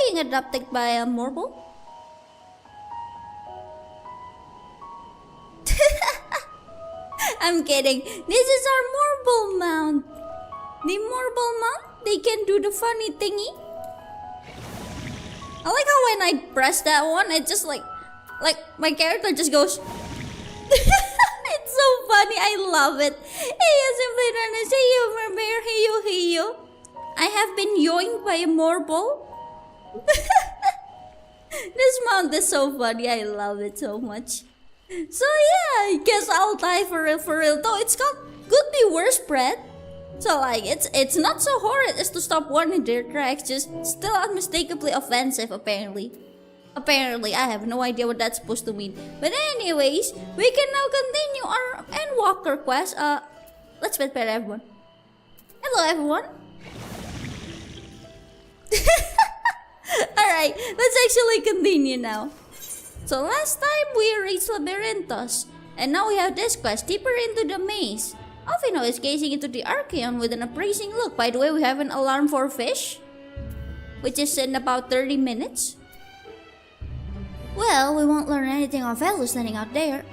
being adopted by a marble? I'm kidding. This is our marble mount. The marble mount, they can do the funny thingy. I like how when I press that one, it just like my character just goes. It's so funny. I love it. Hey, simply known as Heyoooo, bear, Heyoooo. I have been yoinked by a marble. This mount is so funny. I love it so much. So yeah, I guess I'll die for real. Though could be worse, Brett. So like, it's not so horrid as to stop one in their tracks. Just still unmistakably offensive, apparently. Apparently, I have no idea what that's supposed to mean. But anyways, we can now continue our Endwalker quest. Let's prepare everyone. Hello, everyone. Alright, let's actually continue now. So last time we reached labyrinthos, and now we have this quest, deeper into the maze. Alvino is gazing into the Archeon with an appraising look. By the way, we have an alarm for fish, which is in about 30 minutes. Well, we won't learn anything of value standing out here.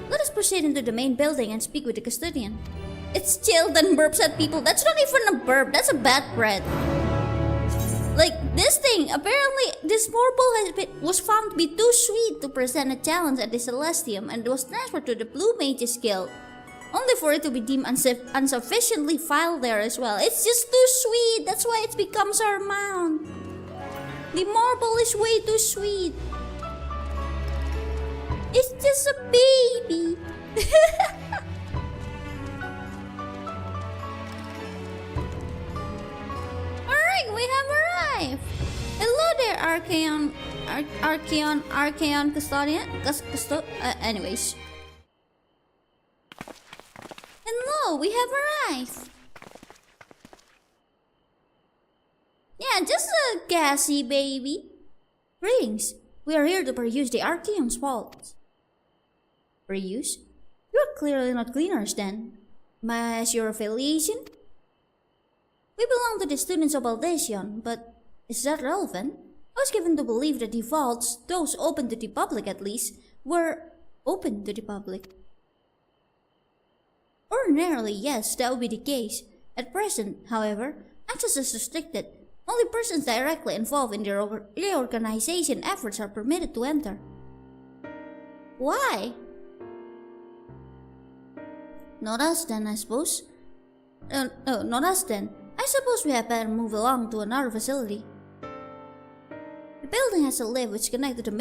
Let us proceed into the main building and speak with the custodian. It's chilled and burps at people. That's not even a burp, that's a bad breath. Like, this thing, apparently this marble was found to be too sweet to present a challenge at the Celestium and was transferred to the Blue Mages Guild, only for it to be deemed insufficiently filed there as well. It's just too sweet, that's why it becomes our mount. The marble is way too sweet. It's just a baby. Alright, we have arrived. Hello there, Archeon custodian. Anyways. Hello, we have arrived. Yeah, just a gassy baby. Greetings. We are here to peruse the Archeon's vault. Peruse? You're clearly not cleaners then. May I ask your affiliation? We belong to the students of Aldesion, but is that relevant? I was given to believe that the vaults, those open to the public at least, were open to the public. Ordinarily, yes, that would be the case. At present, however, access is restricted. Only persons directly involved in the reorganization efforts are permitted to enter. Why? Not us then, I suppose. No, not us then. I suppose we had better move along to another facility. The building has a lift which connects to the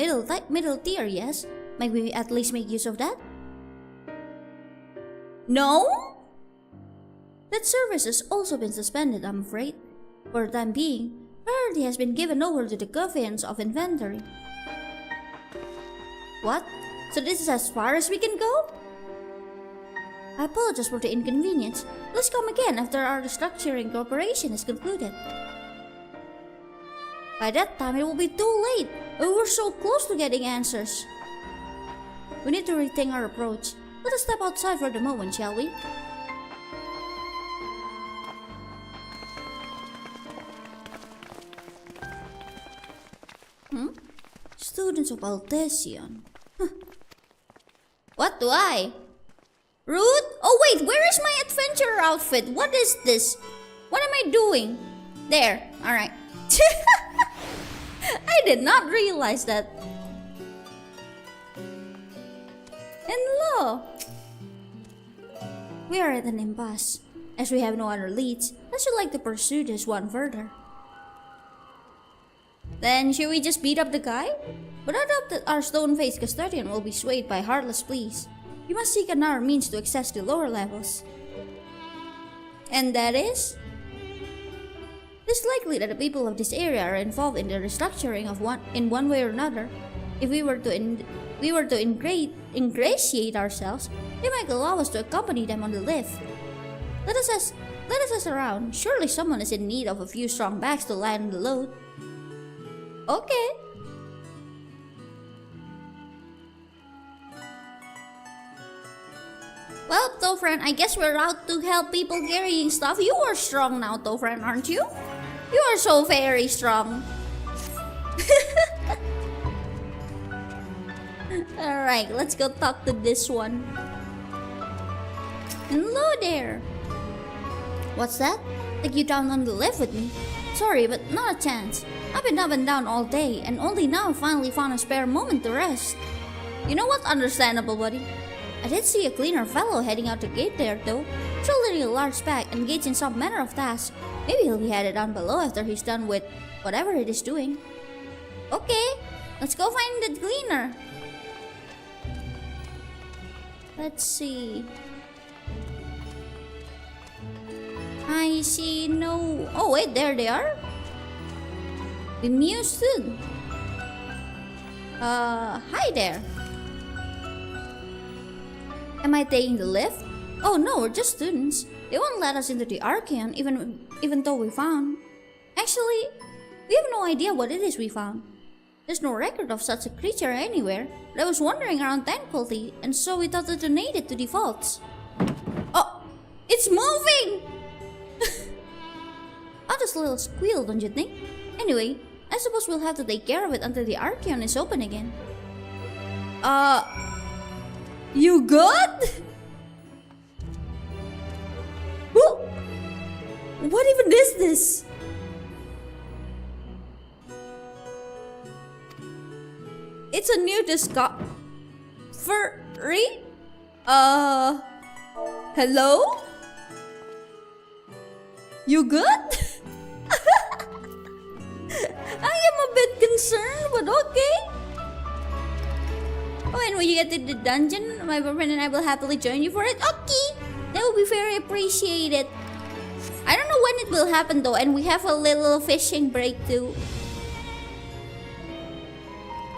middle tier, yes? May we at least make use of that? No? That service has also been suspended, I'm afraid. For the time being, priority has been given over to the governance of inventory. What? So this is as far as we can go? I apologize for the inconvenience. Let's come again after our restructuring cooperation is concluded. By that time it will be too late. We were so close to getting answers. We need to rethink our approach. Let us step outside for the moment, shall we? Students of Aldesion. What do I? Rude? Oh wait, where is my adventurer outfit? What is this? What am I doing? There, alright. I did not realize that. Hello. We are at an impasse. As we have no other leads, I should like to pursue this one further. Then should we just beat up the guy? But I doubt that our stone-faced custodian will be swayed by heartless pleas. You must seek another means to access the lower levels. And that is? It is likely that the people of this area are involved in the restructuring of one way or another. If we were to ingratiate ourselves, they might allow us to accompany them on the lift. Let us ask around. Surely someone is in need of a few strong backs to lighten the load. Okay. Well, Tofran, I guess we're out to help people carrying stuff. You are strong now, Tofran, aren't you? You are so very strong. Alright, let's go talk to this one. Hello there. What's that? Take you down on the lift with me? Sorry, but not a chance. I've been up and down all day, and only now I finally found a spare moment to rest. You know what? Understandable, buddy. I did see a cleaner fellow heading out the gate there, though, shouldering a large pack, engaged in some manner of task. Maybe he'll be headed down below after he's done with whatever it is doing. Okay, let's go find the cleaner. Let's see. I see no... Oh wait, there they are. Bemused soon. Hi there. Am I taking the lift? Oh no, we're just students. They won't let us into the Archeon even though we found. Actually, we have no idea what it is we found. There's no record of such a creature anywhere, but I was wandering around thankfully, and so we thought to donate it to the vaults. Oh, it's moving! Oh, just a little squeal, don't you think? Anyway, I suppose we'll have to take care of it until the Archeon is open again. You good? Whoa! What even is this? It's a new discovery? Hello? You good? I am a bit concerned, but okay. Oh, and when you get to the dungeon, my boyfriend and I will happily join you for it. Okay! That will be very appreciated. I don't know when it will happen though, and we have a little fishing break too.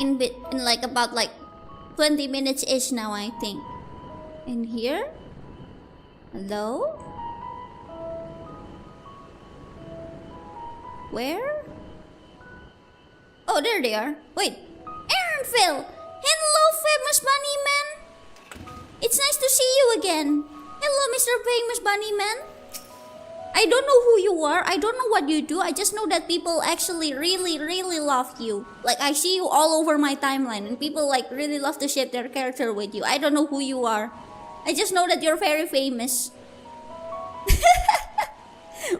In like about 20 minutes-ish now, I think. In here? Hello? Where? Oh, there they are. Wait. Aaronville! Hello, famous bunny man! It's nice to see you again. Hello, Mr. Famous Bunny Man. I don't know who you are. I don't know what you do. I just know that people actually really, really love you. Like, I see you all over my timeline, and people really love to ship their character with you. I don't know who you are. I just know that you're very famous.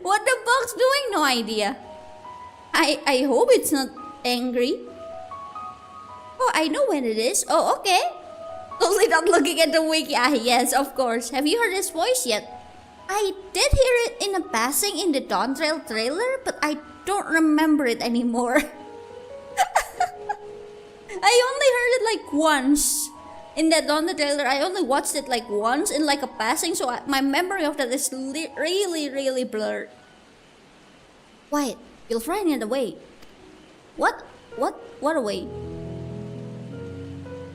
What the box doing? No idea. I hope it's not angry. Oh, I know when it is. Oh, okay. Totally not looking at the wiki. Ah, yes, of course. Have you heard his voice yet? I did hear it in a passing in the Dawn Trail trailer, but I don't remember it anymore. I only heard it once. In that Dawn Trail trailer, I only watched it once in a passing, so my memory of that is really, really blurred. Wait, you'll find it away. What away?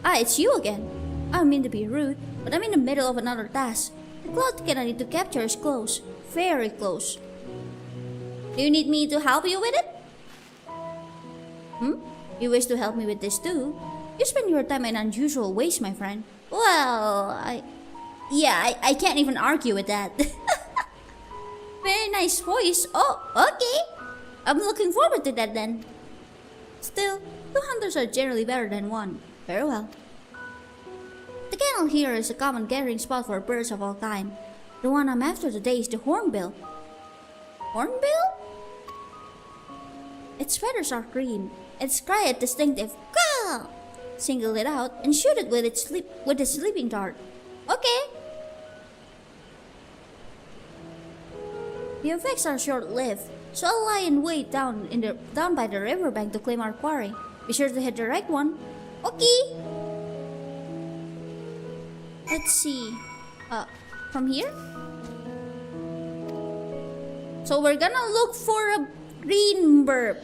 Ah, it's you again. I don't mean to be rude, but I'm in the middle of another task. The cloud I need to capture is close. Very close. Do you need me to help you with it? You wish to help me with this too? You spend your time in unusual ways, my friend. Well, I can't even argue with that. Very nice voice. Oh, okay. I'm looking forward to that then. Still, 2 hunters are generally better than 1. Very well. The kennel here is a common gathering spot for birds of all kinds. The one I'm after today is the hornbill. Hornbill? Its feathers are green. Its cry is distinctive. Caw! Single it out and shoot it with its sleeping dart. Okay. The effects are short-lived, so I'll lie in wait down by the riverbank to claim our quarry. Be sure to hit the right one. Okay. Let's see. From here? So we're gonna look for a green burp.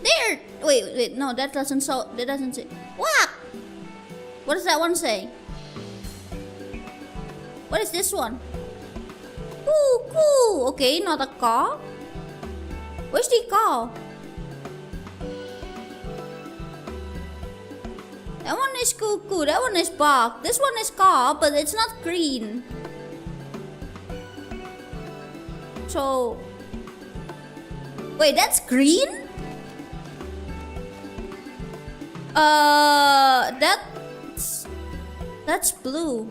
There! Wait, no, that doesn't say. What? What does that one say? What is this one? Cool. Okay, not a caw. Where's the caw? That one is cuckoo, that one is bark. This one is caw, but it's not green. So, Wait, that's green? That's blue.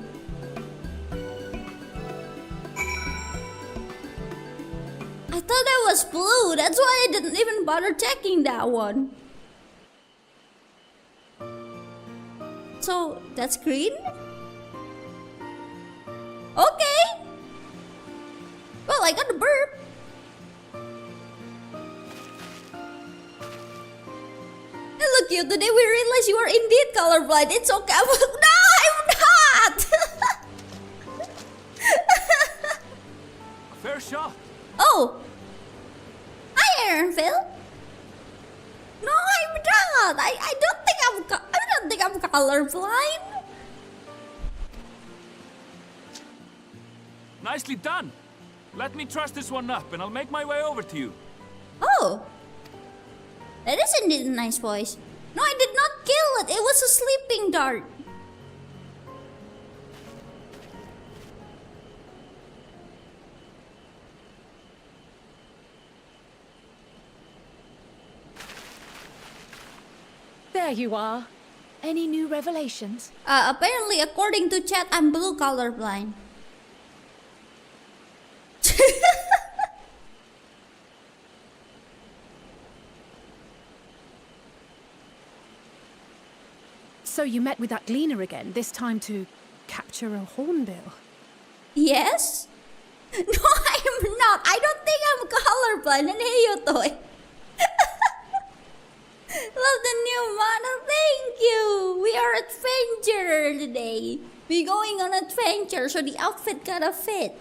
I thought that was blue. That's why I didn't even bother checking that one. So that's green? Okay. Well, I got a burp. Hey, look, you. Today we realize you are indeed colorblind. It's okay. No, I'm not. Fair shot. Oh. Hi, Aaron Phil. No, I'm not. I don't think I'm colorblind. Nicely done. Let me truss this one up and I'll make my way over to you. Oh. That is indeed a nice voice. No, I did not kill it. It was a sleeping dart. There you are. Any new revelations? Apparently, according to chat, I'm blue colorblind. So you met with that gleaner again, this time to capture a hornbill? Yes? No, I'm not. I don't think I'm colorblind. And Heyoooo toy. Love the new model. Thank you. We are adventurer today. We're going on adventure, so the outfit gotta fit.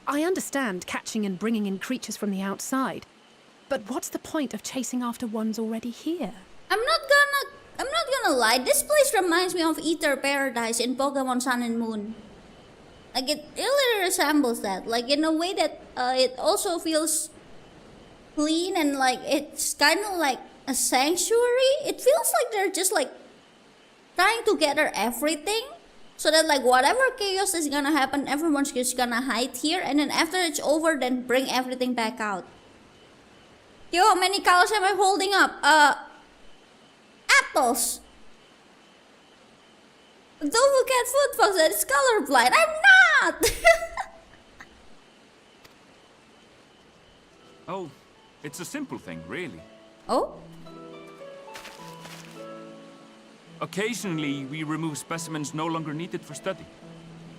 I understand catching and bringing in creatures from the outside, but what's the point of chasing after ones already here? I'm not gonna lie. This place reminds me of Ether Paradise in Pokemon Sun and Moon. Like it really resembles that. Like in a way that it also feels clean and like it's kind of like a sanctuary. It feels like they're just like trying to gather everything so that like whatever chaos is gonna happen, everyone's just gonna hide here, and then after it's over, then bring everything back out. Yo, how many colors am I holding up? Apples. Tofu cat food fox that is colorblind. I'm not. Oh, it's a simple thing, really. Oh? Occasionally, we remove specimens no longer needed for study,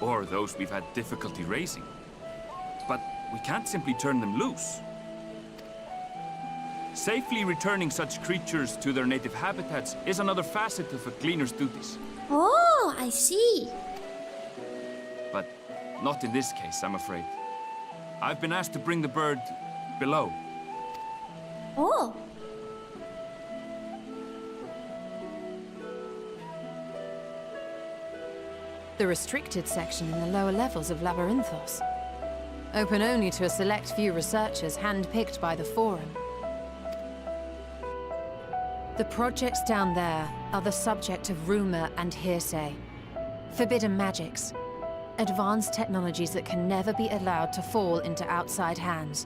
or those we've had difficulty raising. But we can't simply turn them loose. Safely returning such creatures to their native habitats is another facet of a cleaner's duties. Oh, I see. But not in this case, I'm afraid. I've been asked to bring the bird below. Oh. The restricted section in the lower levels of labyrinthos. Open only to a select few researchers handpicked by the forum. The projects down there are the subject of rumor and hearsay. Forbidden magics. Advanced technologies that can never be allowed to fall into outside hands.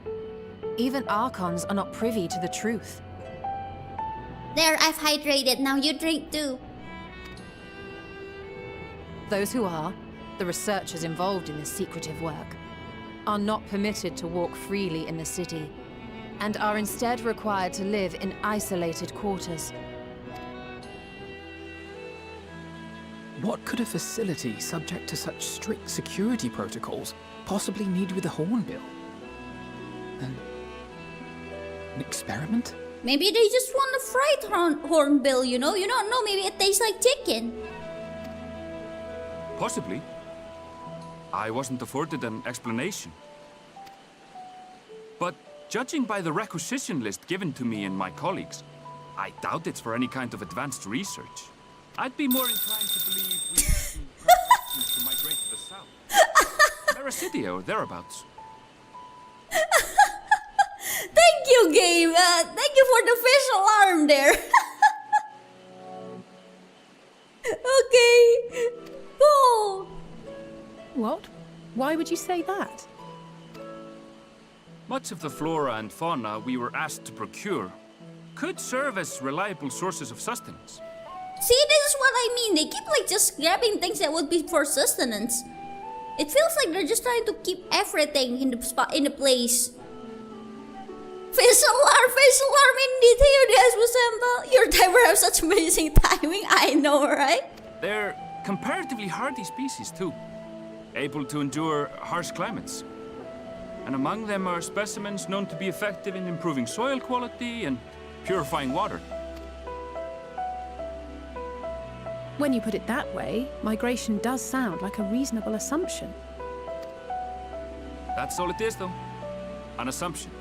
Even Archons are not privy to the truth. There, I've hydrated. Now you drink too. Those who are, the researchers involved in this secretive work, are not permitted to walk freely in the city, and are instead required to live in isolated quarters. What could a facility subject to such strict security protocols possibly need with a hornbill? An experiment? Maybe they just want a fried hornbill, you know? You don't know, maybe it tastes like chicken. Possibly. I wasn't afforded an explanation. But judging by the requisition list given to me and my colleagues, I doubt it's for any kind of advanced research. I'd be more inclined to believe we to migrate to the south. Mericidia or thereabouts. Thank you, game. Thank you for the fish alarm there. Okay. Cool. What? Why would you say that? Much of the flora and fauna we were asked to procure could serve as reliable sources of sustenance. See, this is what I mean. They keep like just grabbing things that would be for sustenance. It feels like they're just trying to keep everything in the spot, in the place. Face alarm, indeed. Here, guys, resemble. Your diver have such amazing timing. I know, right? They're comparatively hardy species too, able to endure harsh climates. And among them are specimens known to be effective in improving soil quality and purifying water. When you put it that way, migration does sound like a reasonable assumption. That's all it is, though. An assumption.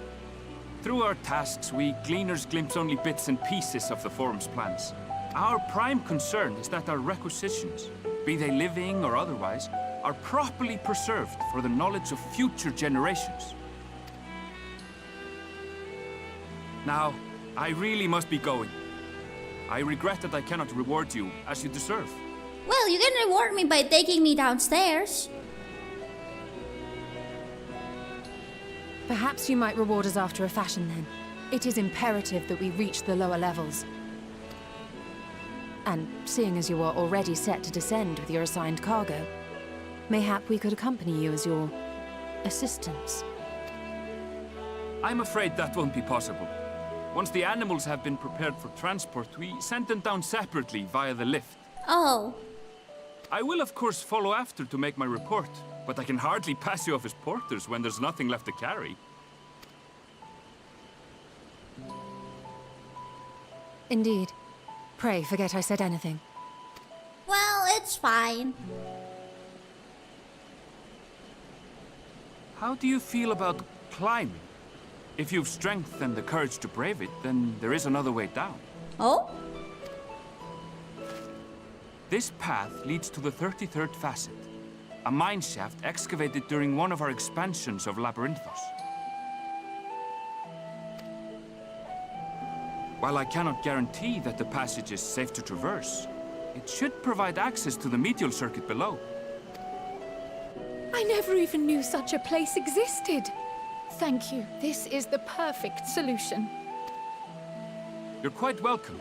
Through our tasks, we gleaners glimpse only bits and pieces of the forum's plans. Our prime concern is that our requisitions, be they living or otherwise, are properly preserved for the knowledge of future generations. Now, I really must be going. I regret that I cannot reward you as you deserve. Well, you can reward me by taking me downstairs. Perhaps you might reward us after a fashion then. It is imperative that we reach the lower levels. And seeing as you are already set to descend with your assigned cargo, mayhap we could accompany you as your assistants. I'm afraid that won't be possible. Once the animals have been prepared for transport, we send them down separately via the lift. Oh. I will of course follow after to make my report, but I can hardly pass you off as porters when there's nothing left to carry. Indeed. Pray forget I said anything. Well, it's fine. How do you feel about climbing? If you've strength and the courage to brave it, then there is another way down. Oh? This path leads to the 33rd facet, a mine shaft excavated during one of our expansions of labyrinthos. While I cannot guarantee that the passage is safe to traverse, it should provide access to the medial circuit below. I never even knew such a place existed. Thank you. This is the perfect solution. You're quite welcome,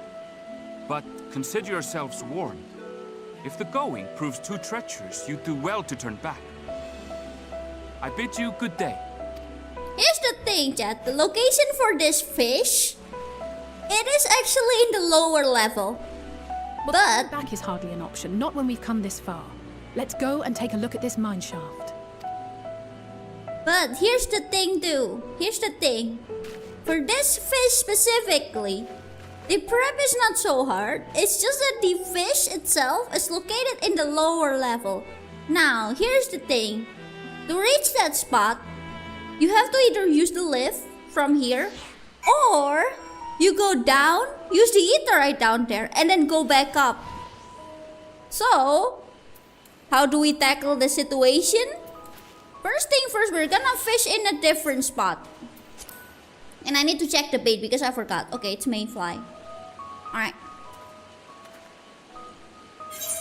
but consider yourselves warned. If the going proves too treacherous, you do well to turn back. I bid you good day. Here's the thing, chat. The location for this fish, it is actually in the lower level. But Back is hardly an option, not when we've come this far. Let's go and take a look at this mine shaft. But here's the thing too. Here's the thing. For this fish specifically, the prep is not so hard. It's just that the fish itself is located in the lower level. Now, here's the thing. To reach that spot, you have to either use the lift from here, or you go down, use the ether right down there, and then go back up. So, how do we tackle the situation? First thing first, we're gonna fish in a different spot. And I need to check the bait because I forgot. Okay, it's mayfly. Alright.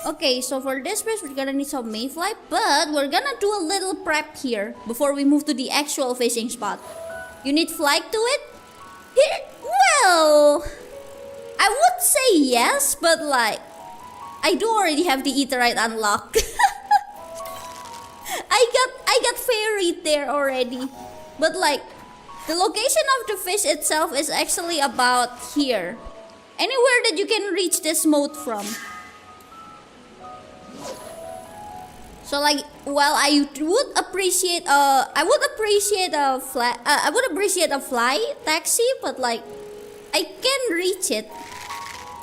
Okay, so for this fish, we're gonna need some mayfly. But we're gonna do a little prep here before we move to the actual fishing spot. You need flag to it? Here, well, I would say yes, but like, I do already have the etherite unlocked. I got ferried there already. But like, the location of the fish itself is actually about here. Anywhere that you can reach this moat from. So like, while I would appreciate a fly taxi, but like, I can reach it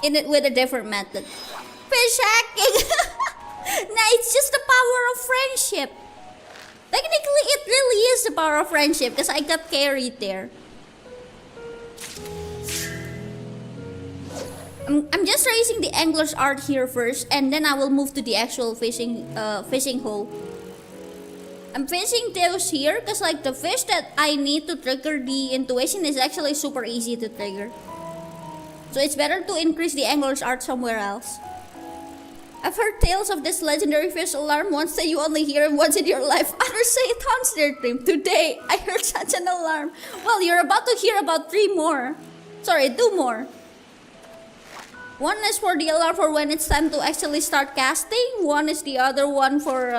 in it with a different method. Fish hacking. Nah, it's just the power of friendship. Technically, it really is the power of friendship because I got carried there. I'm just raising the angler's art here first, and then I will move to the actual fishing hole. I'm fishing those here because like the fish that I need to trigger the intuition is actually super easy to trigger. So it's better to increase the angler's art somewhere else. I've heard tales of this legendary fish alarm once that you only hear it once in your life. Others say it haunts their dream. Today, I heard such an alarm. Well, you're about to hear about 3 more. Sorry, 2 more. One is for the alarm for when it's time to actually start casting. One is the other one for...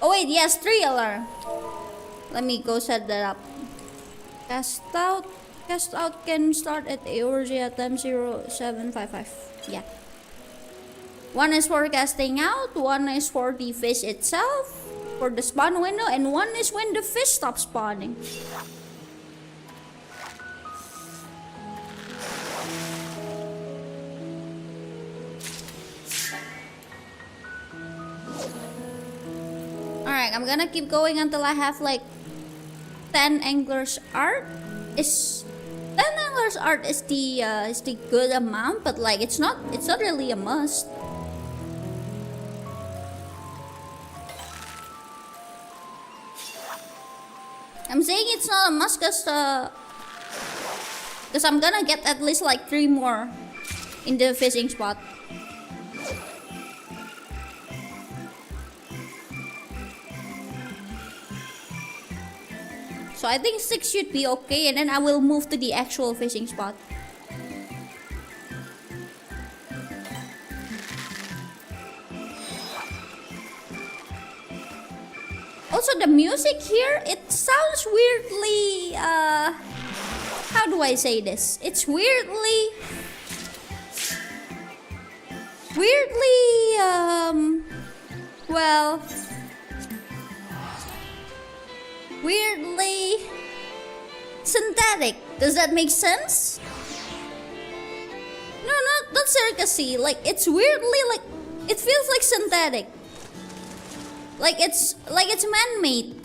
Oh wait, yes, 3 alarm. Let me go set that up. Cast out. Cast out can start at AORG at time 0755. Yeah. One is for casting out, one is for the fish itself, for the spawn window, and one is when the fish stops spawning. Alright, I'm gonna keep going until I have like 10 anglers art. Is 10 anglers art is the good amount, but like it's not really a must. I'm saying it's not a must because I'm gonna get at least like 3 more in the fishing spot. So I think 6 should be okay, and then I will move to the actual fishing spot. Also, the music here, it sounds weirdly, how do I say this? It's weirdly, well, weirdly synthetic. Does that make sense? No, not circusy. Like, it's weirdly, like, it feels like synthetic. Like it's man-made.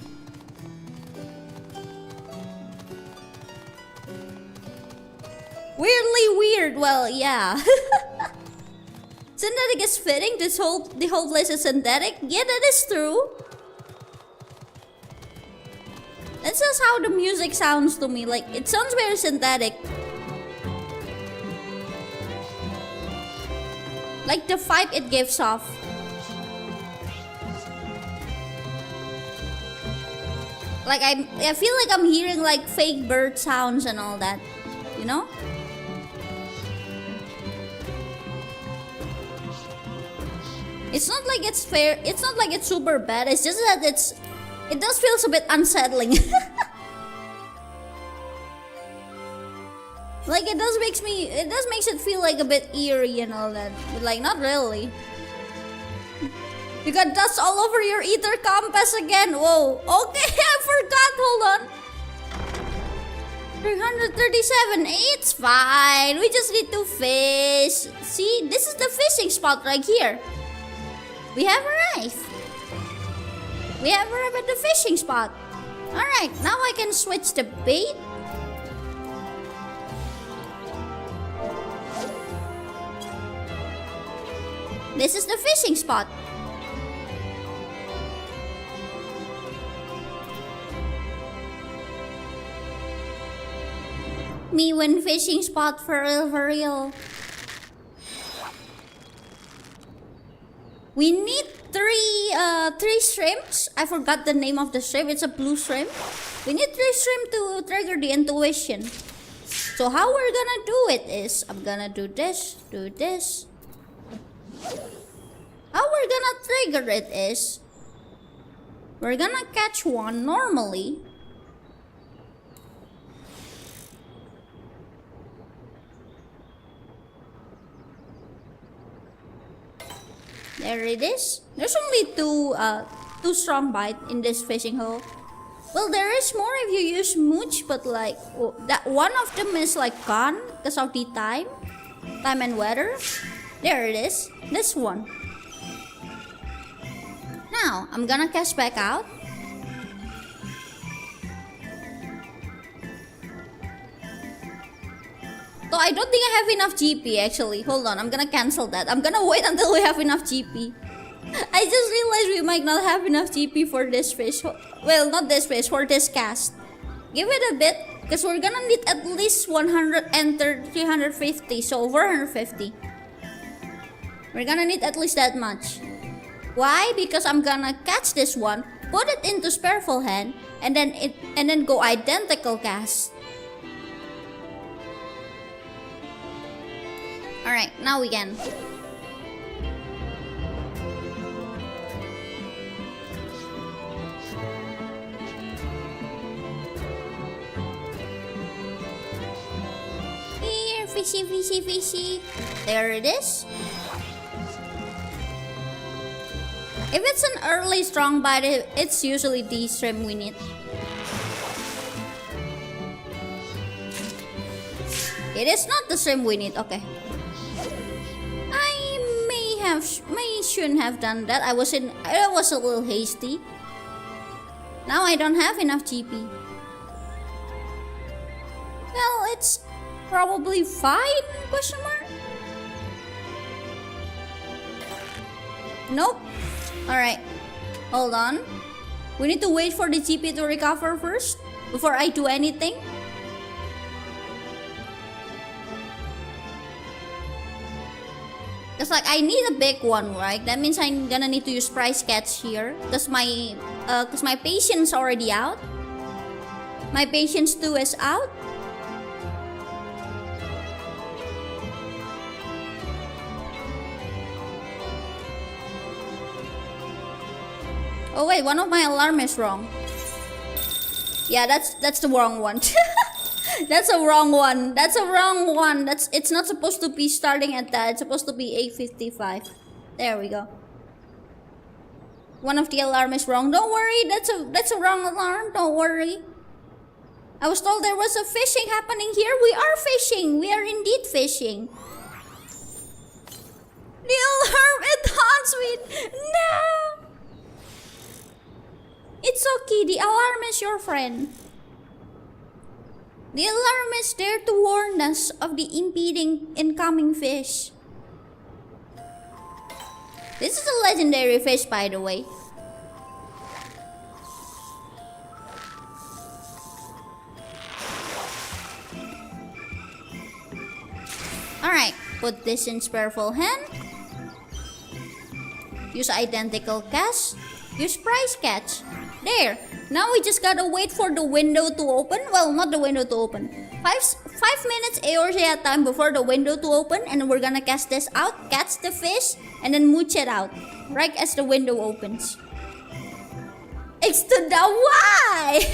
Weirdly weird. Well, yeah. Synthetic is fitting. The whole place is synthetic. Yeah, that is true. That's just how the music sounds to me. Like, it sounds very synthetic. Like the vibe it gives off. Like I feel like I'm hearing like fake bird sounds and all that, you know? It's not like it's fair. It's not like it's super bad. It's just that it does feel a bit unsettling. Like it does makes it feel like a bit eerie and all that, but like not really. You got dust all over your ether compass again. Whoa. Okay, I forgot. Hold on. 337. It's fine. We just need to fish. See, this is the fishing spot right here. We have arrived. We have arrived at the fishing spot. Alright, now I can switch the bait. This is the fishing spot. Me when fishing spot for real. We need three shrimps. I forgot the name of the shrimp. It's a blue shrimp. We need 3 shrimp to trigger the intuition. So how we're gonna do it is, I'm gonna do this. How we're gonna trigger it is, we're gonna catch one normally. There it is. There's only two strong bite in this fishing hole. Well, there is more if you use mooch, but like that one of them is like gone because of the time and weather. There it is. This one. Now I'm gonna cast back out. So I don't think I have enough GP actually. Hold on, I'm gonna cancel that. I'm gonna wait until we have enough GP. I just realized we might not have enough GP for this fish. Well, not this fish, for this cast. Give it a bit, because we're gonna need at least 130, 350, so 450. We're gonna need at least that much. Why? Because I'm gonna catch this one, put it into Spareful Hand, and then go identical cast. Alright, now we can. Here, fishy, fishy, fishy. There it is. If it's an early strong bite, it's usually the shrimp we need. It is not the shrimp we need, okay. I shouldn't have done that. I was a little hasty. Now I don't have enough GP. Well, it's probably fine, question mark? Nope. Alright, hold on. We need to wait for the GP to recover first before I do anything. Cause like I need a big one, right? That means I'm gonna need to use price catch here. Cause my patience already out. My patience 2 is out. Oh wait, one of my alarm is wrong. Yeah, that's the wrong one. That's a wrong one. That's a wrong one. It's not supposed to be starting at that. It's supposed to be 8:55. There we go. One of the alarm is wrong. Don't worry. That's a wrong alarm. Don't worry. I was told there was a fishing happening here. We are fishing. We are indeed fishing. The alarm, it haunts me. No. It's okay. The alarm is your friend. The alarm is there to warn us of the impeding incoming fish. This is a legendary fish, by the way. Alright, put this in Spareful Hand. Use identical cast. Use price catch. There. Now we just gotta wait for the window to open. Well, not the window to open. 5 minutes AORCA time before the window to open, and we're gonna cast this out, catch the fish, and then mooch it out right as the window opens. It's to the why?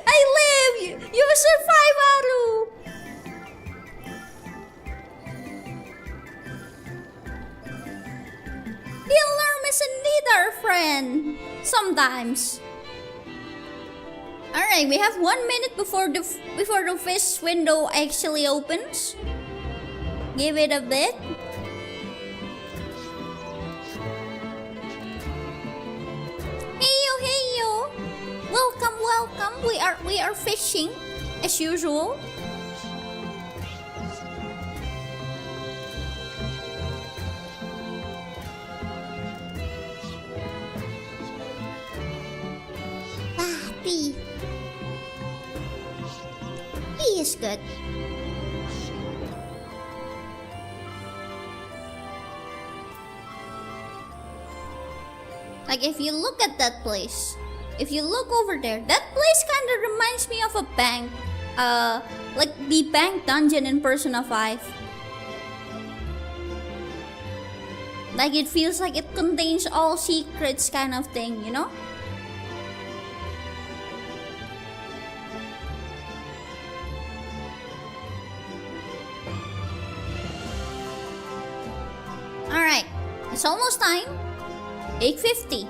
I live. You survive, Aru. The alarm is indeed our friend. Sometimes. Alright, we have 1 minute before the fish window actually opens. Give it a bit. Heyoooo, heyoooo. Welcome, welcome. We are fishing as usual. He is good. Like if you look at that place, if you look over there, that place kind of reminds me of a bank. Like the bank dungeon in Persona 5. Like it feels like it contains all secrets kind of thing, you know? Alright, it's almost time. 8:50.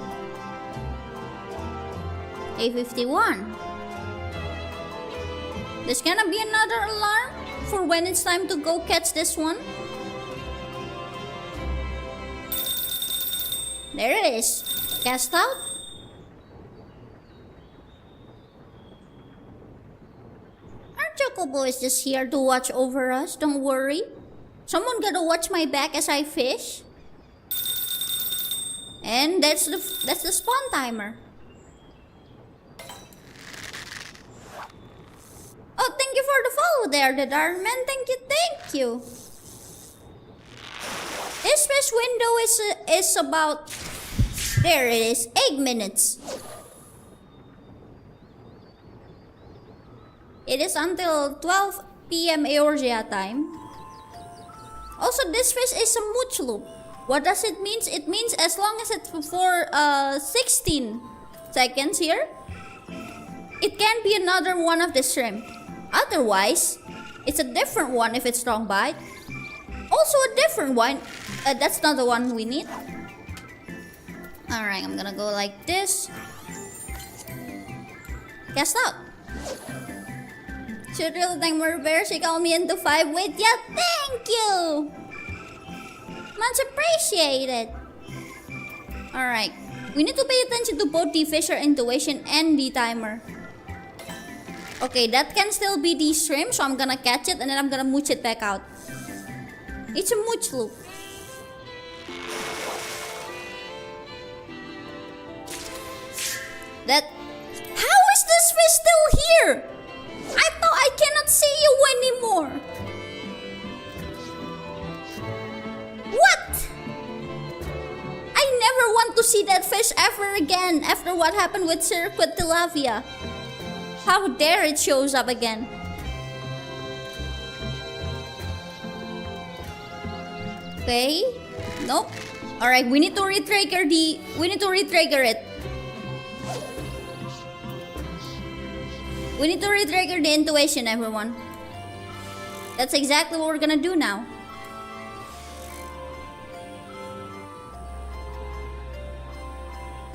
8:51. There's gonna be another alarm for when it's time to go catch this one. There it is. Cast out. Our Chocobo is just here to watch over us, don't worry. Someone gotta watch my back as I fish. And that's the spawn timer. Oh, thank you for the follow there, the Darman. Thank you, thank you. fish window is about, there it is, 8 minutes. It is until 12 p.m. Eorzea time. Also, this fish is a mooch loop. What does it mean? It means as long as it's for 16 seconds here, it can be another one of the shrimp. Otherwise, it's a different one if it's strong bite. Also a different one. That's not the one we need. Alright, I'm gonna go like this. Cast out. Should really thank my bear. She called me into 5 with. Yeah, thank you. Much appreciated. Alright. We need to pay attention to both the fisher intuition and the timer. Okay, that can still be the shrimp, so I'm gonna catch it and then I'm gonna mooch it back out. It's a mooch loop. That... How is this fish still here? I thought I cannot see you anymore. What? I never want to see that fish ever again after what happened with Circuit Tilapia. How dare it shows up again. Okay. Nope. Alright, we need to retrigger it. We need to retrigger the intuition, everyone. That's exactly what we're gonna do now.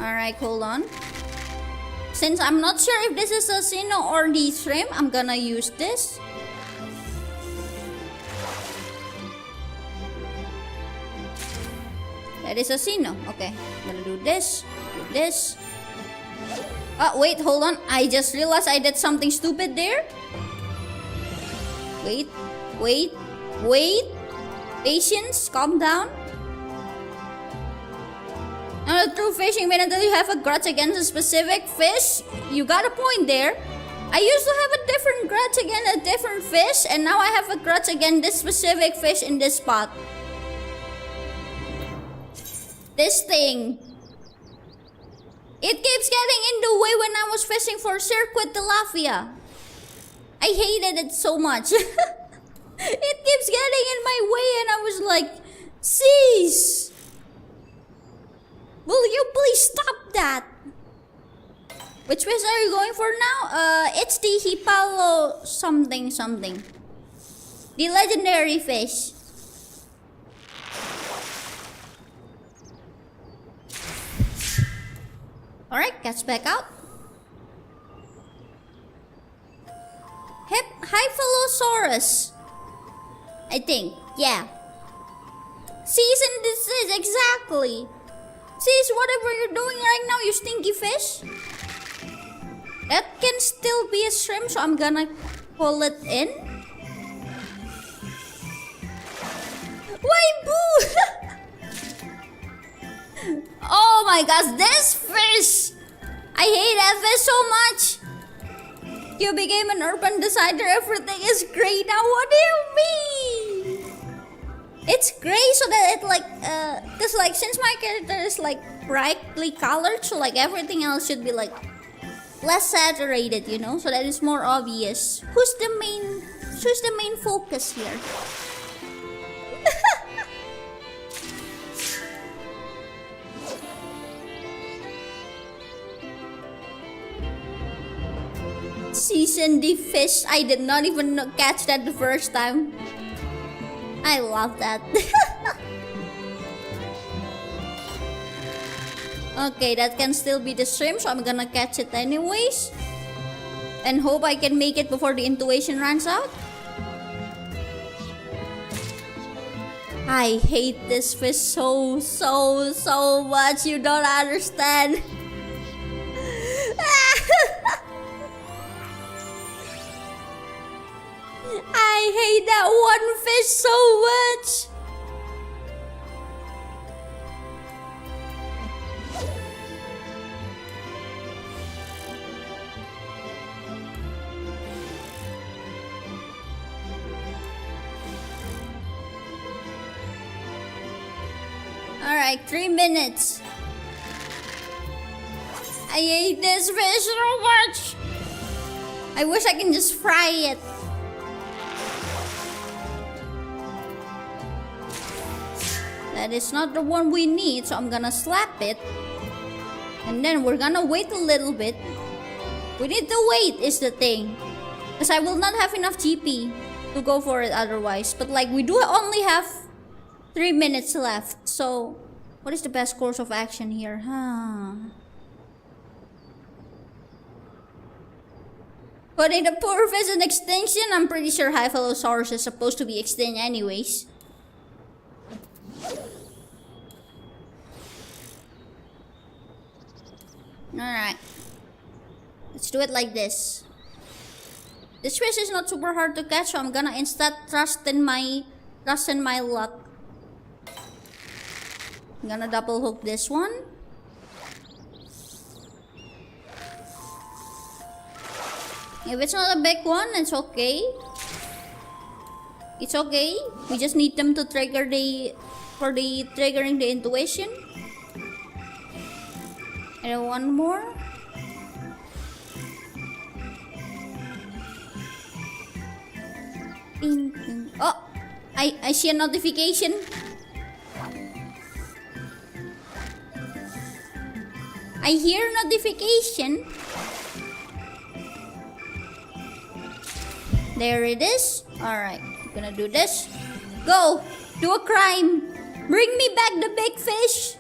Alright, hold on. Since I'm not sure if this is a Sino or the shrimp, I'm gonna use this. That is a Sino. Okay, I'm gonna do this, do this. Oh, wait, hold on. I just realized I did something stupid there. Wait. Patience, calm down. Now, the true fishing made until you have a grudge against a specific fish. You got a point there. I used to have a different grudge against a different fish, and now I have a grudge against this specific fish in this spot. This thing. It keeps getting in the way when I was fishing for Circuit Tilapia. I hated it so much. It keeps getting in my way and I was like, cease! Will you please stop that? Which fish are you going for now? It's the Hipalo something. The legendary fish. Alright, catch back out. Hyphalosaurus. I think, yeah. Season this is exactly. Sis, whatever you're doing right now, you stinky fish. That can still be a shrimp, so I'm gonna pull it in. Why boo? Oh my gosh, this fish! I hate that fish so much. You became an urban decider, everything is gray now. What do you mean? It's gray so that it like, cause like since my character is like brightly colored, so like everything else should be like less saturated, you know, so that it's more obvious. Who's the main focus here? Season the fish. I did not even catch that the first time. I love that. Okay, that can still be the shrimp, so I'm gonna catch it anyways. And hope I can make it before the intuition runs out. I hate this fish so much. You don't understand. I hate that one fish so much. Alright, 3 minutes. I hate this fish so much. I wish I can just fry it. That is not the one we need, so I'm gonna slap it. And then we're gonna wait a little bit. We need to wait is the thing. Because I will not have enough GP to go for it otherwise. But like, we do only have 3 minutes left. So, what is the best course of action here? Putting the poor fish in extinction? I'm pretty sure Hyphalosaurus is supposed to be extinct anyways. Alright. Let's do it like this. This fish is not super hard to catch, so I'm gonna instead trust in my luck. I'm gonna double hook this one. If it's not a big one, it's okay. It's okay. We just need them to trigger triggering the intuition. And one more. Ding, ding. Oh, I see a notification. I hear notification. There it is. Alright, I'm gonna do this. Go! Do a crime! Bring me back the big fish!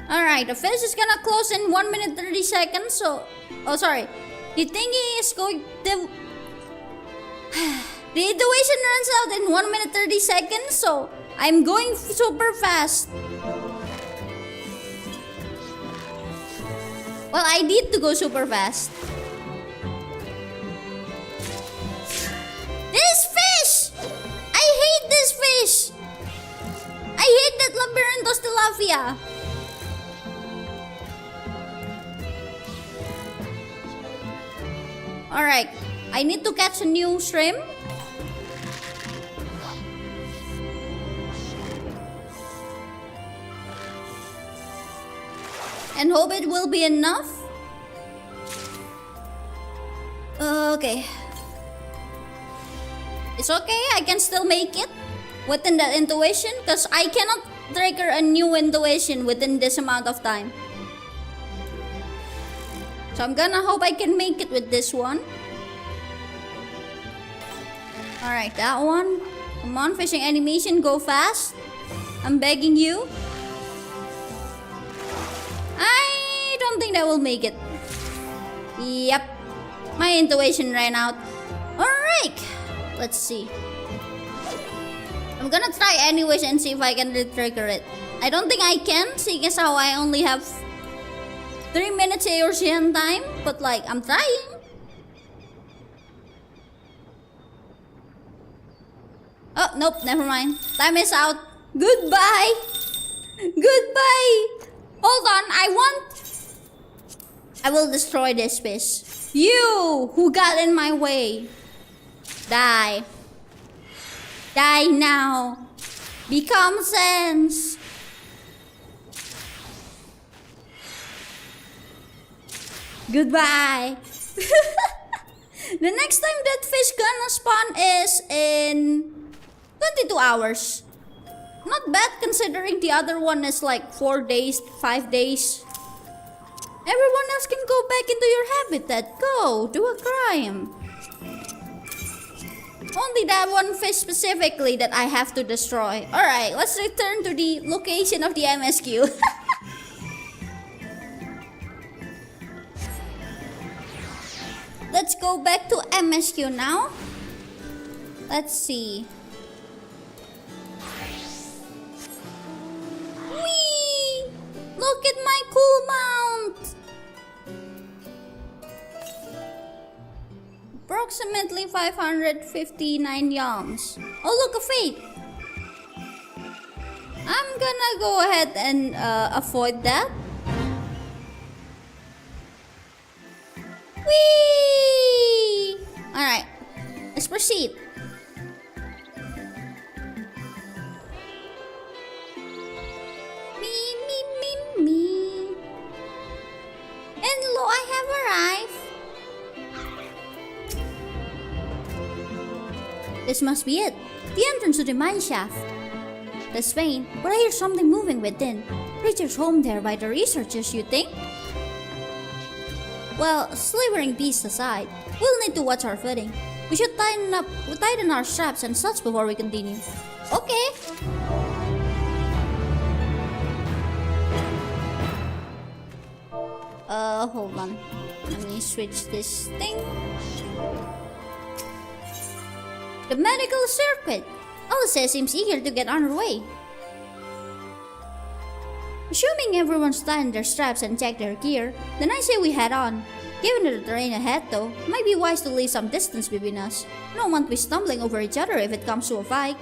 Alright, the fish is gonna close in 1 minute 30 seconds, so... Oh, sorry. The thingy is going to... The intuition runs out in 1 minute 30 seconds, so... I'm going super fast. Well, I need to go super fast. This fish! I hate this fish! I hate that labyrinthos tilapia. Alright, I need to catch a new shrimp. And hope it will be enough. Okay. It's okay, I can still make it within that intuition because I cannot trigger a new intuition within this amount of time. So I'm gonna hope I can make it with this one. Alright, that one. Come on, fishing animation, go fast. I'm begging you. I don't think that will make it. Yep. My intuition ran out. Alright. Let's see. I'm gonna try anyways and see if I can re-trigger it. I don't think I can, seeing as how I only have 3 minutes Eorzean time. But like, I'm trying. Oh, nope, never mind. Time is out. Goodbye. Goodbye. Hold on, I will destroy this fish. You who got in my way. Die. Die now. Become sense. Goodbye. The next time that fish gonna spawn is in 22 hours. Not bad considering the other one is like 4 days, 5 days. Everyone else can go back into your habitat. Go, do a crime. Only that one fish specifically that I have to destroy. Alright, let's return to the location of the MSQ. Let's go back to MSQ now. Let's see. Whee! Look at my cool mount! Approximately 559 yams. Oh, look, a fate! I'm gonna go ahead and avoid that. Whee! Alright, let's proceed. This must be it. The entrance to the mine shaft. That's vain, but I hear something moving within. Creatures home there by the researchers, you think? Well, slithering beasts aside, we'll need to watch our footing. We should tighten our straps and such before we continue. Okay. Hold on. Let me switch this thing. The medical circuit. Alice seems eager to get on her way. Assuming everyone's tightened their straps and checked their gear, then I say we head on. Given the terrain ahead though, it might be wise to leave some distance between us. We don't want to be stumbling over each other if it comes to a fight.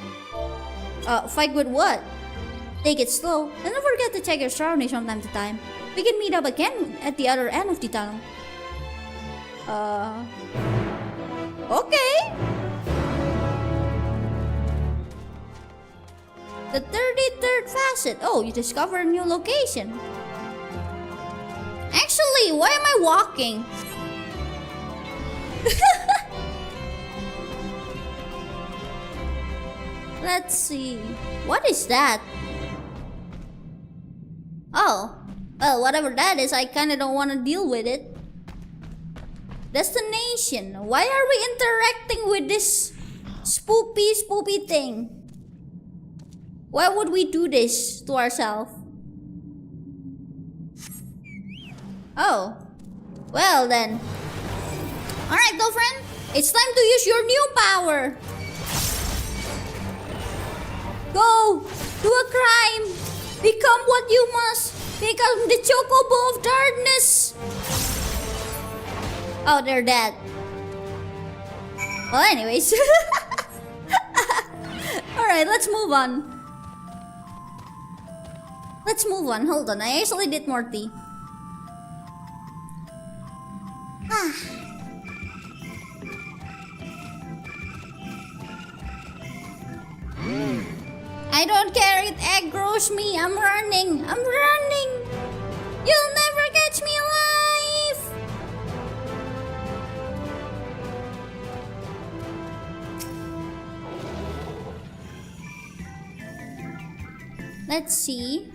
Fight with what? Take it slow, and don't forget to check your surroundings from time to time. We can meet up again at the other end of the tunnel. Okay. The 33rd facet. Oh, you discovered a new location. Actually, why am I walking? Let's see. What is that? Oh. Well, whatever that is, I kinda don't want to deal with it. Destination. Why are we interacting with this spoopy thing? Why would we do this to ourselves? Oh. Well then. Alright, girlfriend. It's time to use your new power. Go. Do a crime. Become what you must. Become the chocobo of darkness. Oh, they're dead. Well, anyways. Alright, let's move on. Hold on. I actually did more tea. I don't care, it aggroes me. I'm running. You'll never catch me alive. Let's see.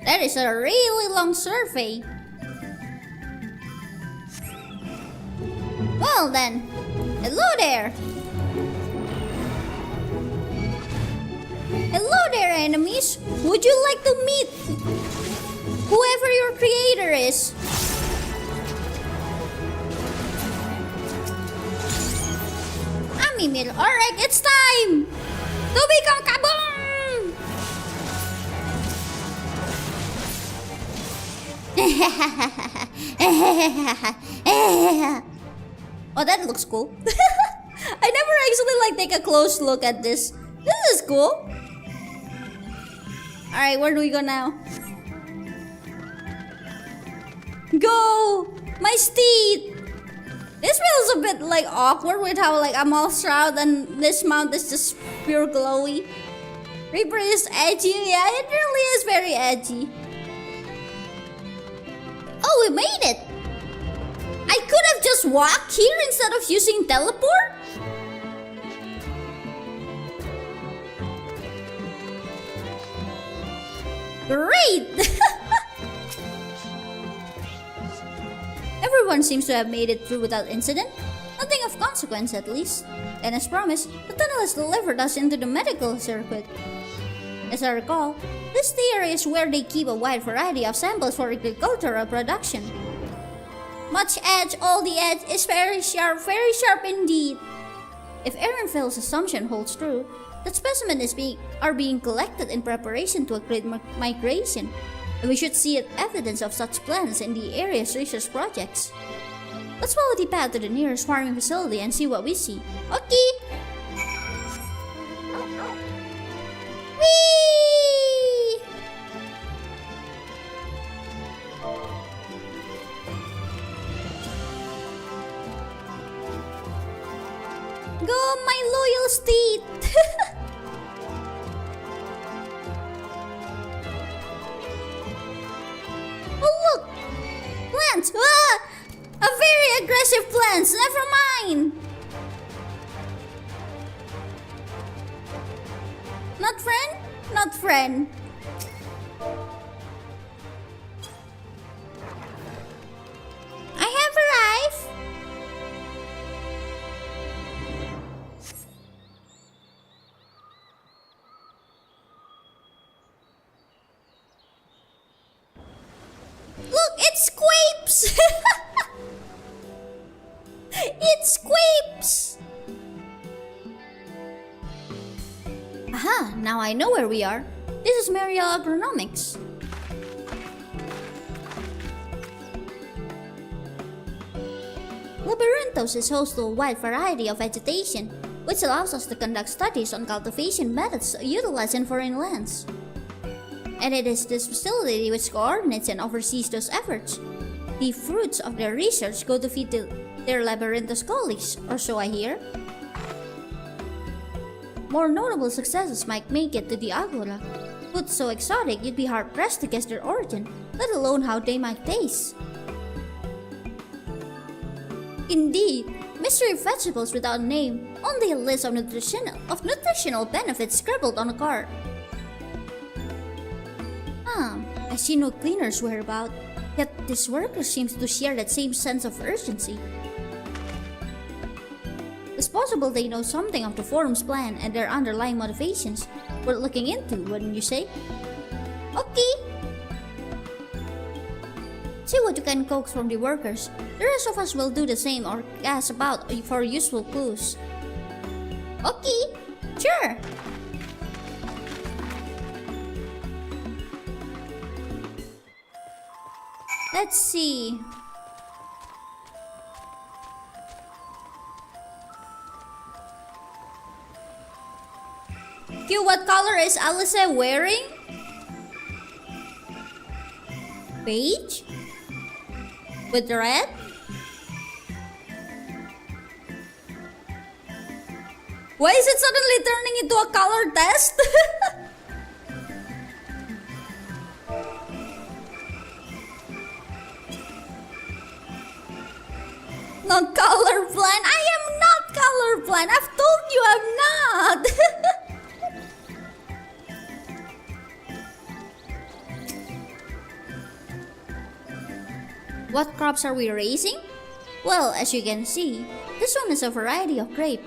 That is a really long survey. Well then, hello there. Hello there, enemies. Would you like to meet whoever your creator is? Amimil. Alright, it's time to become kaboom! Oh, that looks cool. I never actually take a close look at this. This is cool. Alright, where do we go now? Go! My steed! This feels a bit awkward with how I'm all shrouded and this mount is just pure glowy. Reaper is edgy. Yeah, it really is very edgy. Oh, we made it! I could have just walked here instead of using teleport? Great! Everyone seems to have made it through without incident. Nothing of consequence, at least. And as promised, the tunnel has delivered us into the medical circuit. As I recall, this theory is where they keep a wide variety of samples for agricultural production. Much edge, all the edge is very sharp indeed. If Erinfeld's assumption holds true, that specimens are being collected in preparation to a great migration, and we should see evidence of such plans in the area's research projects. Let's follow the path to the nearest farming facility and see what we see. Okay! Whee! Go, my loyal steed! Oh look! Plants! Ah! A very aggressive plants! Never mind! Not friend? Not friend. I have arrived. Look, it's Squapes! It's Squapes! Aha, now I know where we are. This is Mariel Agronomics. Labyrinthos is host to a wide variety of vegetation, which allows us to conduct studies on cultivation methods utilized in foreign lands. And it is this facility which coordinates and oversees those efforts. The fruits of their research go to feed their labyrinthos colleagues, or so I hear. More notable successes might make it to the Agora. Food so exotic you'd be hard-pressed to guess their origin, let alone how they might taste. Indeed, mystery vegetables without a name, only a list of nutritional benefits scribbled on a card. I see no cleaners whereabout, yet this worker seems to share that same sense of urgency. It's possible they know something of the forum's plan and their underlying motivations. Worth looking into, wouldn't you say? Okay. See what you can coax from the workers. The rest of us will do the same or ask about for useful clues. Okay, sure. Let's see. Kyuu, what color is Alice wearing? Beige? With red? Why is it suddenly turning into a color test? Not colorblind. I am not colorblind. I've told you I'm not. What crops are we raising? Well, as you can see, this one is a variety of grape.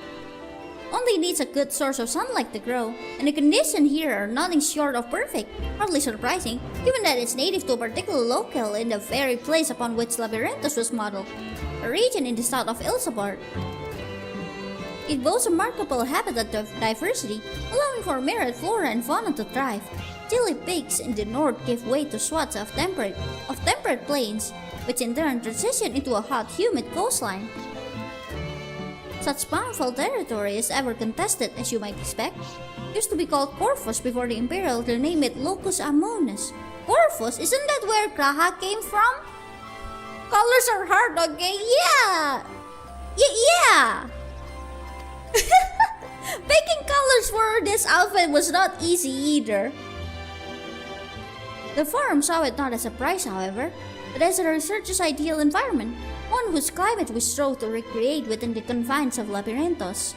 Only needs a good source of sunlight to grow, and the conditions here are nothing short of perfect. Hardly surprising, given that it's native to a particular locale in the very place upon which Labyrinthos was modeled, a region in the south of Ilsabard. It boasts a remarkable habitat diversity, allowing for myriad flora and fauna to thrive. Chilly peaks in the north give way to swaths of temperate plains, which in turn transition into a hot, humid coastline. Such bountiful territory is ever contested, as you might expect. Used to be called Corvus before the Imperial to name it Locus Amonis. Corvus, isn't that where Kraha came from? Colors are hard, okay? Yeah! Yeah! Picking colors for this outfit was not easy either. The forum saw it not as a prize, however, but as a researcher's ideal environment, one whose climate we strove to recreate within the confines of Labyrinthos.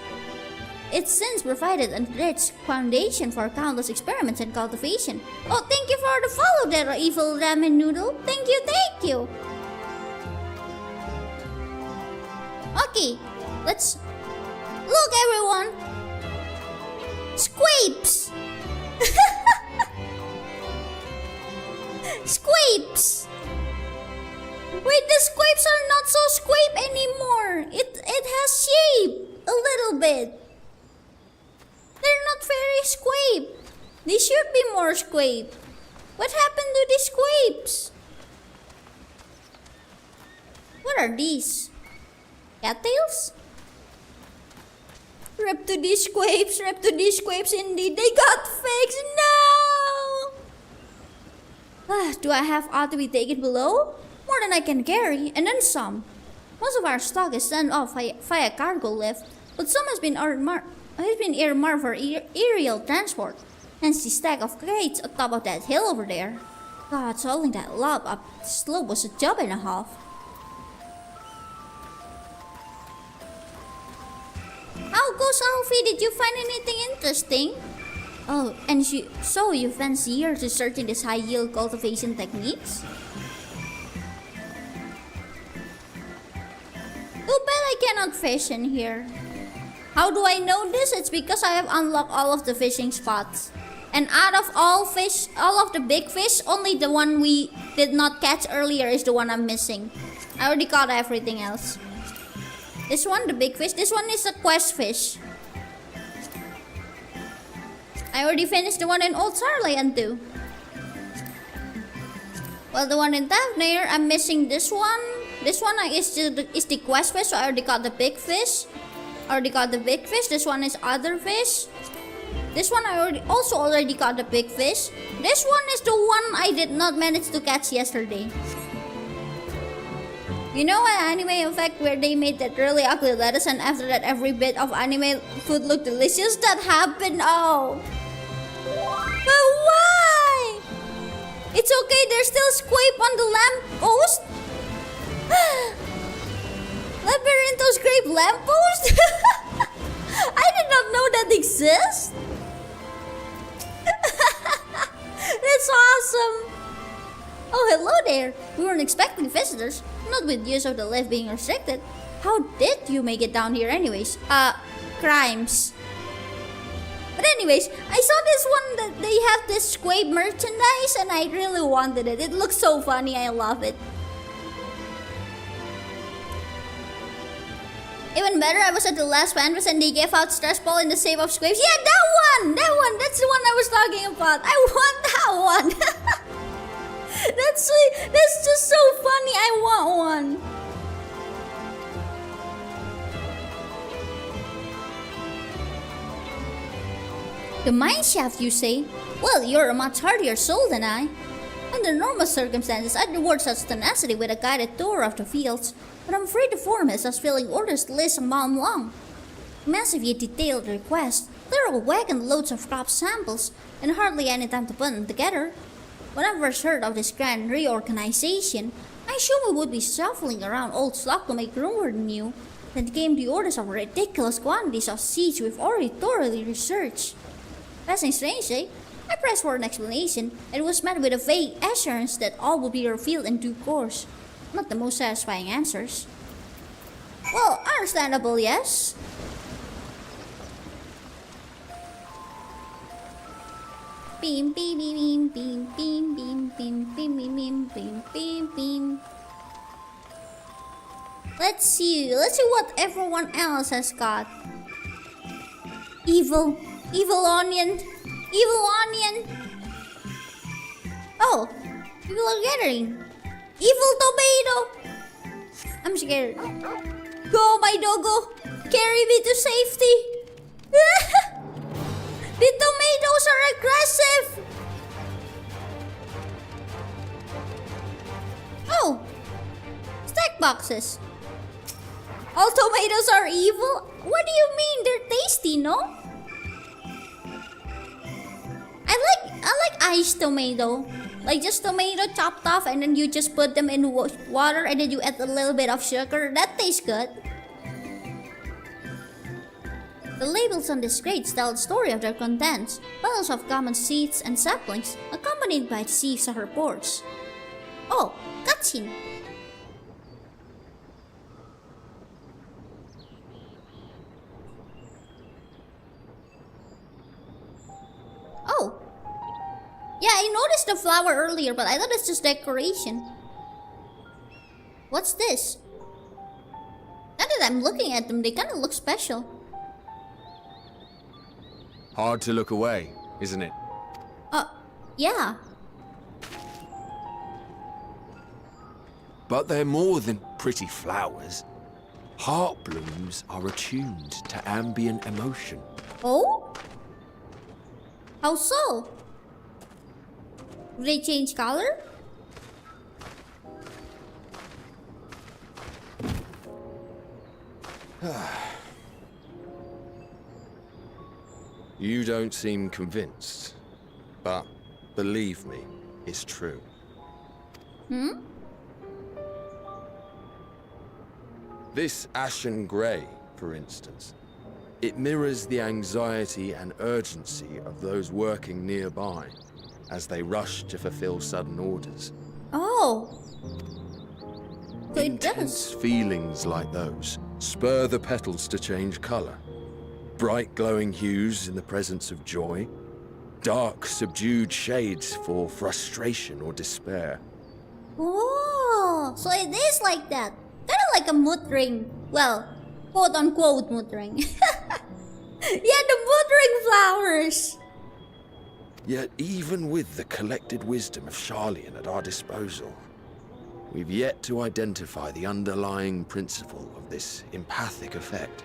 It's since provided a rich foundation for countless experiments and cultivation. Oh, thank you for the follow there, evil ramen noodle. Thank you, thank you. Okay, let's look, everyone. Squapes. Squapes. Wait, the squapes are not so squape anymore. It has shape a little bit. They're not very squape. They should be more squape. What happened to the squapes? What are these? Cattails? Rip to these squapes indeed. They got fakes. No! Do I have ought to be taken below? More than I can carry, and then some. Most of our stock is sent off via cargo lift, but some has been earmarked for aerial transport. Hence the stack of crates on top of that hill over there. God, hauling that lob up the slope was a job and a half. How goes Alfie? Did you find anything interesting? Oh, and so you fancy years researching these high-yield cultivation techniques? Too bad I cannot fish in here. How do I know this? It's because I have unlocked all of the fishing spots. And out of all of the big fish, only the one we did not catch earlier is the one I'm missing. I already caught everything else. This one, the big fish. This one is a quest fish. I already finished the one in Old Sarland too. Well, the one in Tavnir, I'm missing this one. This one is the quest fish, so I already caught the big fish. This one is other fish. This one I already caught the big fish. This one is the one I did not manage to catch yesterday. You know an anime effect where they made that really ugly lettuce and after that every bit of anime food looked delicious? That happened, oh. But why? It's okay, there's still squape on the lamppost. Labyrinthos grape lamppost? I did not know that exists. That's awesome. Oh, hello there. We weren't expecting visitors. Not with use of the lift being restricted. How did you make it down here anyways? Crimes. But anyways, I saw this one that they have this squape merchandise and I really wanted it. It looks so funny, I love it. Even better, I was at the last fanfest and they gave out stress ball in the shape of squares. Yeah, that one! That's the one I was talking about. I want that one! That's sweet. That's just so funny. I want one. The mine shaft, you say? Well, you're a much hardier soul than I. Under normal circumstances, I'd reward such tenacity with a guided tour of the fields, but I'm afraid the form has us filling orders to list a mile long. Massive yet detailed request, thorough wagon loads of crop samples, and hardly any time to put them together. When I first heard of this grand reorganization, I assumed we would be shuffling around old stock to make room for the new. Then came the orders of ridiculous quantities of seeds we've already thoroughly researched. Passing strangely, I pressed for an explanation, and was met with a vague assurance that all would be revealed in due course. Not the most satisfying answers. Well, understandable, yes. Beam, beam, beam, beam, beam, beam, beam, beam, beam, beam, beam, beam, beam. Let's see what everyone else has got. Evil onion. Oh, people are gathering. Evil tomato. I'm scared. Go, my doggo. Carry me to safety. The tomatoes are aggressive. Oh, stack boxes. All tomatoes are evil? What do you mean? They're tasty, no? I like iced tomato. Like just tomato chopped off and then you just put them in water and then you add a little bit of sugar. That tastes good. The labels on this crate tell the story of their contents. Bundles of common seeds and saplings, accompanied by sheaves of reports. Oh, cutscene. Oh. Yeah, I noticed the flower earlier, but I thought it's just decoration. What's this? Now that I'm looking at them, they kind of look special. Hard to look away, isn't it? Yeah. But they're more than pretty flowers. Heart blooms are attuned to ambient emotion. Oh? How so? Do they change color? You don't seem convinced, but believe me, it's true. This ashen grey, for instance. It mirrors the anxiety and urgency of those working nearby as they rush to fulfill sudden orders. Oh. So it Intense does. feelings like those spur the petals to change color. Bright glowing hues in the presence of joy. Dark, subdued shades for frustration or despair. Oh, so it is like that. Kind of like a mood ring. Well, quote unquote mood ring. Yeah, the mood ring flowers. Yet even with the collected wisdom of Charlian at our disposal, we've yet to identify the underlying principle of this empathic effect.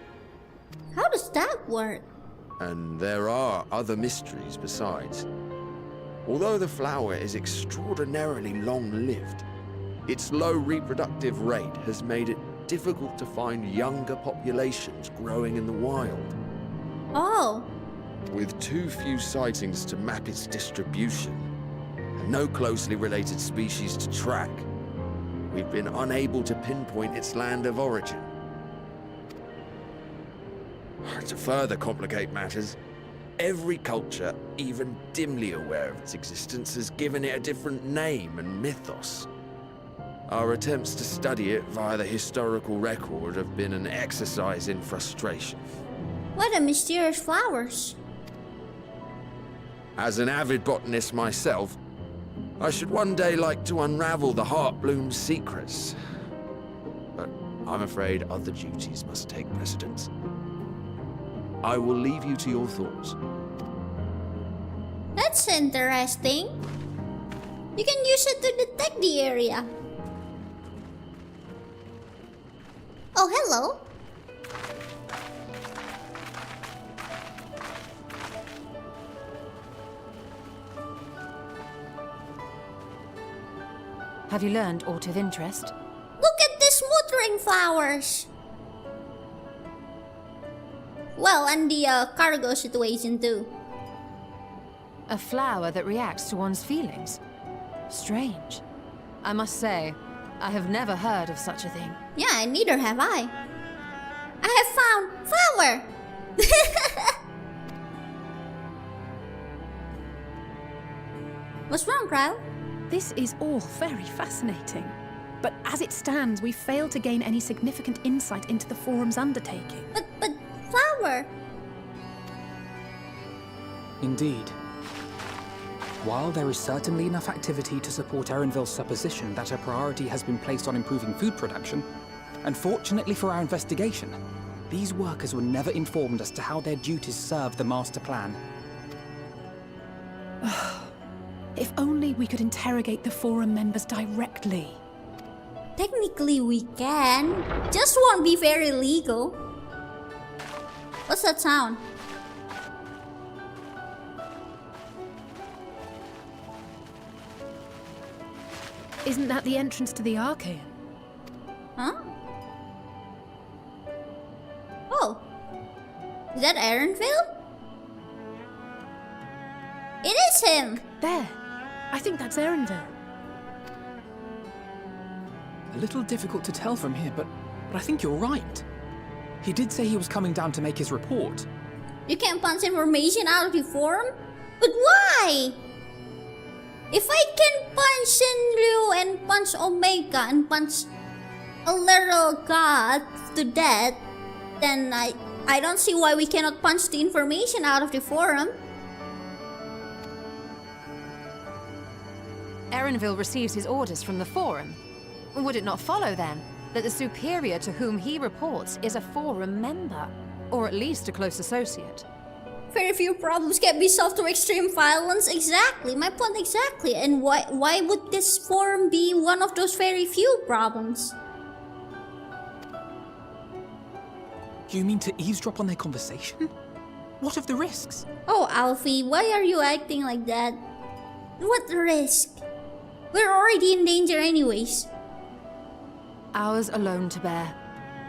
How does that work? And there are other mysteries besides. Although the flower is extraordinarily long-lived, its low reproductive rate has made it difficult to find younger populations growing in the wild. Oh. With too few sightings to map its distribution, and no closely related species to track, we've been unable to pinpoint its land of origin. To further complicate matters, every culture, even dimly aware of its existence, has given it a different name and mythos. Our attempts to study it via the historical record have been an exercise in frustration. What a mysterious flowers. As an avid botanist myself, I should one day like to unravel the heartbloom's secrets. But I'm afraid other duties must take precedence. I will leave you to your thoughts. That's interesting. You can use it to detect the area. Oh, hello. Have you learned aught of interest? Look at these mood ring flowers. Well, and the cargo situation too. A flower that reacts to one's feelings. Strange. I must say, I have never heard of such a thing. Yeah, and neither have I. I have found flower. What's wrong, Kyle? This is all very fascinating. But as it stands, we failed to gain any significant insight into the forum's undertaking. But flower. Indeed. While there is certainly enough activity to support Erenville's supposition that a priority has been placed on improving food production, unfortunately for our investigation, these workers were never informed as to how their duties serve the master plan. If only we could interrogate the forum members directly. Technically we can. Just won't be very legal. What's that sound? Isn't that the entrance to the Archaean? Huh? Oh. Is that Erenville? It is him! There. I think that's Erenville. A little difficult to tell from here, but I think you're right. He did say he was coming down to make his report. You can't punch information out of the forum? But why? If I can punch Shinryu and punch Omega and punch a little god to death, then I don't see why we cannot punch the information out of the forum. Erenville receives his orders from the forum. Would it not follow, then, that the superior to whom he reports is a forum member? Or at least a close associate? Very few problems can be solved through extreme violence. Exactly, my point exactly. And why would this forum be one of those very few problems? You mean to eavesdrop on their conversation? What of the risks? Oh, Alfie, why are you acting like that? What risk? We're already in danger anyways. Ours alone to bear.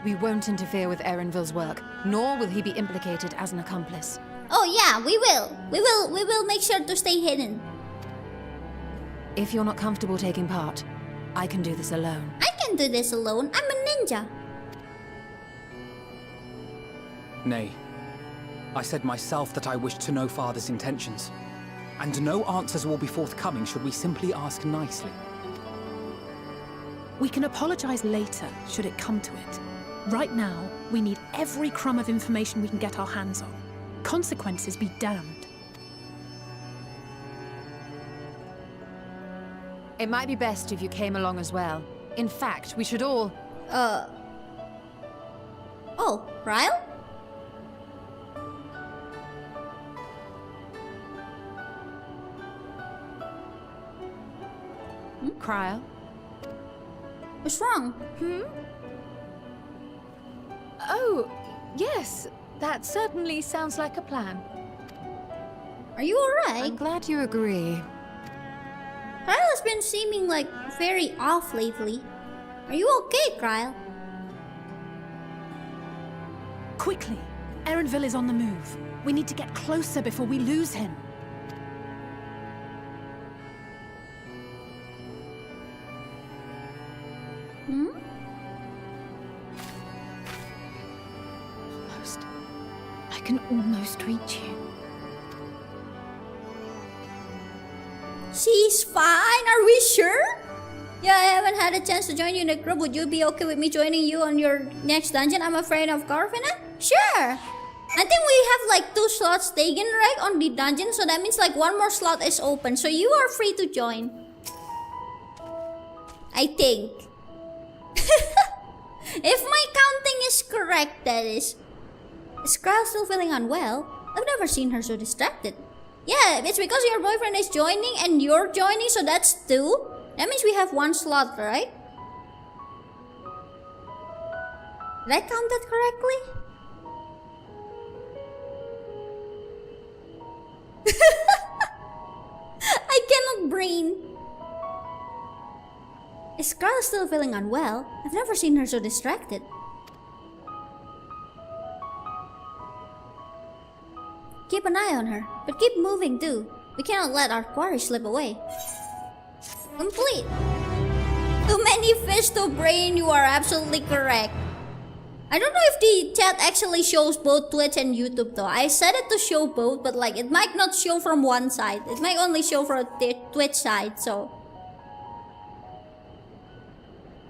We won't interfere with Erenville's work, nor will he be implicated as an accomplice. Oh yeah, we will. We will make sure to stay hidden. If you're not comfortable taking part, I can do this alone. I can do this alone. I'm a ninja. Nay, I said myself that I wished to know Father's intentions. And no answers will be forthcoming should we simply ask nicely. We can apologize later, should it come to it. Right now, we need every crumb of information we can get our hands on. Consequences be damned. It might be best if you came along as well. In fact, we should all... Oh, Ryle? Cryle? What's wrong? Oh, yes. That certainly sounds like a plan. Are you alright? I'm glad you agree. Kyle has been seeming like very off lately. Are you okay, Kyle? Quickly! Erenville is on the move. We need to get closer before we lose him. I can almost reach you. She's fine, are we sure? Yeah, I haven't had a chance to join you in a group. Would you be okay with me joining you on your next dungeon? I'm afraid of Garfina? Sure! I think we have like 2 slots taken, right, on the dungeon. So that means like 1 more slot is open. So you are free to join. I think. If my counting is correct, that is. Is Kyle still feeling unwell? I've never seen her so distracted. Yeah, it's because your boyfriend is joining and you're joining, so that's 2. That means we have 1 slot, right? Did I count that correctly? I cannot brain. Is Carla still feeling unwell? I've never seen her so distracted. Keep an eye on her, but keep moving too. We cannot let our quarry slip away. Complete. Too many fish to brain, you are absolutely correct. I don't know if the chat actually shows both Twitch and YouTube though. I set it to show both, but like it might not show from one side. It might only show from the Twitch side, so.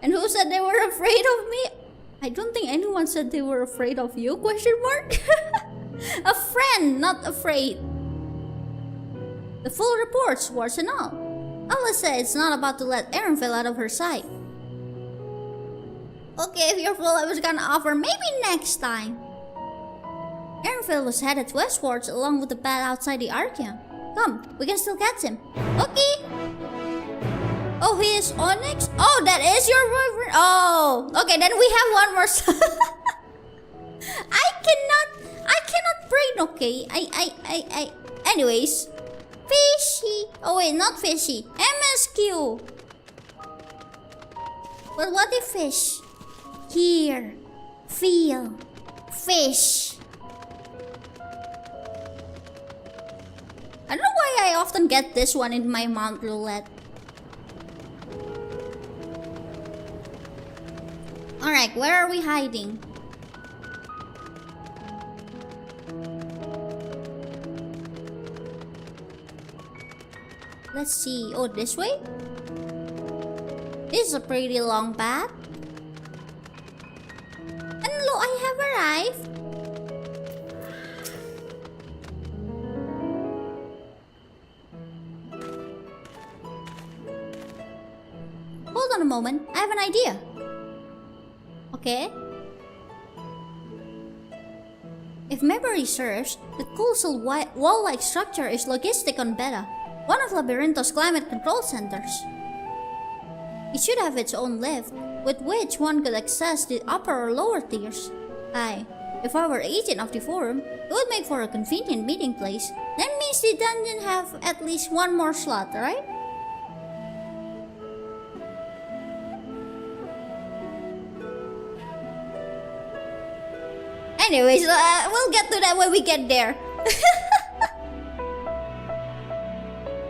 And who said they were afraid of me? I don't think anyone said they were afraid of you, question mark? A friend, not afraid. The full reports, warts and all. Alice said it's not about to let Erenville out of her sight. Okay, if you're full, I was gonna offer maybe next time. Erenville was headed westwards along with the path outside the Archeon. Come, we can still catch him. Okay. Oh, he is Onyx? Oh, that is your boyfriend? Oh, okay, then we have 1 more. I cannot brain, okay? Anyways. Fishy. Oh wait, not fishy. MSQ. But what if fish? Hear, feel, fish. I don't know why I often get this one in my Mount Roulette. Alright, where are we hiding? Let's see. Oh, this way? This is a pretty long path. Hello, I have arrived. Hold on a moment. I have an idea. Okay. If memory serves, the colossal wall-like structure is logistic on Beta, one of Labyrinthos' climate control centers. It should have its own lift, with which one could access the upper or lower tiers. Aye, if I were agent of the forum, it would make for a convenient meeting place. That means the dungeon have at least 1 more slot, right? Anyways, we'll get to that when we get there.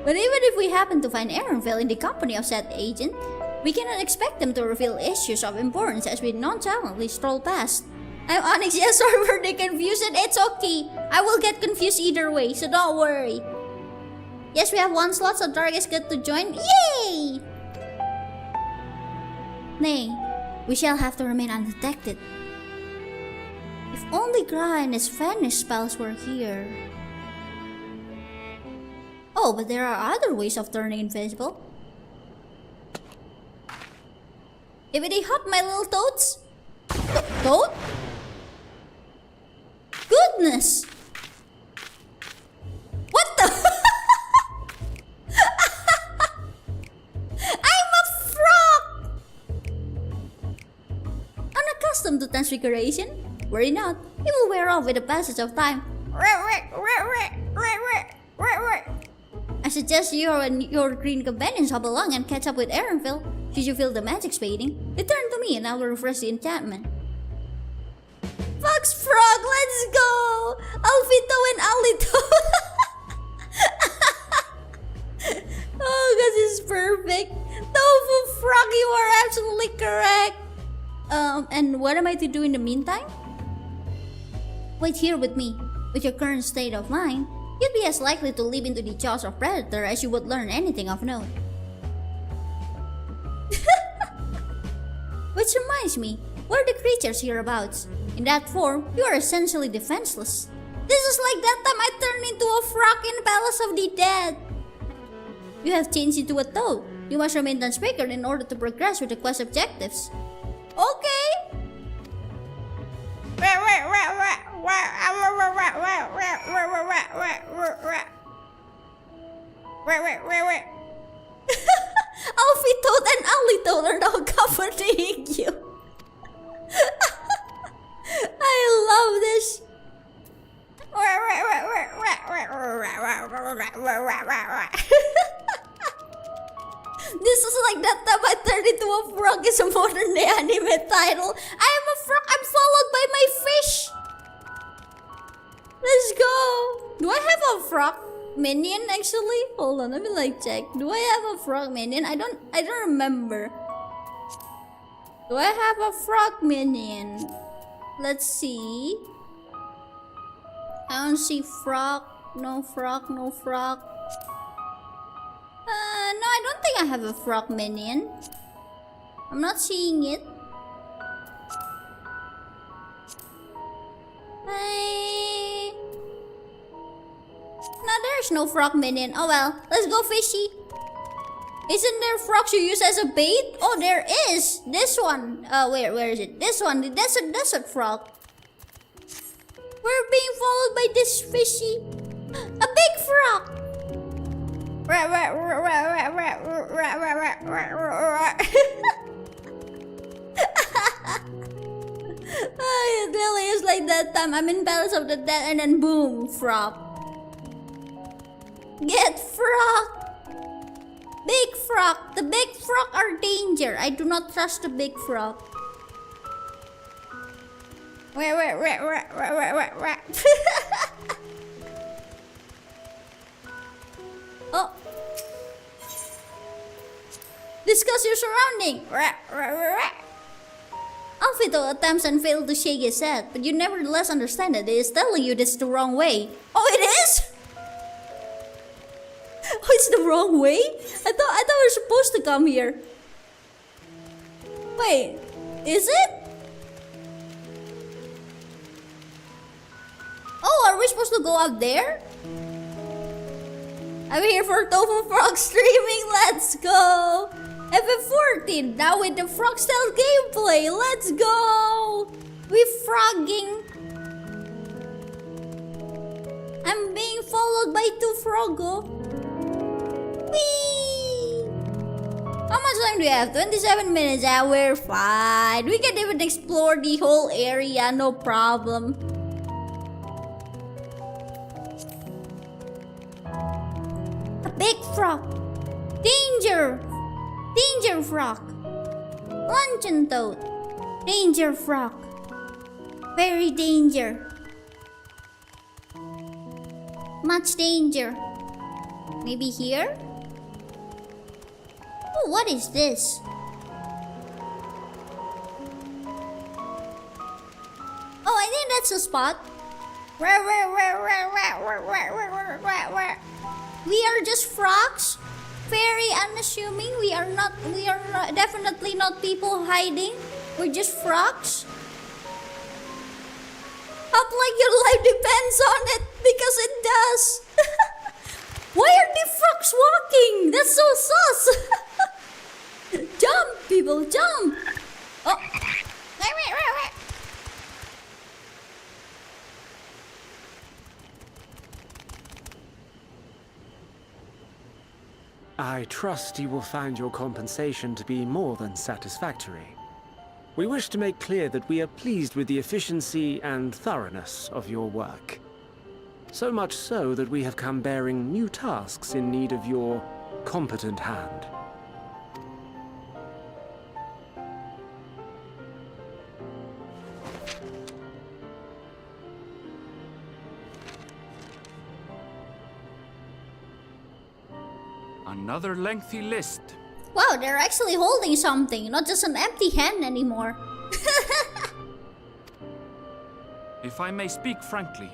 But even if we happen to find Erenville in the company of said agent, we cannot expect them to reveal issues of importance as we nonchalantly stroll past. I'm Onyx, yes, sorry for the confusion. It's okay. I will get confused either way, so don't worry. Yes, we have one slot, so Dark is good to join. Yay! Nay, we shall have to remain undetected. If only Gra and his vanish spells were here. Oh, but there are other ways of turning invisible. Hippity hop, my little toads. Toad? Goodness! What the? I'm a frog! Unaccustomed to transfiguration? Worry not, it will wear off with the passage of time. I suggest you and your green companions hop along and catch up with Aaronville. Should you feel the magic's fading, return to me and I will refresh the enchantment. Fox Frog, let's go! Alfito and Alito. Oh, this is perfect. Tofu Frog, you are absolutely correct. And what am I to do in the meantime? Wait here with me. With your current state of mind, you'd be as likely to leap into the jaws of Predator as you would learn anything of note. Which reminds me, what are the creatures hereabouts? In that form, you are essentially defenseless. This is like that time I turned into a frog in Palace of the Dead. You have changed into a toad. You must remain transfigured in order to progress with the quest objectives. Okay. Alfie Toad and Ali Toad are now accompanying you. I love this. This is like that time I turned into a frog is a modern day anime title. I am a frog. I'm followed by my fish. Let's go. Do I have a frog minion actually? Hold on, let me check. Do I have a frog minion? I don't remember. Do I have a frog minion? Let's see. I don't see frog. No frog, no frog. No, I don't think I have a frog minion. I'm not seeing it. Hey. No, there's no frog minion. Oh well, let's go fishy. Isn't there frogs you use as a bait? Oh, there is. This one. Where is it? This one, the desert frog. We're being followed by this fishy. A big frog. It really is like that time I'm in Palace of the Dead and then boom, frog. Get frog. Big frog. The big frog are danger. I do not trust the big frog. Oh. Discuss your surrounding. Alfito attempts and fails to shake his head, but you nevertheless understand that it is telling you this is the wrong way. Oh, it is? Oh, it's the wrong way? I thought we were supposed to come here. Wait, is it? Oh, are we supposed to go up there? I'm here for Tofu Frog streaming, let's go! FF14, now with the frog style gameplay, let's go! We frogging. I'm being followed by two froggo. Whee! How much time do we have? 27 minutes, yeah, we're fine. We can even explore the whole area, no problem. A big frog. Danger! Danger frog. Luncheon toad. Danger frog. Very danger. Much danger. Maybe here? Oh, what is this? a spot. Where? We are just frogs. Very unassuming. We are definitely not people hiding. We're just frogs. Up like your life depends on it, because it does. Why are the frogs walking? That's so sus. Jump, people, jump. Oh. I trust you will find your compensation to be more than satisfactory. We wish to make clear that we are pleased with the efficiency and thoroughness of your work. So much so that we have come bearing new tasks in need of your competent hand. Another lengthy list. Wow, they're actually holding something, not just an empty hand anymore. If I may speak frankly,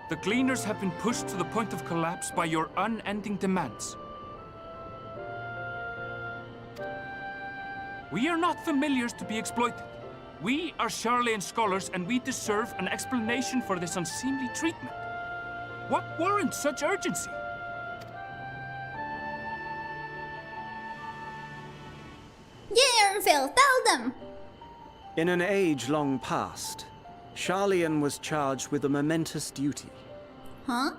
the cleaners have been pushed to the point of collapse by your unending demands. We are not familiars to be exploited. We are Charlean scholars, and we deserve an explanation for this unseemly treatment. What warrants such urgency? Yeah, Phil, tell them. In an age long past, Charlean was charged with a momentous duty. Huh?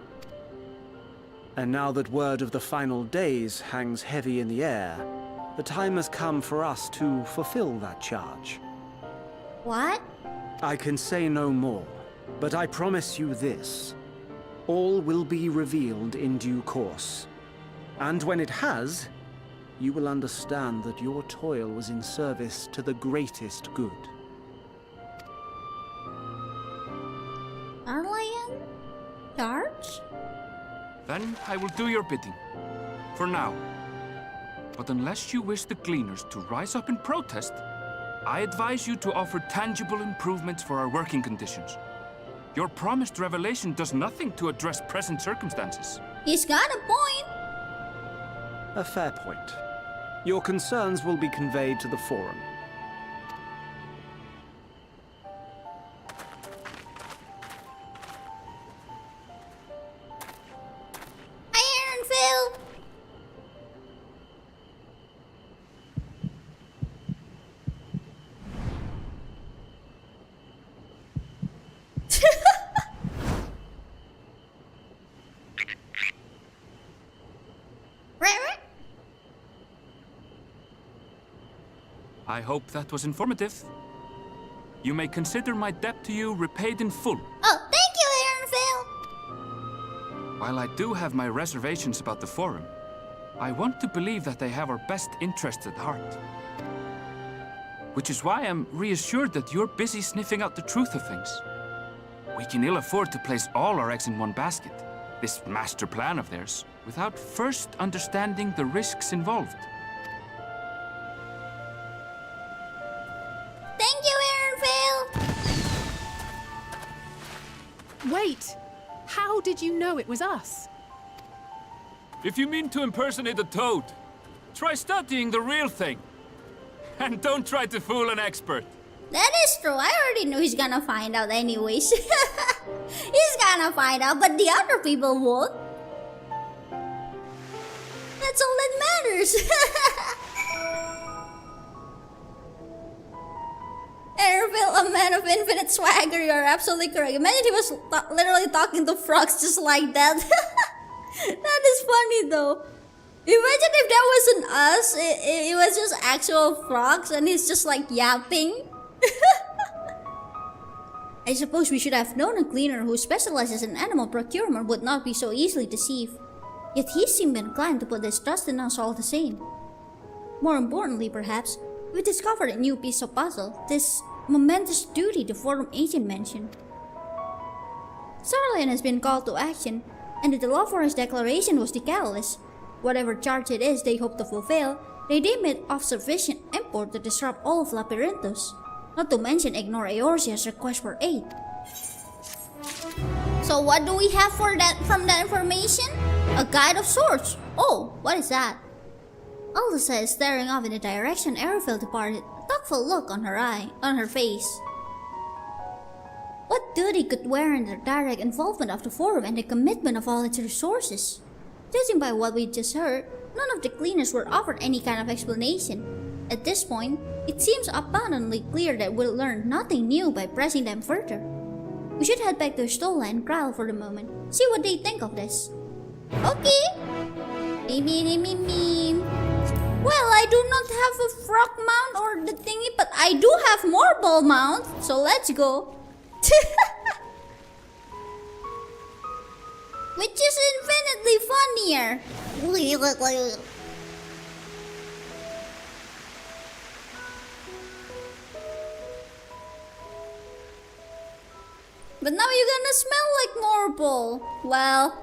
And now that word of the final days hangs heavy in the air, the time has come for us to fulfill that charge. What? I can say no more, but I promise you this. All will be revealed in due course. And when it has, you will understand that your toil was in service to the greatest good. Arlian? Charge? Then I will do your bidding. For now. But unless you wish the cleaners to rise up in protest, I advise you to offer tangible improvements for our working conditions. Your promised revelation does nothing to address present circumstances. He's got a point. A fair point. Your concerns will be conveyed to the forum. Iron Phil. I hope that was informative. You may consider my debt to you repaid in full. Oh, thank you, Iron Phil. While I do have my reservations about the forum, I want to believe that they have our best interests at heart. Which is why I'm reassured that you're busy sniffing out the truth of things. We can ill afford to place all our eggs in one basket, this master plan of theirs, without first understanding the risks involved. Thank you, Iron Phil. Wait! How did you know it was us? If you mean to impersonate a toad, try studying the real thing. And don't try to fool an expert. That is true. I already knew he's gonna find out anyways. He's gonna find out, but the other people won't. That's all that matters. Ervil, a man of infinite swagger, you are absolutely correct. Imagine he was literally talking to frogs just like that. That is funny though. Imagine if that wasn't us, it was just actual frogs and he's just like yapping. I suppose we should have known a cleaner who specializes in animal procurement would not be so easily deceived. Yet he seemed inclined to put his trust in us all the same. More importantly, perhaps, we discovered a new piece of puzzle, this momentous duty the forum agent mentioned. Starlion has been called to action, and the law for his declaration was the catalyst. Whatever charge it is they hope to fulfill, they deem it of sufficient import to disrupt all of Labyrinthos, not to mention ignore Eorzea's request for aid. So what do we have for that from that information? A guide of sorts. Oh, what is that? Aldous is staring off in the direction Arafil departed, a thoughtful look on her face. What duty could warrant the direct involvement of the forum and the commitment of all its resources? Judging by what we just heard, none of the cleaners were offered any kind of explanation. At this point, it seems abundantly clear that we'll learn nothing new by pressing them further. We should head back to Stola and Kral for the moment, see what they think of this. Okay. Well, I do not have a frog mount or the thingy, but I do have more ball mount, so let's go. Which is infinitely funnier. But now you're gonna smell like Morbol. Well,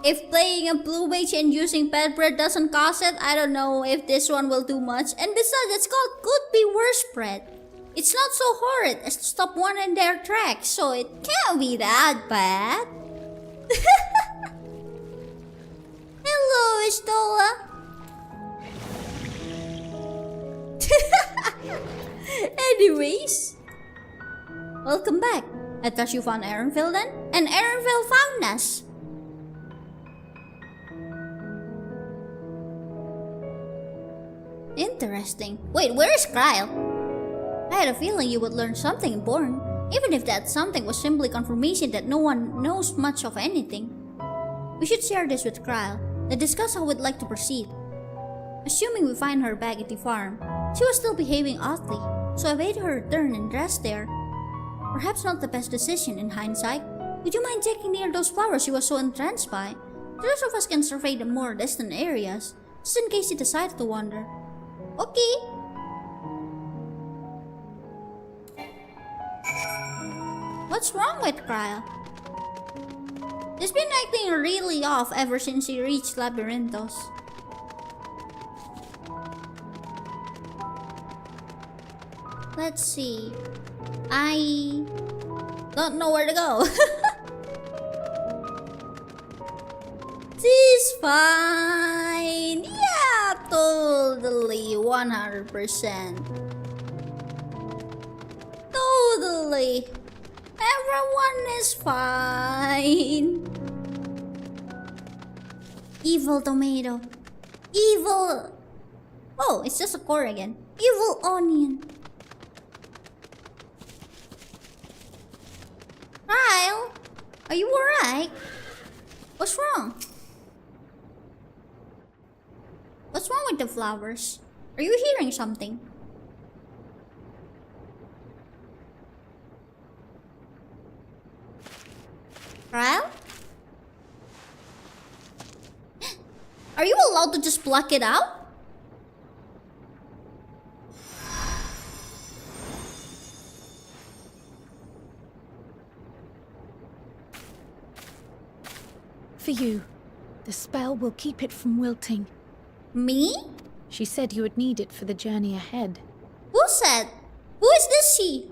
if playing a blue mage and using pet bread doesn't cause it, I don't know if this one will do much. And besides, it's called could be worse bread. It's not so horrid as to stop one in their tracks, so it can't be that bad. Hello, Istola. Anyways, welcome back. I trust you found Erenville then? And Erenville found us. Interesting. Wait, where is Kyle? I had a feeling you would learn something important, even if that something was simply confirmation that no one knows much of anything. We should share this with Kyle, and discuss how we'd like to proceed. Assuming we find her back at the farm, she was still behaving oddly, so I waited her return and rest there. Perhaps not the best decision in hindsight. Would you mind checking near those flowers she was so entranced by? The rest of us can survey the more distant areas, just in case she decided to wander. Okay. What's wrong with Kyle? He's been acting really off ever since he reached Labyrinthos. Let's see. I don't know where to go. She's fine. Yeah, totally. 100%. Totally. Everyone is fine. Evil tomato. Evil. Oh, it's just a core again. Evil onion. Kyle, are you alright? What's wrong? What's wrong with the flowers? Are you hearing something? Kyle? Are you allowed to just pluck it out? For you. The spell will keep it from wilting. Me? She said you would need it for the journey ahead. Who said? Who is this she?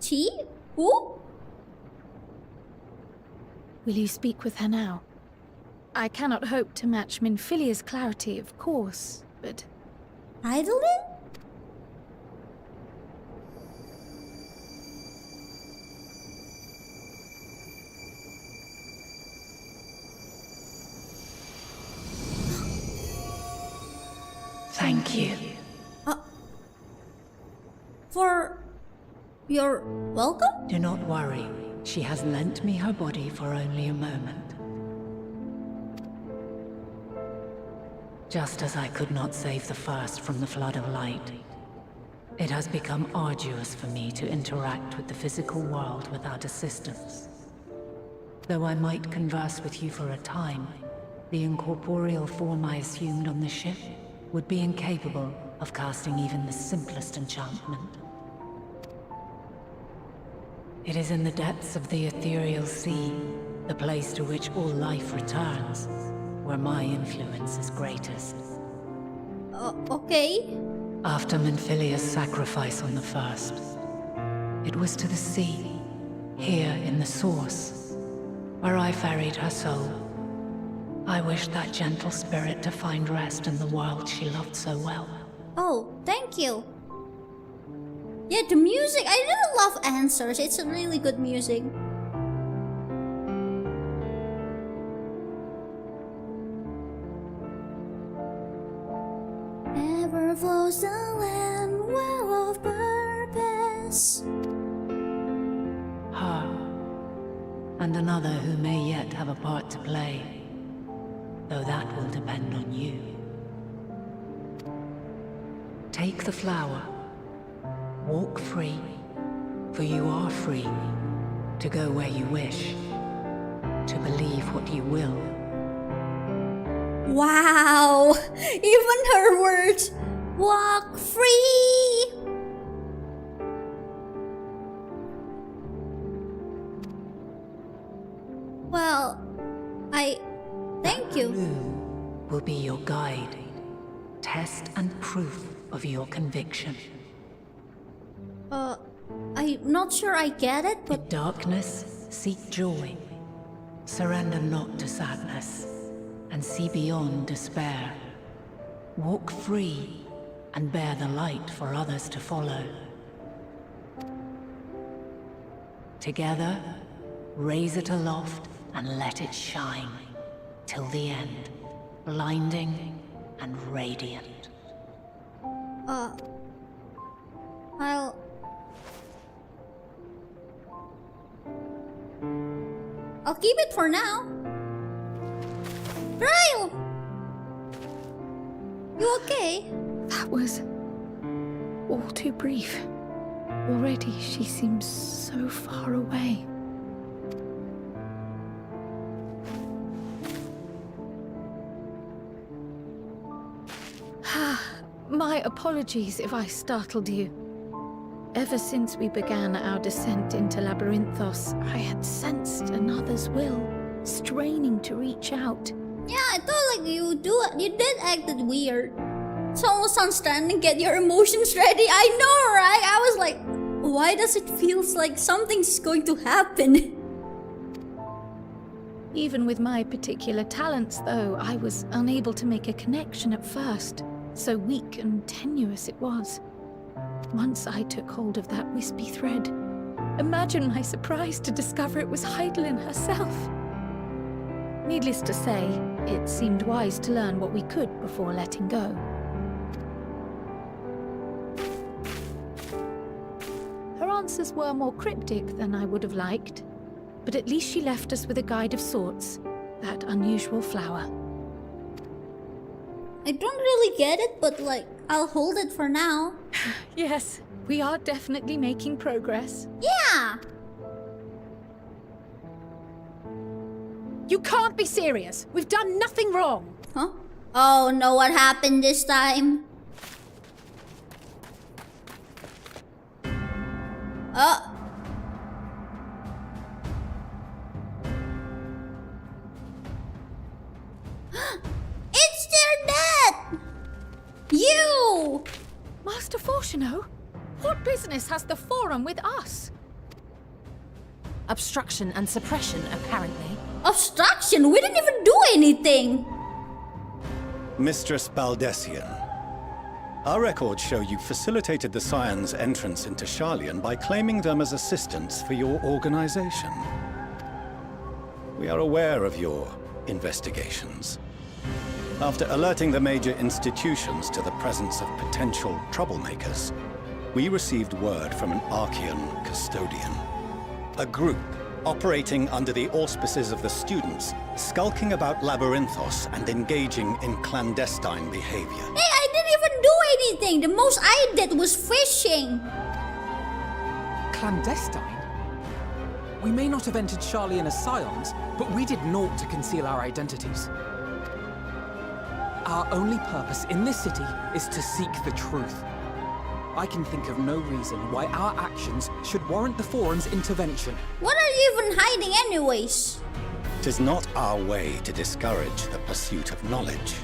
She? Who? Will you speak with her now? I cannot hope to match Minfilia's clarity, of course, but... Idolin? Thank you. For your welcome? Do not worry. She has lent me her body for only a moment. Just as I could not save the first from the flood of light, it has become arduous for me to interact with the physical world without assistance. Though I might converse with you for a time, the incorporeal form I assumed on the ship would be incapable of casting even the simplest enchantment. It is in the depths of the ethereal sea, the place to which all life returns, where my influence is greatest. Okay. After Minfilia's sacrifice on the first, It was to the sea, here in the source, where I ferried her soul. I wish that gentle spirit to find rest in the world she loved so well. Oh, thank you. Yeah, the music, I really love Answers. It's a really good music. Ever flows the land, well of purpose. Her, and another who may yet have a part to play, though that will depend on you. Take the flower, walk free, for you are free to go where you wish, to believe what you will. Wow! Even her words. Walk free! Well, thank you. Kyuu will be your guide, test and proof of your conviction. I'm not sure I get it, In but darkness, seek joy. Surrender not to sadness, and see beyond despair. Walk free, and bear the light for others to follow. Together, raise it aloft and let it shine, till the end, blinding and radiant. I'll keep it for now. Ryle! You okay? That was all too brief. Already she seems so far away. My apologies if I startled you. Ever since we began our descent into Labyrinthos, I had sensed another's will, straining to reach out. Yeah, I thought like you did acted weird. It's almost sounds trying to get your emotions ready. I know, right? I was like, why does it feel like something's going to happen? Even with my particular talents, though, I was unable to make a connection at first. So weak and tenuous it was. Once I took hold of that wispy thread, imagine my surprise to discover it was Heidelin herself. Needless to say, it seemed wise to learn what we could before letting go. Her answers were more cryptic than I would have liked, but at least she left us with a guide of sorts, that unusual flower. I don't really get it, but like, I'll hold it for now. Yes, we are definitely making progress. Yeah! You can't be serious. We've done nothing wrong. Huh? Oh no, what happened this time? It's their dad! You! Master Fortuno, what business has the Forum with us? Obstruction and suppression, apparently. Obstruction? We didn't even do anything! Mistress Baldessian, our records show you facilitated the Scions' entrance into Sharlayan by claiming them as assistants for your organization. We are aware of your investigations. After alerting the major institutions to the presence of potential troublemakers, we received word from an Archean custodian. A group operating under the auspices of the students, skulking about Labyrinthos and engaging in clandestine behavior. Hey, I didn't even do anything! The most I did was fishing! Clandestine? We may not have entered Sharlayan as Scions, but we did naught to conceal our identities. Our only purpose in this city is to seek the truth. I can think of no reason why our actions should warrant the Forum's intervention. What are you even hiding anyways? Tis not our way to discourage the pursuit of knowledge,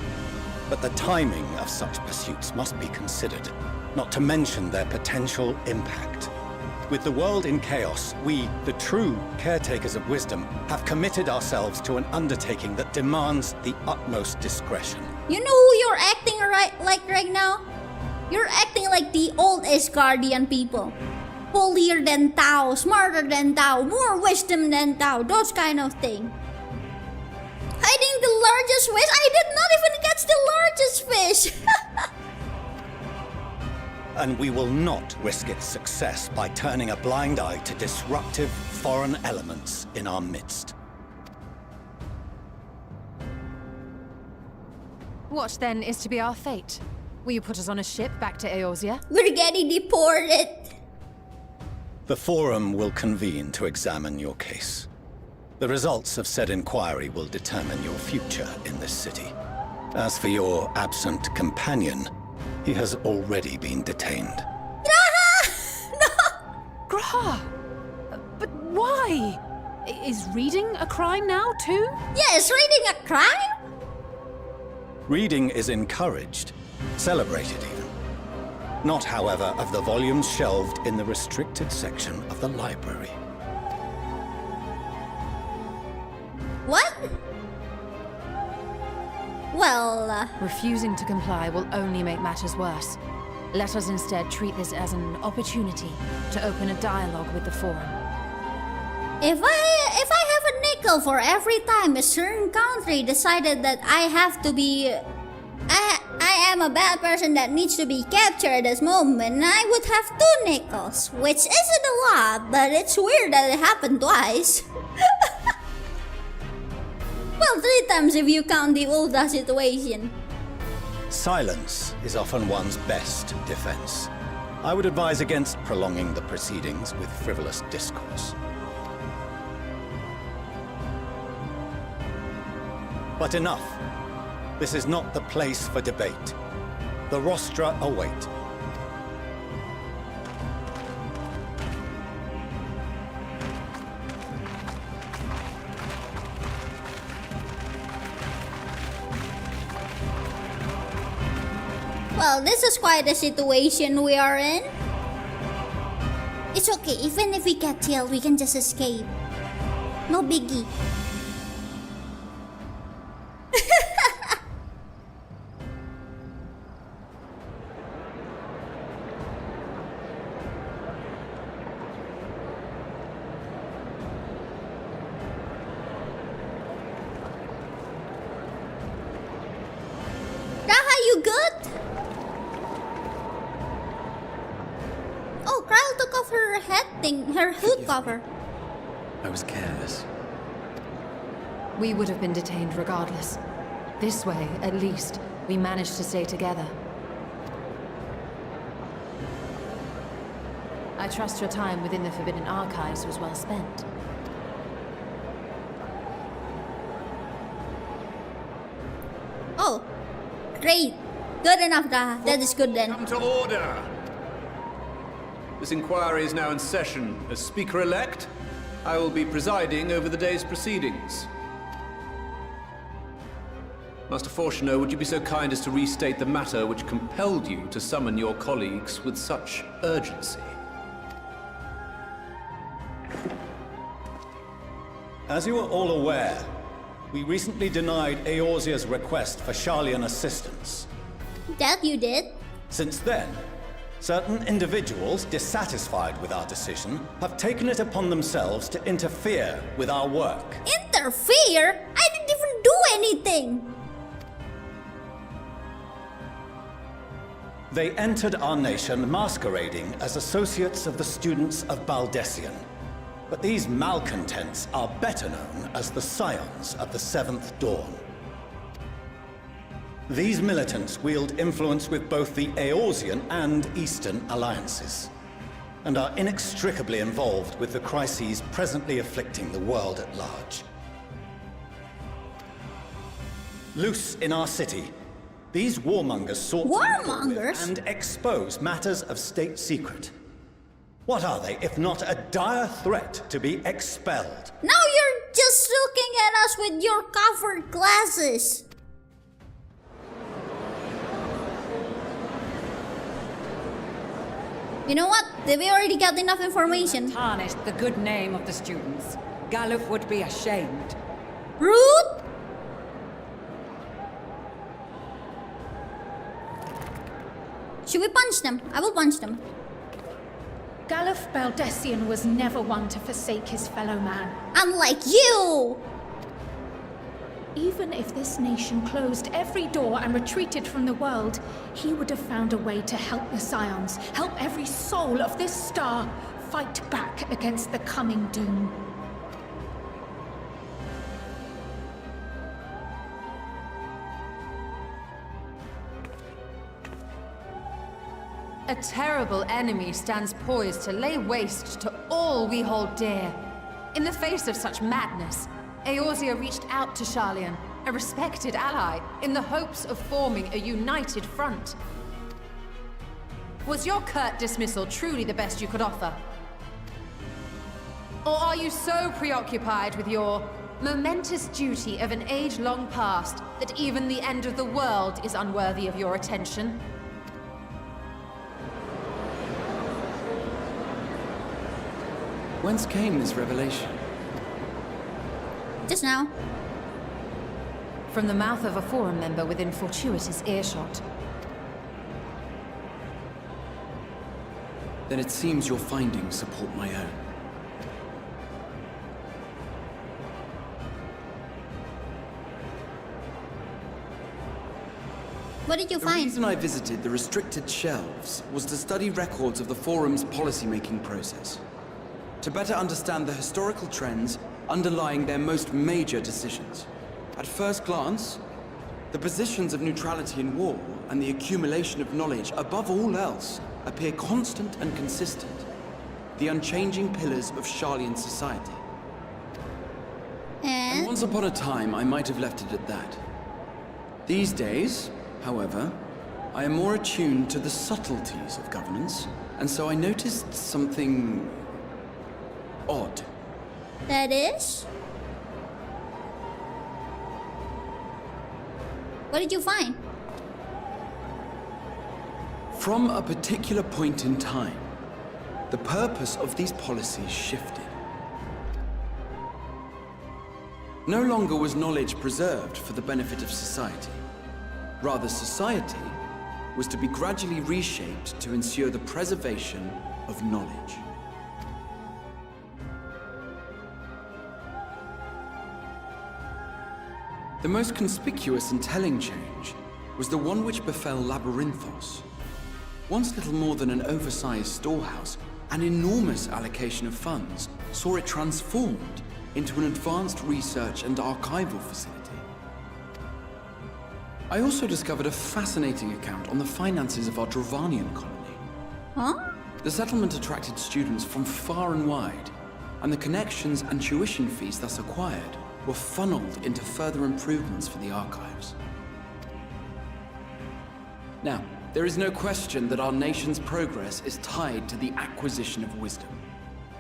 but the timing of such pursuits must be considered, not to mention their potential impact. With the world in chaos, we, the true caretakers of wisdom, have committed ourselves to an undertaking that demands the utmost discretion. You know who you're acting like right now? You're acting like the old Asgardian people. Holier than thou, smarter than thou, more wisdom than thou, those kind of thing. Hiding the largest fish? I did not even catch the largest fish! And we will not risk its success by turning a blind eye to disruptive foreign elements in our midst. What then is to be our fate? Will you put us on a ship back to Eorzea? We're getting deported. The Forum will convene to examine your case. The results of said inquiry will determine your future in this city. As for your absent companion, he has already been detained. Graha! But why? Is reading a crime now, too? Yeah, is reading a crime? Reading is encouraged, celebrated even. Not, however, of the volumes shelved in the restricted section of the library. What? Well, Refusing to comply will only make matters worse. Let us instead treat this as an opportunity to open a dialogue with the Forum. if I have a nickel for every time a certain country decided that I have to be... I am a bad person that needs to be captured at this moment, I would have 2 nickels, which isn't a lot, but it's weird that it happened twice. Well, 3 times if you count the Ulda situation. Silence is often one's best defense. I would advise against prolonging the proceedings with frivolous discourse. But enough. This is not the place for debate. The rostra await. Well, this is quite a situation we are in. It's okay, even if we get killed, we can just escape. No biggie. Raha, you good? Oh, Kyle took off her head thing, her hood cover. I was careless. We would have been detained regardless. This way, at least, we managed to stay together. I trust your time within the Forbidden Archives was well spent. Oh, great. Good enough, Raha. That is good then. Come to order! This inquiry is now in session. As Speaker-elect, I will be presiding over the day's proceedings. Master Fortuner, would you be so kind as to restate the matter which compelled you to summon your colleagues with such urgency? As you are all aware, we recently denied Eorzea's request for Sharlayan assistance. That you did? Since then, certain individuals dissatisfied with our decision have taken it upon themselves to interfere with our work. Interfere? I didn't even do anything. They entered our nation masquerading as associates of the students of Baldessian. But these malcontents are better known as the Scions of the Seventh Dawn. These militants wield influence with both the Eorzean and Eastern alliances, and are inextricably involved with the crises presently afflicting the world at large. Loose in our city, these warmongers sought to meddle with Warmongers? and expose matters of state secret. What are they, if not a dire threat to be expelled? Now you're just looking at us with your covered glasses. You know what? Did we already get enough information? Tarnished the good name of the students. Galuf would be ashamed. Rude! Should we punch them? I will punch them. Galuf Baldessian was never one to forsake his fellow man. Unlike you! Even if this nation closed every door and retreated from the world, he would have found a way to help the Scions, help every soul of this star fight back against the coming doom. A terrible enemy stands poised to lay waste to all we hold dear. In the face of such madness, Eorzea reached out to Sharlayan, a respected ally, in the hopes of forming a united front. Was your curt dismissal truly the best you could offer? Or are you so preoccupied with your momentous duty of an age long past that even the end of the world is unworthy of your attention? Whence came this revelation? Just now. From the mouth of a forum member within fortuitous earshot. Then it seems your findings support my own. What did you The find? reason I visited the restricted shelves was to study records of the forum's policy-making process. To better understand the historical trends underlying their most major decisions. At first glance, the positions of neutrality in war and the accumulation of knowledge above all else appear constant and consistent. The unchanging pillars of Sharlayan society. And once upon a time, I might have left it at that. These days, however, I am more attuned to the subtleties of governance, and so I noticed something odd. That is? What did you find? From a particular point in time, the purpose of these policies shifted. No longer was knowledge preserved for the benefit of society. Rather, society was to be gradually reshaped to ensure the preservation of knowledge. The most conspicuous and telling change was the one which befell Labyrinthos. Once little more than an oversized storehouse, an enormous allocation of funds saw it transformed into an advanced research and archival facility. I also discovered a fascinating account on the finances of our Dravanian colony. Huh? The settlement attracted students from far and wide, and the connections and tuition fees thus acquired were funneled into further improvements for the archives. Now, there is no question that our nation's progress is tied to the acquisition of wisdom.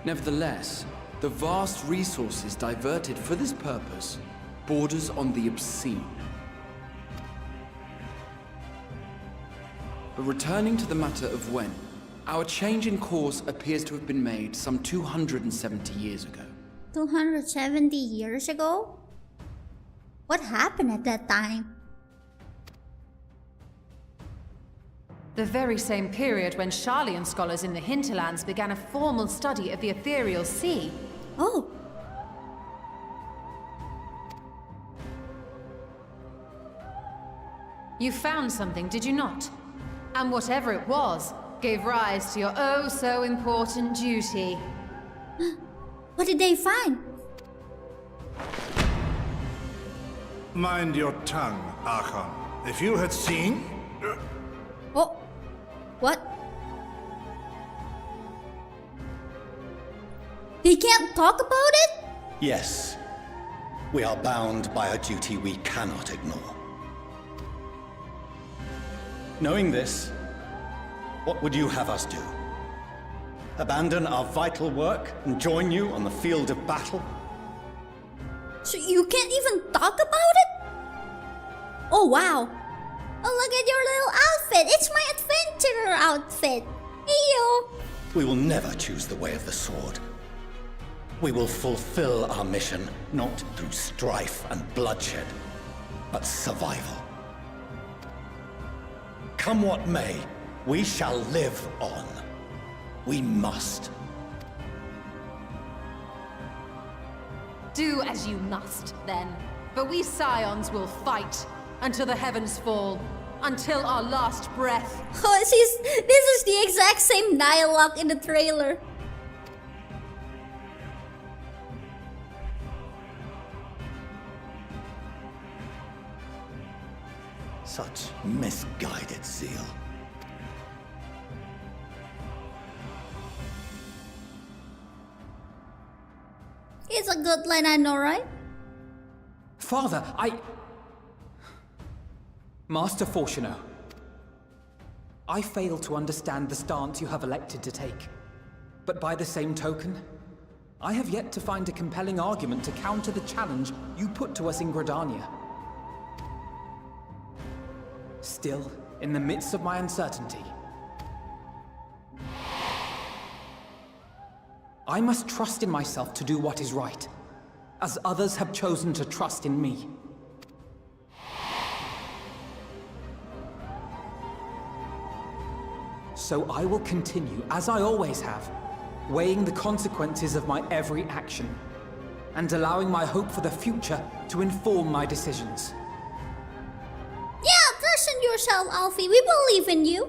Nevertheless, the vast resources diverted for this purpose borders on the obscene. But returning to the matter of when, our change in course appears to have been made some 270 years ago. 270 years ago? What happened at that time? The very same period when Sharlayan scholars in the hinterlands began a formal study of the ethereal sea. Oh. You found something, did you not? And whatever it was, gave rise to your oh so important duty. What did they find? Mind your tongue, Archon. If you had seen... Oh. What? They can't talk about it? Yes. We are bound by a duty we cannot ignore. Knowing this, what would you have us do? Abandon our vital work and join you on the field of battle? So you can't even talk about it? Oh wow. Oh, look at your little outfit. It's my adventurer outfit. Heyoooo! We will never choose the way of the sword. We will fulfill our mission, not through strife and bloodshed, but survival. Come what may, we shall live on. We must. Do as you must, then. But we Scions will fight until the heavens fall, until our last breath. Oh, this is the exact same dialogue in the trailer. Such misguided zeal. It's a good line, I know, right? Father, Master Fortuno, I fail to understand the stance you have elected to take. But by the same token, I have yet to find a compelling argument to counter the challenge you put to us in Gridania. Still, in the midst of my uncertainty, I must trust in myself to do what is right, as others have chosen to trust in me. So I will continue, as I always have, weighing the consequences of my every action, and allowing my hope for the future to inform my decisions. Yeah, trust in yourself, Alfie. We believe in you.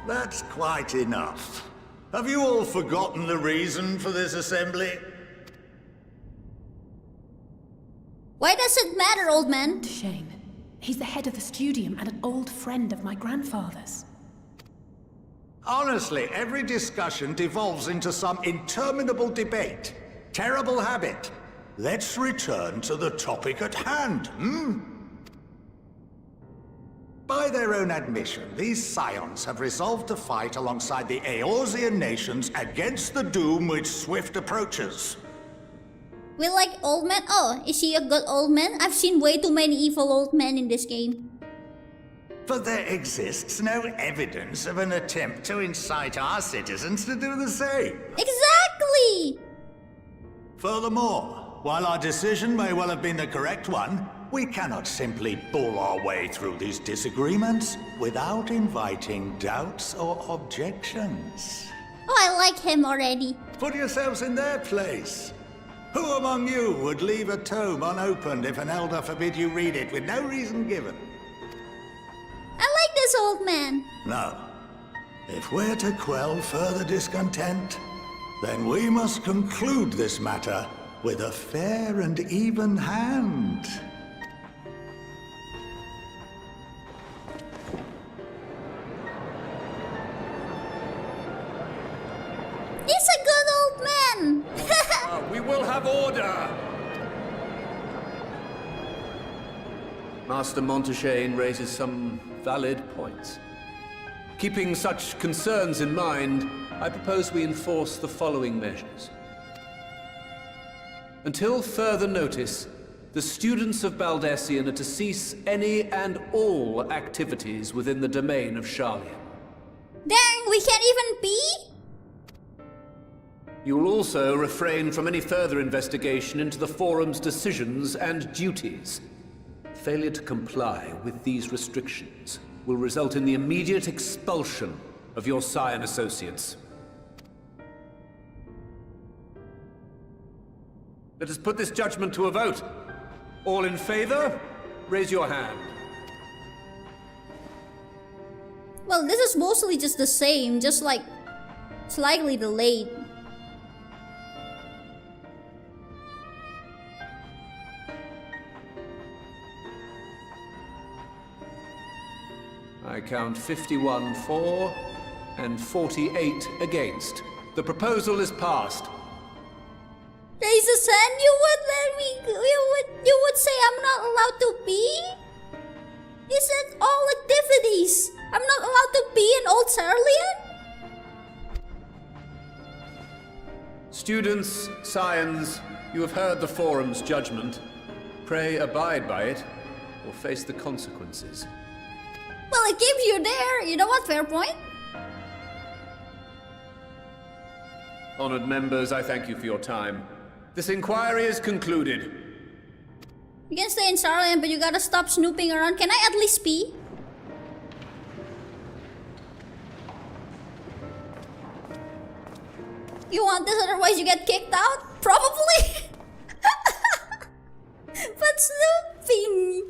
That's quite enough. Have you all forgotten the reason for this assembly? Why does it matter, old man? Shame. He's the head of the studium and an old friend of my grandfather's. Honestly, every discussion devolves into some interminable debate. Terrible habit. Let's return to the topic at hand, By their own admission, these Scions have resolved to fight alongside the Eorzean nations against the doom which swift approaches. We like old man? Oh, is he a good old man? I've seen way too many evil old men in this game. But there exists no evidence of an attempt to incite our citizens to do the same. Exactly! Furthermore, while our decision may well have been the correct one, we cannot simply bull our way through these disagreements without inviting doubts or objections. Oh, I like him already. Put yourselves in their place. Who among you would leave a tome unopened if an elder forbid you read it with no reason given? I like this old man. No. If we're to quell further discontent, then we must conclude this matter with a fair and even hand. He's a good old man. We will have order! Master Montaigne raises some valid points. Keeping such concerns in mind, I propose we enforce the following measures. Until further notice, the students of Baldesion are to cease any and all activities within the domain of Sharlayan. Dang, we can't even be? You will also refrain from any further investigation into the Forum's decisions and duties. Failure to comply with these restrictions will result in the immediate expulsion of your Scion associates. Let us put this judgment to a vote. All in favor, raise your hand. Well, this is mostly just the same, just like slightly delayed. I count 51 for and 48 against. The proposal is passed. Raise his hand, you would say I'm not allowed to be? He said all activities. I'm not allowed to be an old Cerulean? Students, Scions, you have heard the Forum's judgment. Pray abide by it, or face the consequences. Well, Well, it keeps you there. You know what? Fair point. Honored members, I thank you for your time. This inquiry is concluded. You can stay in Starland, but you gotta stop snooping around. Can I at least pee? You want this, otherwise you get kicked out? Probably. But snooping.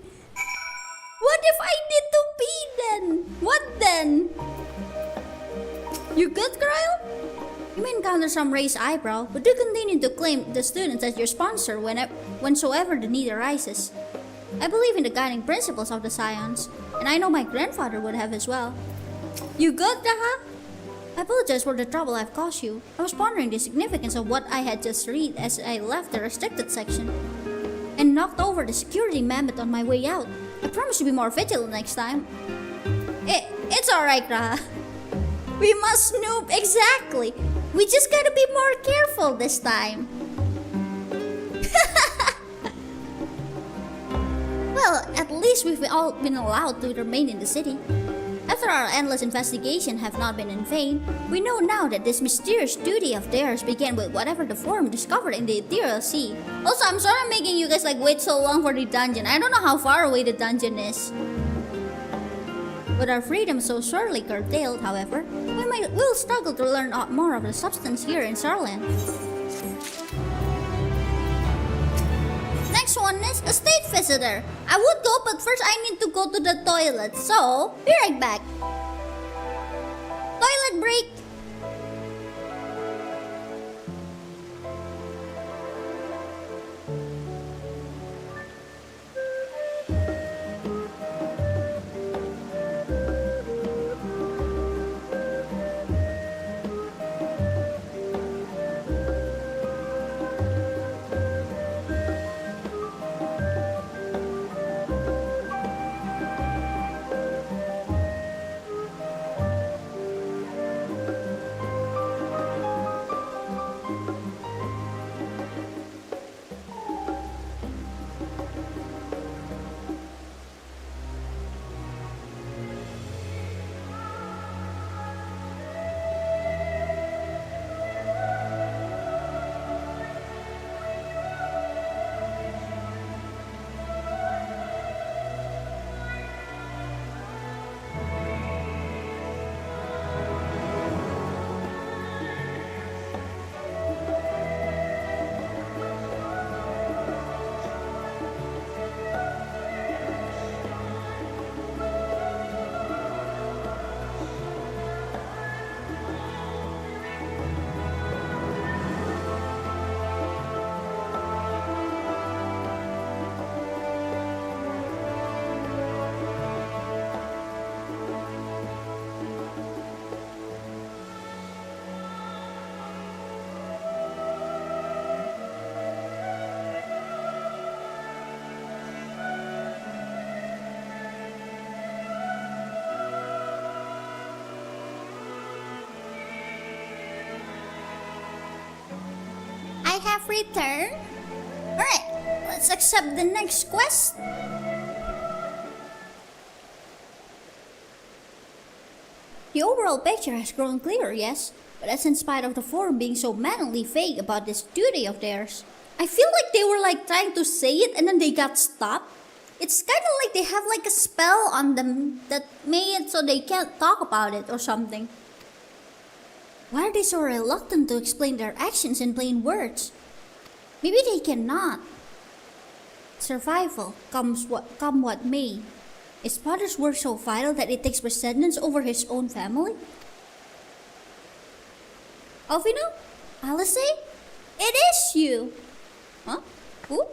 What if I need to pee then? What then? You good, Kyle? You may encounter some raised eyebrow, but do continue to claim the students as your sponsor whensoever the need arises. I believe in the guiding principles of the Scions, and I know my grandfather would have as well. You good, Gaha? I apologize for the trouble I've caused you. I was pondering the significance of what I had just read as I left the restricted section, and knocked over the security mammoth on my way out. I promise to be more vigilant next time. It's alright, Gaha. We must snoop, exactly. We just gotta be more careful this time. Well, at least we've all been allowed to remain in the city. After our endless investigation have not been in vain, we know now that this mysterious duty of theirs began with whatever the forum discovered in the ethereal sea. Also, I'm sorry I'm making you guys wait so long for the dungeon. I don't know how far away the dungeon is. With our freedom so sorely curtailed, however, we'll struggle to learn more of the substance here in Starland. Next one is a state visitor. I would go, but first I need to go to the toilet, so be right back. Toilet break. I have returned. Alright, let's accept the next quest. The overall picture has grown clearer, yes, but that's in spite of the forum being so maddeningly vague about this duty of theirs. I feel like they were trying to say it and then they got stopped. It's kind of like they have a spell on them that made it so they can't talk about it or something. Why are they so reluctant to explain their actions in plain words? Maybe they cannot. Survival, come what may. Is father's work so vital that it takes precedence over his own family? Alvino? Alice? It is you! Huh? Who?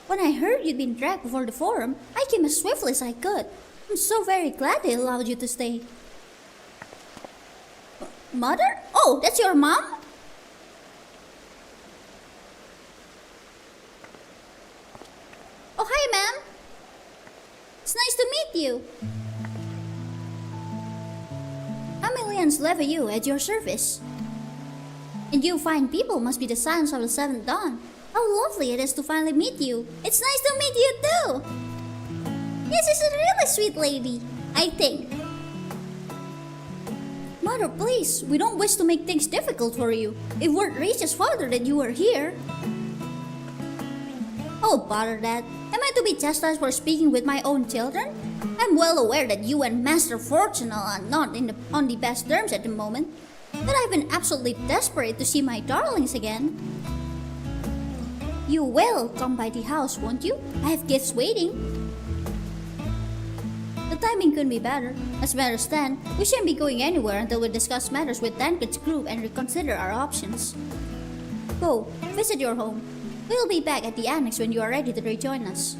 When I heard you'd been dragged before the forum, I came as swiftly as I could. I'm so very glad they allowed you to stay. Mother? Oh, that's your mom? Oh, hi, ma'am. It's nice to meet you. Amelian's Leviu at your service. And you fine people must be the Scions of the Seventh Dawn. How lovely it is to finally meet you. It's nice to meet you too. Yes, she's a really sweet lady, I think. Mother, please, we don't wish to make things difficult for you. It weren't Rachel's father that you were here. Oh, bother that. Am I to be chastised for speaking with my own children? I'm well aware that you and Master Fortunal are not on the best terms at the moment, but I've been absolutely desperate to see my darlings again. You will come by the house, won't you? I have gifts waiting. The timing couldn't be better. As matters stand, we shan't be going anywhere until we discuss matters with Tancred's group and reconsider our options. Go, visit your home. We'll be back at the annex when you are ready to rejoin us.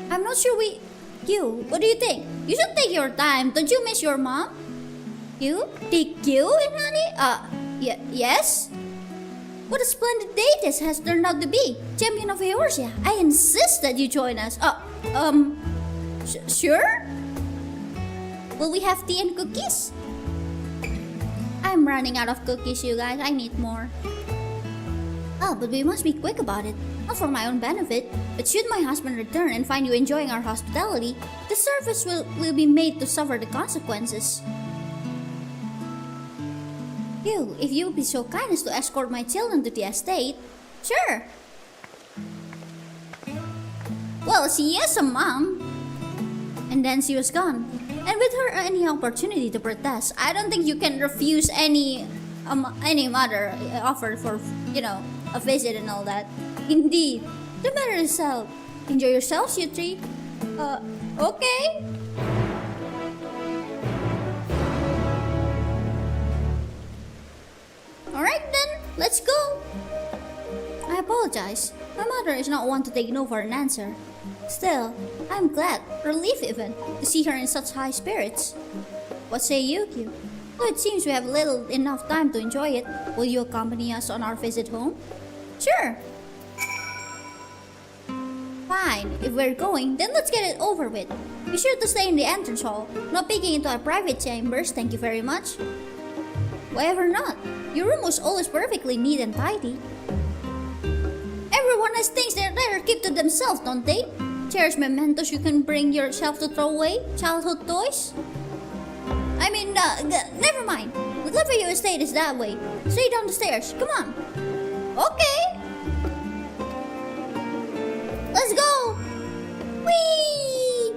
I'm not sure Kyuu, what do you think? You should take your time. Don't you miss your mom? Kyuu? The Kyuu in honey? Yes? What a splendid day this has turned out to be. Champion of Eorzea, I insist that you join us. Sure? Will we have tea and cookies? I'm running out of cookies, you guys. I need more. Oh, but we must be quick about it. Not for my own benefit, but should my husband return and find you enjoying our hospitality, the service will be made to suffer the consequences. Kyuu, if you would be so kind as to escort my children to the estate. Sure. Well, she is a mom. And then she was gone. And with her any opportunity to protest, I don't think you can refuse any mother offer for, a visit and all that. Indeed. The matter is settled. Enjoy yourselves, you three. Okay. Alright then, let's go. I apologize. My mother is not one to take no for an answer. Still, I'm glad, relieved even, to see her in such high spirits. What say you, Kyuu? Though it seems we have little enough time to enjoy it, will you accompany us on our visit home? Sure. Fine, if we're going, then let's get it over with. Be sure to stay in the entrance hall, not peeking into our private chambers, thank you very much. Whatever not, your room was always perfectly neat and tidy. Everyone has things they'd rather keep to themselves, don't they? Cherished mementos you can bring yourself to throw away? Childhood toys? I mean, never mind. The Cliffview estate is that way. Straight down the stairs, come on. Okay. Let's go. Whee!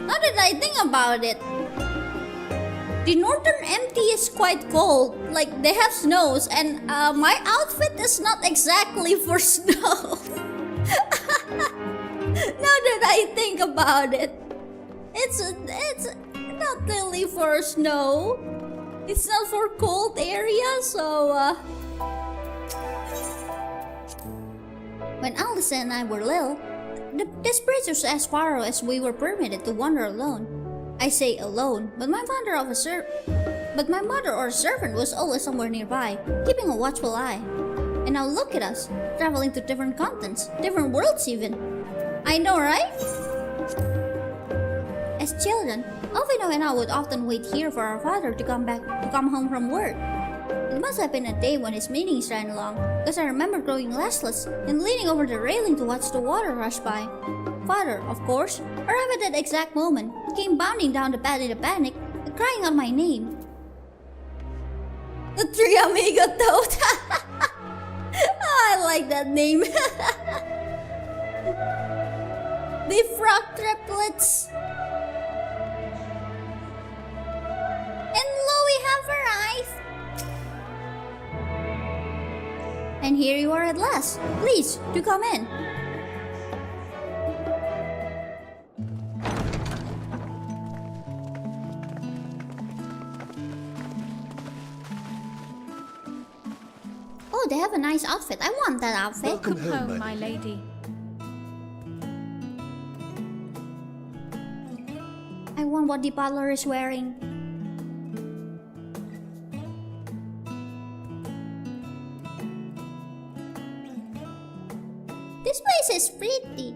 Now that I think about it, the northern MT is quite cold, like they have snows, and my outfit is not exactly for snow. Now that I think about it, it's not really for snow. It's not for cold areas, so when Allison and I were little, this bridge was as far as we were permitted to wander alone. I say alone, but my mother or a servant was always somewhere nearby, keeping a watchful eye. And now look at us, traveling to different continents, different worlds even. I know, right? As children, Alvino and I would often wait here for our father to come home from work. It must have been a day when his meetings ran long, because I remember growing restless and leaning over the railing to watch the water rush by. Father, of course, arrived at that exact moment, came bounding down the path in a panic, crying out my name. The Three Amigo Toad! I like that name. The Frog Triplets! And lo, we have arrived! And here you are at last. Please, do come in. Oh, they have a nice outfit. I want that outfit. Welcome home, my lady. I want what the butler is wearing. This place is pretty.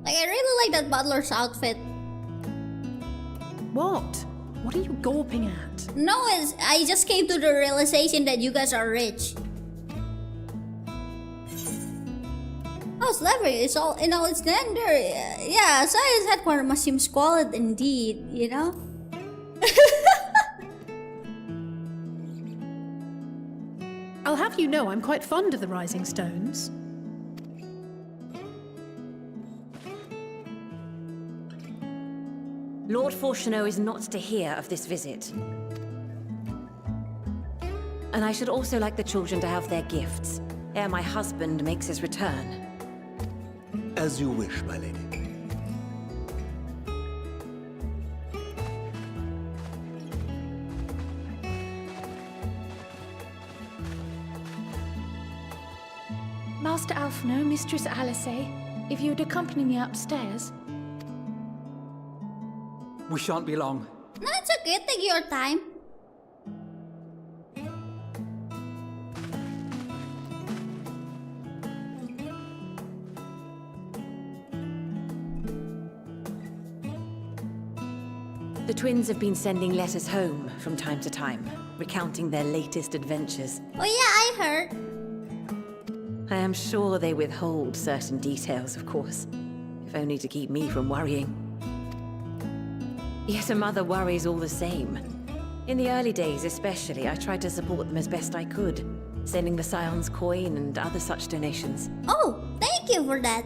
Like, I really like that butler's outfit. What? What are you gawping at? No, I just came to the realization that you guys are rich. House Library is all in all its splendor. Yeah, science headquarters must seem squalid indeed, you know? I'll have you know I'm quite fond of the Rising Stones. Lord Fortuneau is not to hear of this visit. And I should also like the children to have their gifts, ere my husband makes his return. As you wish, my lady. Master Alphino, Mistress Alice, if you would accompany me upstairs. We shan't be long. No, it's okay. Take your time. The twins have been sending letters home from time to time, recounting their latest adventures. Oh yeah, I heard. I am sure they withhold certain details, of course, if only to keep me from worrying. Yet a mother worries all the same. In the early days especially, I tried to support them as best I could, sending the Scion's coin and other such donations. Oh, thank you for that.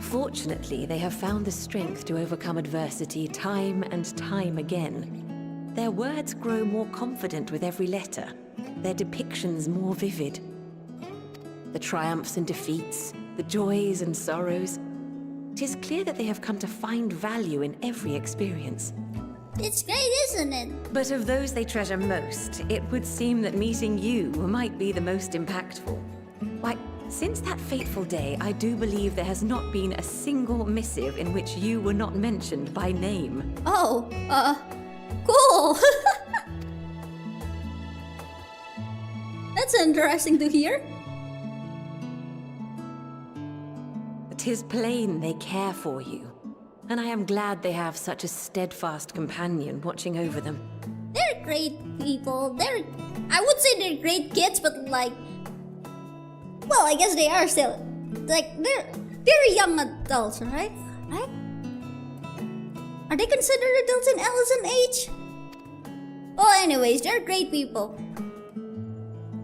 Fortunately, they have found the strength to overcome adversity time and time again. Their words grow more confident with every letter, their depictions more vivid. The triumphs and defeats, the joys and sorrows. It is clear that they have come to find value in every experience. It's great, isn't it? But of those they treasure most, it would seem that meeting you might be the most impactful. Why, since that fateful day, I do believe there has not been a single missive in which you were not mentioned by name. Oh, cool. That's interesting to hear. "'Tis plain they care for you, and I am glad they have such a steadfast companion watching over them. They're great people. I would say they're great kids, but like, well, I guess they are still, like, they're young adults, right? Right? Are they considered adults in Ellison age? Well, anyways, they're great people.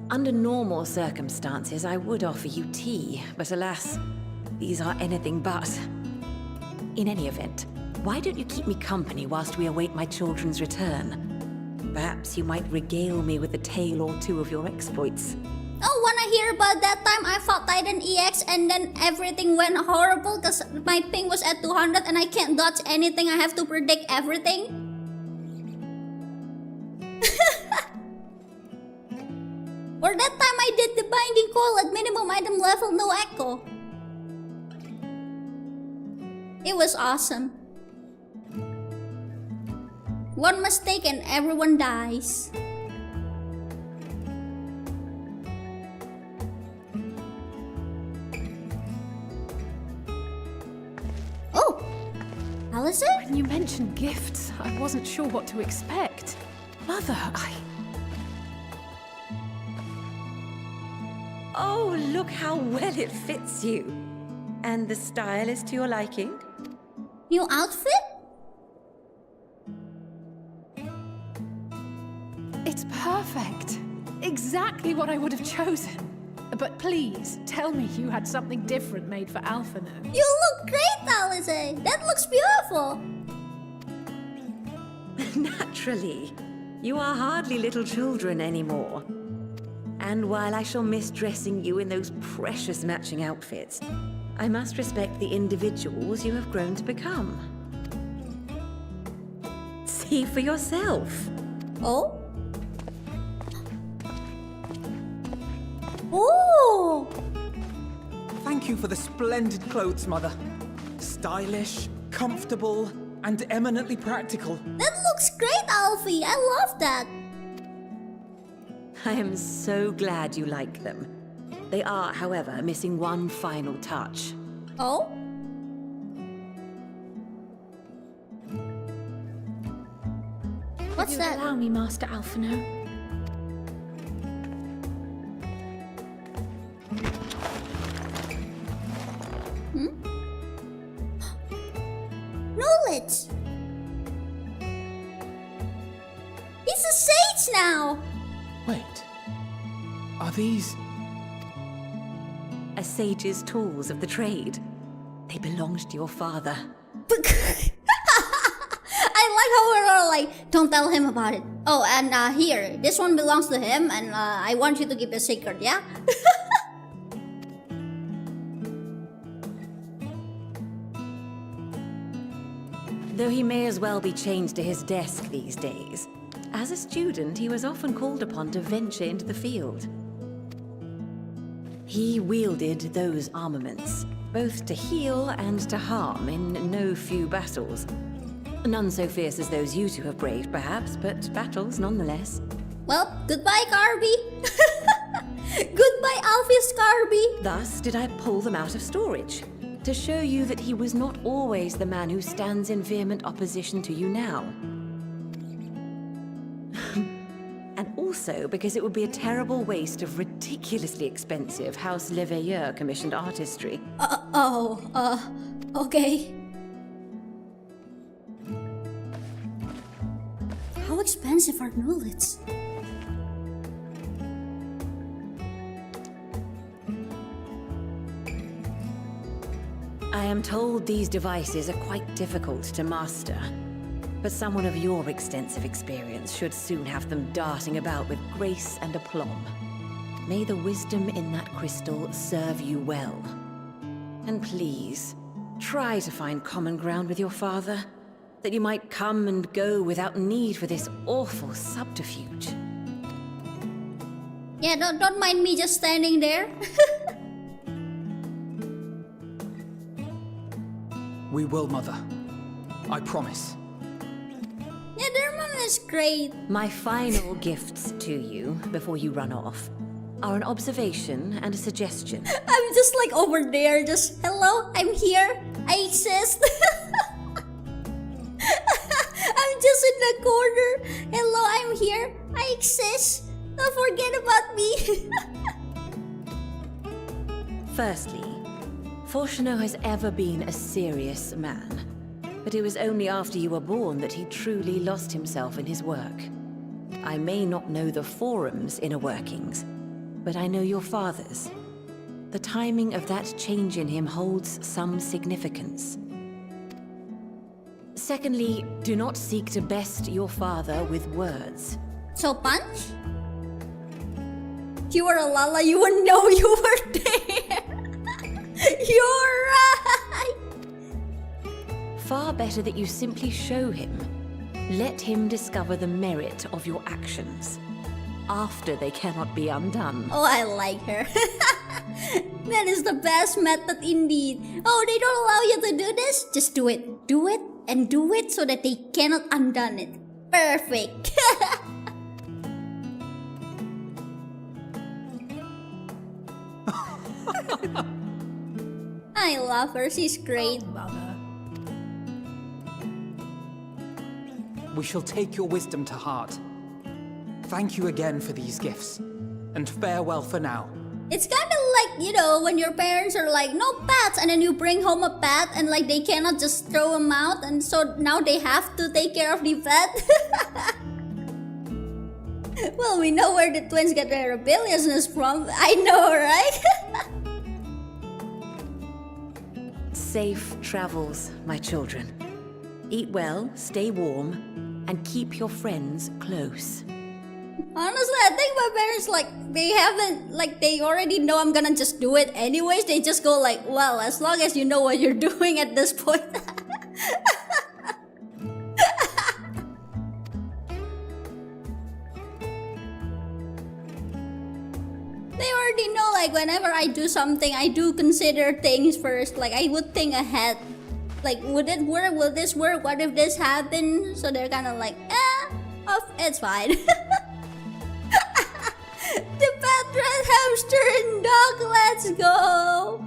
Under normal circumstances, I would offer you tea, but alas, these are anything but. In any event, why don't you keep me company whilst we await my children's return? Perhaps you might regale me with a tale or two of your exploits. Oh, wanna hear about that time I fought Titan EX and then everything went horrible because my ping was at 200 and I can't dodge anything, I have to predict everything? Or that time I did the binding coil at minimum item level, no echo. It was awesome. One mistake and everyone dies. Oh! Allison? When you mentioned gifts, I wasn't sure what to expect. Mother, Oh, look how well it fits you. And the style is to your liking? New outfit? It's perfect. Exactly what I would have chosen. But please, tell me you had something different made for Alphino. You look great, Allison. That looks beautiful. Naturally. You are hardly little children anymore. And while I shall miss dressing you in those precious matching outfits, I must respect the individuals you have grown to become. See for yourself. Oh? Oh! Thank you for the splendid clothes, Mother. Stylish, comfortable, and eminently practical. That looks great, Alfie. I love that. I am so glad you like them. They are, however, missing one final touch. Oh? What's that? Allow me, Master Alphino. sage now! Wait. Are these... A sage's tools of the trade. They belonged to your father. I like how we're all like, don't tell him about it. Oh, and here, this one belongs to him, and I want you to keep it secret, yeah? Though he may as well be chained to his desk these days, as a student he was often called upon to venture into the field. He wielded those armaments, both to heal and to harm in no few battles. None so fierce as those you two have braved, perhaps, but battles nonetheless. Well, goodbye, Carby. Goodbye, Alpheus Carby. Thus did I pull them out of storage, to show you that he was not always the man who stands in vehement opposition to you now. And also because it would be a terrible waste of ridiculously expensive House Leveilleur commissioned artistry. Okay. How expensive are nullets? I am told these devices are quite difficult to master, but someone of your extensive experience should soon have them darting about with grace and aplomb. May the wisdom in that crystal serve you well. And please, try to find common ground with your father, that you might come and go without need for this awful subterfuge. Yeah, don't mind me just standing there. We will, Mother. I promise. Yeah, their mom is great. My final gifts to you, before you run off, are an observation and a suggestion. I'm just like over there, just, hello, I'm here, I exist. I'm just in the corner. Hello, I'm here, I exist. Don't forget about me. Firstly, Fortunato has ever been a serious man, but it was only after you were born that he truly lost himself in his work. I may not know the forum's inner workings, but I know your father's. The timing of that change in him holds some significance. Secondly, do not seek to best your father with words. So punch? You were a Lala, you wouldn't know you were there. You're right. Far better that you simply show him. Let him discover the merit of your actions, after they cannot be undone. Oh, I like her. That is the best method indeed. Oh, they don't allow you to do this? Just do it. Do it and do it so that they cannot undone it. Perfect. I love her. She's great. Oh, Mother. We shall take your wisdom to heart. Thank you again for these gifts, and farewell for now. It's kind of like, you know, when your parents are like, no pets, and then you bring home a pet, and like they cannot just throw him out, and so now they have to take care of the pet. Well, we know where the twins get their rebelliousness from. I know, right? Safe travels, my children. Eat well, stay warm, and keep your friends close. Honestly, I think my parents, like, they haven't, like, they already know I'm gonna just do it anyways. They just go like, well, as long as you know what you're doing at this point. They already know, like, whenever I do something, I do consider things first. Like, I would think ahead. Like, would it work? Will this work? What if this happens? So they're kind of like, it's fine. The pet rat hamster and dog, let's go!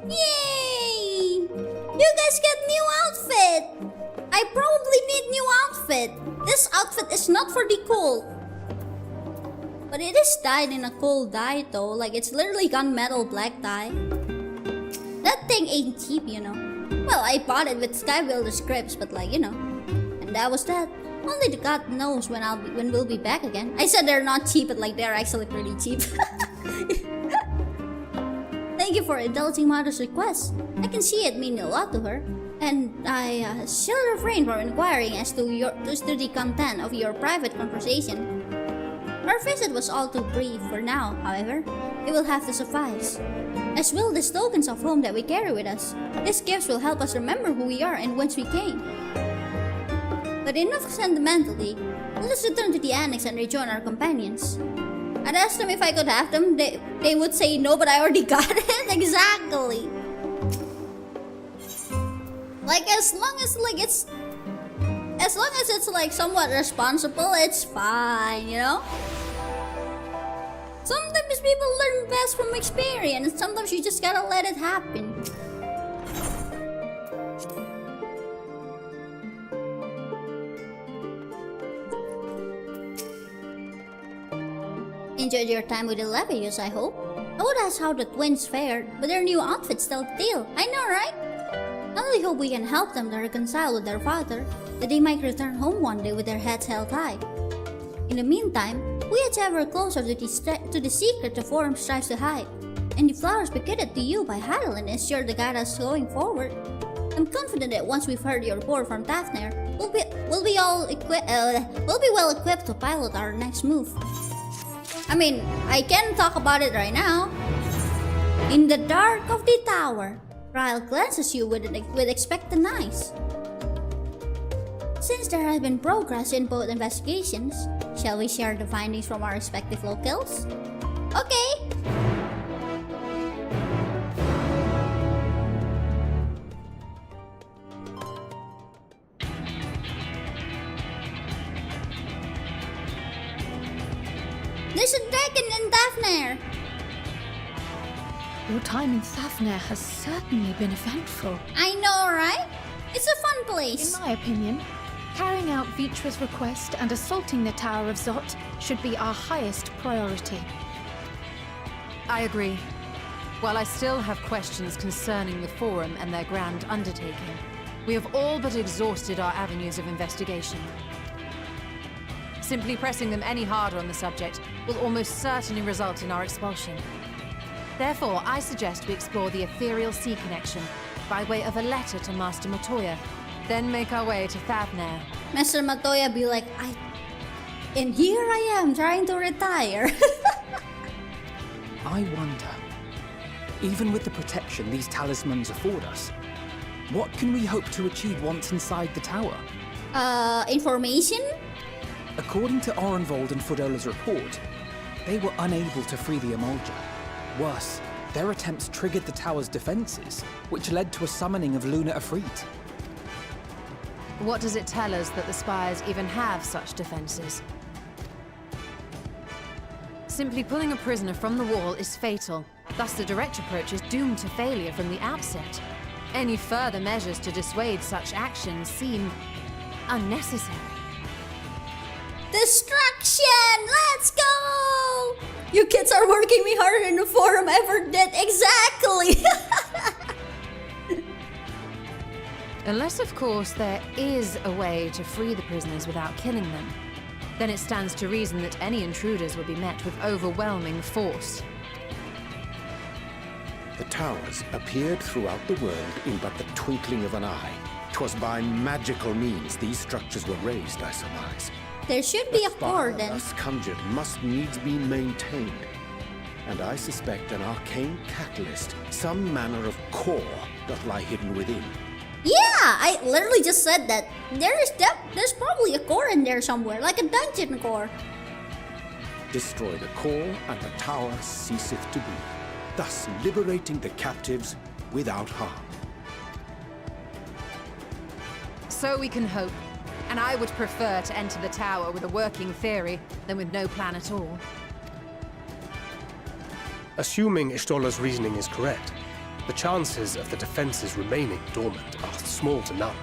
Yay! You guys get new outfit! I probably need new outfit. This outfit is not for the cold. But it is dyed in a cool dye though, like it's literally gunmetal black dye. That thing ain't cheap, you know. Well, I bought it with Skybuilder scripts, but like, you know. And that was that. Only the God knows when we'll be back again. I said they're not cheap, but like they're actually pretty cheap. Thank you for indulging Mother's request. I can see it mean a lot to her. And I shall refrain from inquiring as to the content of your private conversation. Our visit was all too brief for now, however. It will have to suffice. As will the tokens of home that we carry with us. These gifts will help us remember who we are and whence we came. But enough sentimentally, let us return to the annex and rejoin our companions. I'd ask them if I could have them. They would say no, but I already got it. Exactly. Like as long as it's like somewhat responsible, it's fine, you know? Sometimes people learn best from experience. Sometimes you just gotta let it happen. Enjoyed your time with the labyrinthos, I hope. I would ask how the twins fared, but their new outfits tell the tale. I know, right? I only hope we can help them to reconcile with their father, that they might return home one day with their heads held high. In the meantime, we edge ever closer to the secret the forum strives to hide, and the flowers bequeathed to you by Hadelin is sure to guide us going forward. I'm confident that once we've heard your report from Tafner, we'll be well equipped to pilot our next move. I mean, I can talk about it right now. In the dark of the tower, Ryle glances you with expectant eyes. Since there has been progress in both investigations, shall we share the findings from our respective locales? Okay! There's a dragon in Tafner! Your time in Tafner has certainly been eventful. I know, right? It's a fun place. In my opinion, carrying out Vitra's request and assaulting the Tower of Zot should be our highest priority. I agree. While I still have questions concerning the Forum and their grand undertaking, we have all but exhausted our avenues of investigation. Simply pressing them any harder on the subject will almost certainly result in our expulsion. Therefore, I suggest we explore the ethereal sea connection by way of a letter to Master Matoya, then make our way to Thavner. Master Matoya be like, and here I am trying to retire. I wonder, even with the protection these talismans afford us, what can we hope to achieve once inside the tower? Information? According to Orenvold and Fodola's report, they were unable to free the Emulger. Worse, their attempts triggered the tower's defenses, which led to a summoning of Luna Afrit. What does it tell us that the Spires even have such defenses? Simply pulling a prisoner from the wall is fatal. Thus the direct approach is doomed to failure from the outset. Any further measures to dissuade such actions seem unnecessary. Destruction! Let's go! You kids are working me harder than the forum ever did. Exactly! Unless, of course, there is a way to free the prisoners without killing them. Then it stands to reason that any intruders will be met with overwhelming force. The towers appeared throughout the world in but the twinkling of an eye. 'Twas by magical means these structures were raised, I surmise. There should be a core then. Thus conjured must needs be maintained. And I suspect an arcane catalyst, some manner of core, doth lie hidden within. Yeah, I literally just said that. There's probably a core in there somewhere, like a dungeon core. Destroy the core and the tower ceaseth to be, thus liberating the captives without harm. So we can hope. And I would prefer to enter the tower with a working theory than with no plan at all. Assuming Ishtola's reasoning is correct, the chances of the defenses remaining dormant are small to none.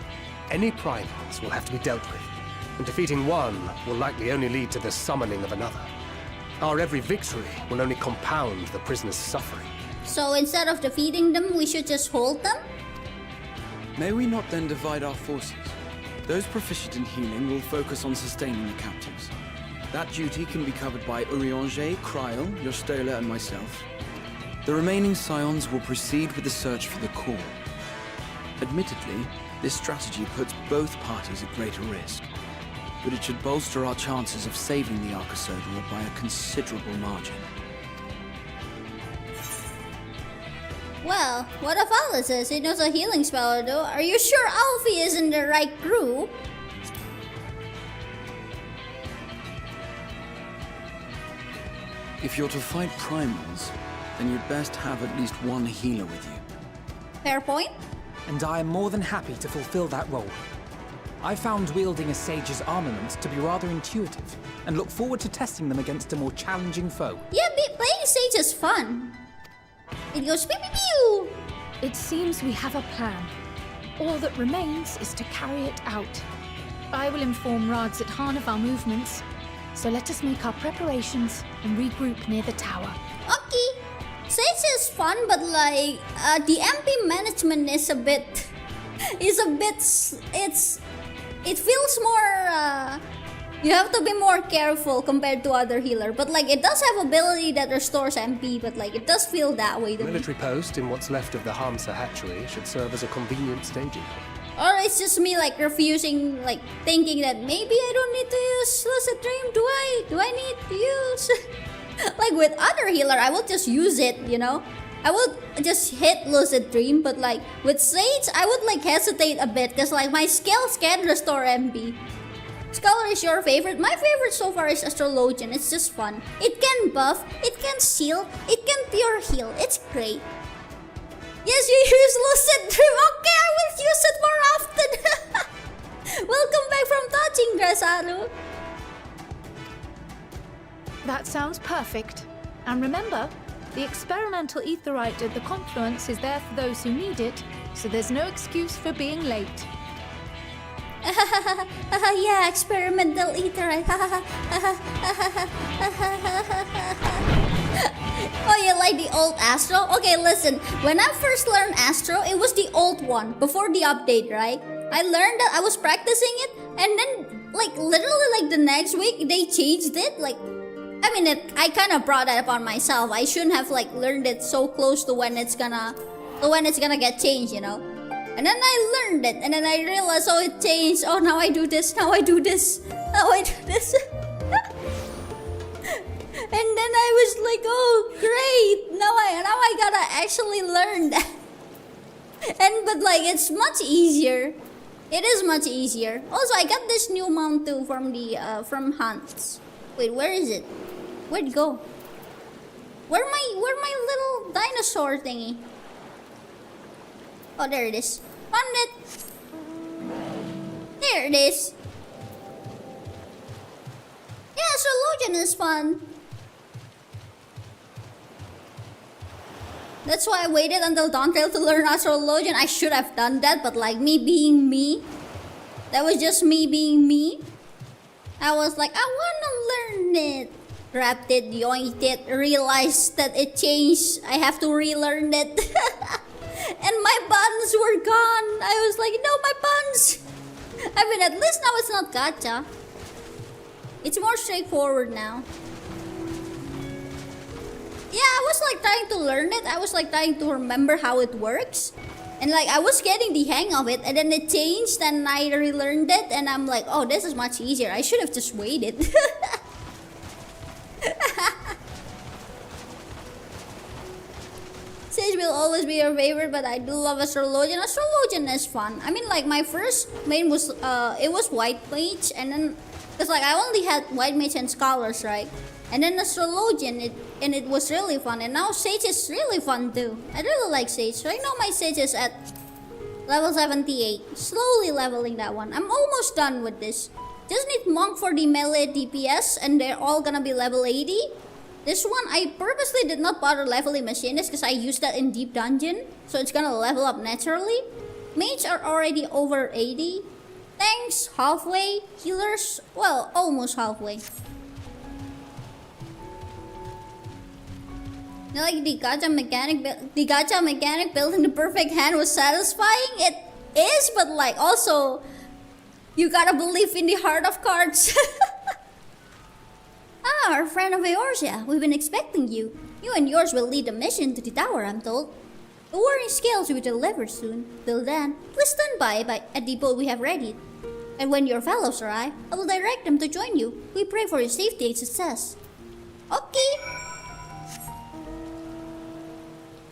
Any primals will have to be dealt with, and defeating one will likely only lead to the summoning of another. Our every victory will only compound the prisoner's suffering. So instead of defeating them, we should just hold them? May we not then divide our forces? Those proficient in healing will focus on sustaining the captives. That duty can be covered by Urianger, Kryl, Yostola, and myself. The remaining scions will proceed with the search for the core. Admittedly, this strategy puts both parties at greater risk, but it should bolster our chances of saving the Arcosodora by a considerable margin. Well, what if Alice says he knows a healing spell though? Are you sure Alfie is in the right crew? If you're to fight primals, then you'd best have at least one healer with you. Fair point. And I am more than happy to fulfill that role. I found wielding a sage's armaments to be rather intuitive, and look forward to testing them against a more challenging foe. Yeah, playing sage is fun. It goes pew pew pew! It seems we have a plan. All that remains is to carry it out. I will inform Rads at Han of our movements, so let us make our preparations and regroup near the tower. Okay. Sage is fun, but like, the MP management is a bit... It feels more, you have to be more careful compared to other healer. But like, it does have ability that restores MP, but like, it does feel that way to The me. military post in what's left of the Hamsa hatchery should serve as a convenient staging point. Or it's just me like refusing, like thinking that maybe I don't need to use Lucid Dream. Do I need to use? Like with other healer, I will just use it, you know? I would just hit Lucid Dream, but like with Sage, I would like hesitate a bit because like my skills can restore MP. Scholar is your favorite? My favorite so far is Astrologian. It's just fun. It can buff, it can shield, it can pure heal. It's great. Yes, you use Lucid Dream. Okay, I will use it more often. Welcome back from touching, Grasaru. That sounds perfect. And remember, the experimental aetherite at the confluence is there for those who need it, so there's no excuse for being late. Yeah, experimental aetherite. Oh, you like the old Astro? Okay, listen. When I first learned Astro, it was the old one, before the update, right? I learned that, I was practicing it, and then, like, literally, like, the next week, they changed it, like... I mean, I kind of brought that upon myself. I shouldn't have, like, learned it so close to when it's gonna get changed, you know? And then I learned it, and then I realized, oh, it changed. Oh, now I do this, now I do this, now I do this. And then I was like, oh, great. Now I gotta actually learn that. But like, it's much easier. It is much easier. Also, I got this new mount too from Hans. Wait, where is it? Where'd it go? Where my little dinosaur thingy? Oh, there it is. Found it. There it is. Yeah, Astrologian is fun. That's why I waited until Dawntrail to learn Astrologian. I should have done that, but like me being me, that was just me being me. I was like, I wanna learn it. Grabbed it, yoinked it, realized that it changed. I have to relearn it. And my buns were gone. I was like, no, my buns. I mean, at least now it's not gacha. It's more straightforward now. Yeah, I was like trying to learn it. I was like trying to remember how it works. And like I was getting the hang of it, and then it changed and I relearned it, and I'm like, oh, this is much easier. I should have just waited. Sage will always be your favorite, but I do love Astrologian. Astrologian is fun. I mean, like my first main was it was White Mage, and then because like I only had White Mage and Scholars, right? And then Astrologian, it was really fun. And now Sage is really fun too. I really like Sage. Right now my Sage is at level 78. Slowly leveling that one. I'm almost done with this. Just need Monk for the melee DPS, and they're all gonna be level 80. This one, I purposely did not bother leveling Machinist because I used that in Deep Dungeon. So it's gonna level up naturally. Mages are already over 80. Tanks, halfway. Healers, well, almost halfway. Like the gacha mechanic building the perfect hand was satisfying. It is, but like also, you gotta believe in the heart of cards. Our friend of Eorzea, we've been expecting you. You and yours will lead the mission to the tower, I'm told. The warring scales will be delivered soon. Till then, please stand by at the boat we have readied. And when your fellows arrive, I will direct them to join you. We pray for your safety and success. Okay.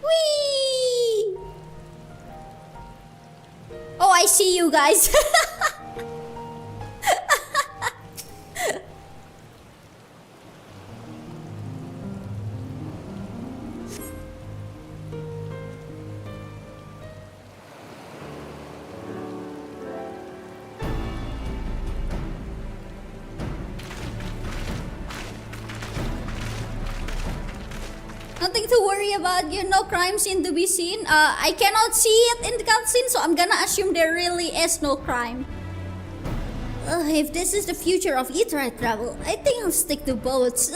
Whee! Oh, I see you guys. Nothing to worry about, no crime scene to be seen. I cannot see it in the cutscene, so I'm gonna assume there really is no crime. If this is the future of Ethereal travel, I think I'll stick to boats.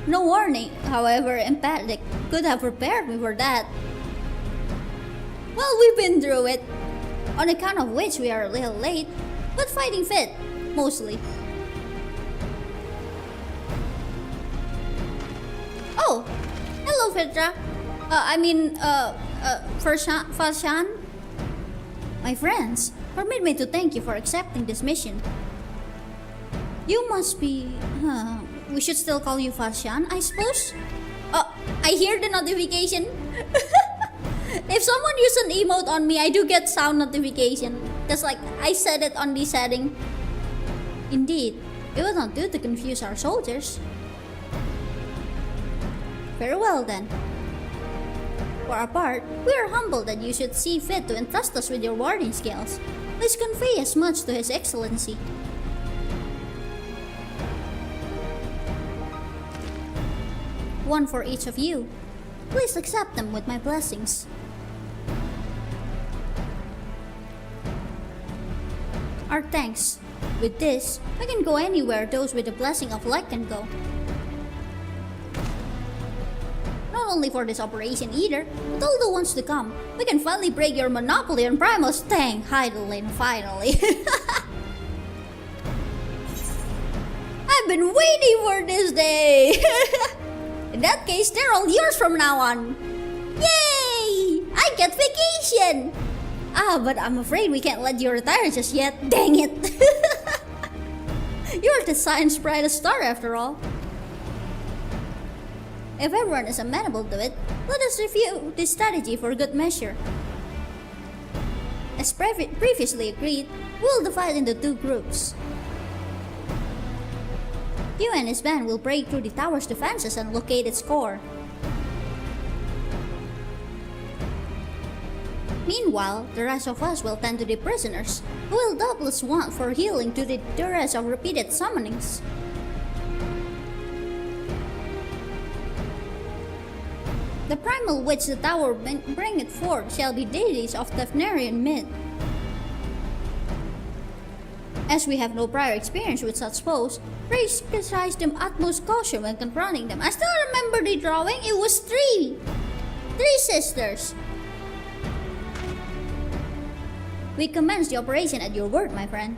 No warning, however emphatic, could have prepared me for that. Well, we've been through it, on account of which we are a little late, but fighting fit, mostly. Oh, hello Fitra. Fashan. My friends, permit me to thank you for accepting this mission. You must be... we should still call you Fashan, I suppose? Oh, I hear the notification. If someone uses an emote on me, I do get sound notification. Just like I said it on the setting. Indeed, it will not do to confuse our soldiers. Very well then. For our part, we are humbled that you should see fit to entrust us with your warding skills. Please convey as much to His Excellency. One for each of you. Please accept them with my blessings. Our thanks. With this, we can go anywhere those with the blessing of luck can go. Not only for this operation either, but all the ones to come. We can finally break your monopoly on Primal's thank Heidelin finally. I've been waiting for this day. In that case, they're all yours from now on. Yay! I get vacation! But I'm afraid we can't let you retire just yet. Dang it! You're the science brightest star after all. If everyone is amenable to it, let us review this strategy for good measure. As previously agreed, we will divide into two groups. You and his band will break through the tower's defenses and locate its core. Meanwhile, the rest of us will tend to the prisoners, who will doubtless want for healing to the duress of repeated summonings. The primal which the tower bringeth forth shall be deities of Tefnerian myth. As we have no prior experience with such foes, we exercise them utmost caution when confronting them. I still remember the drawing, it was three sisters. We commence the operation at your word, my friend.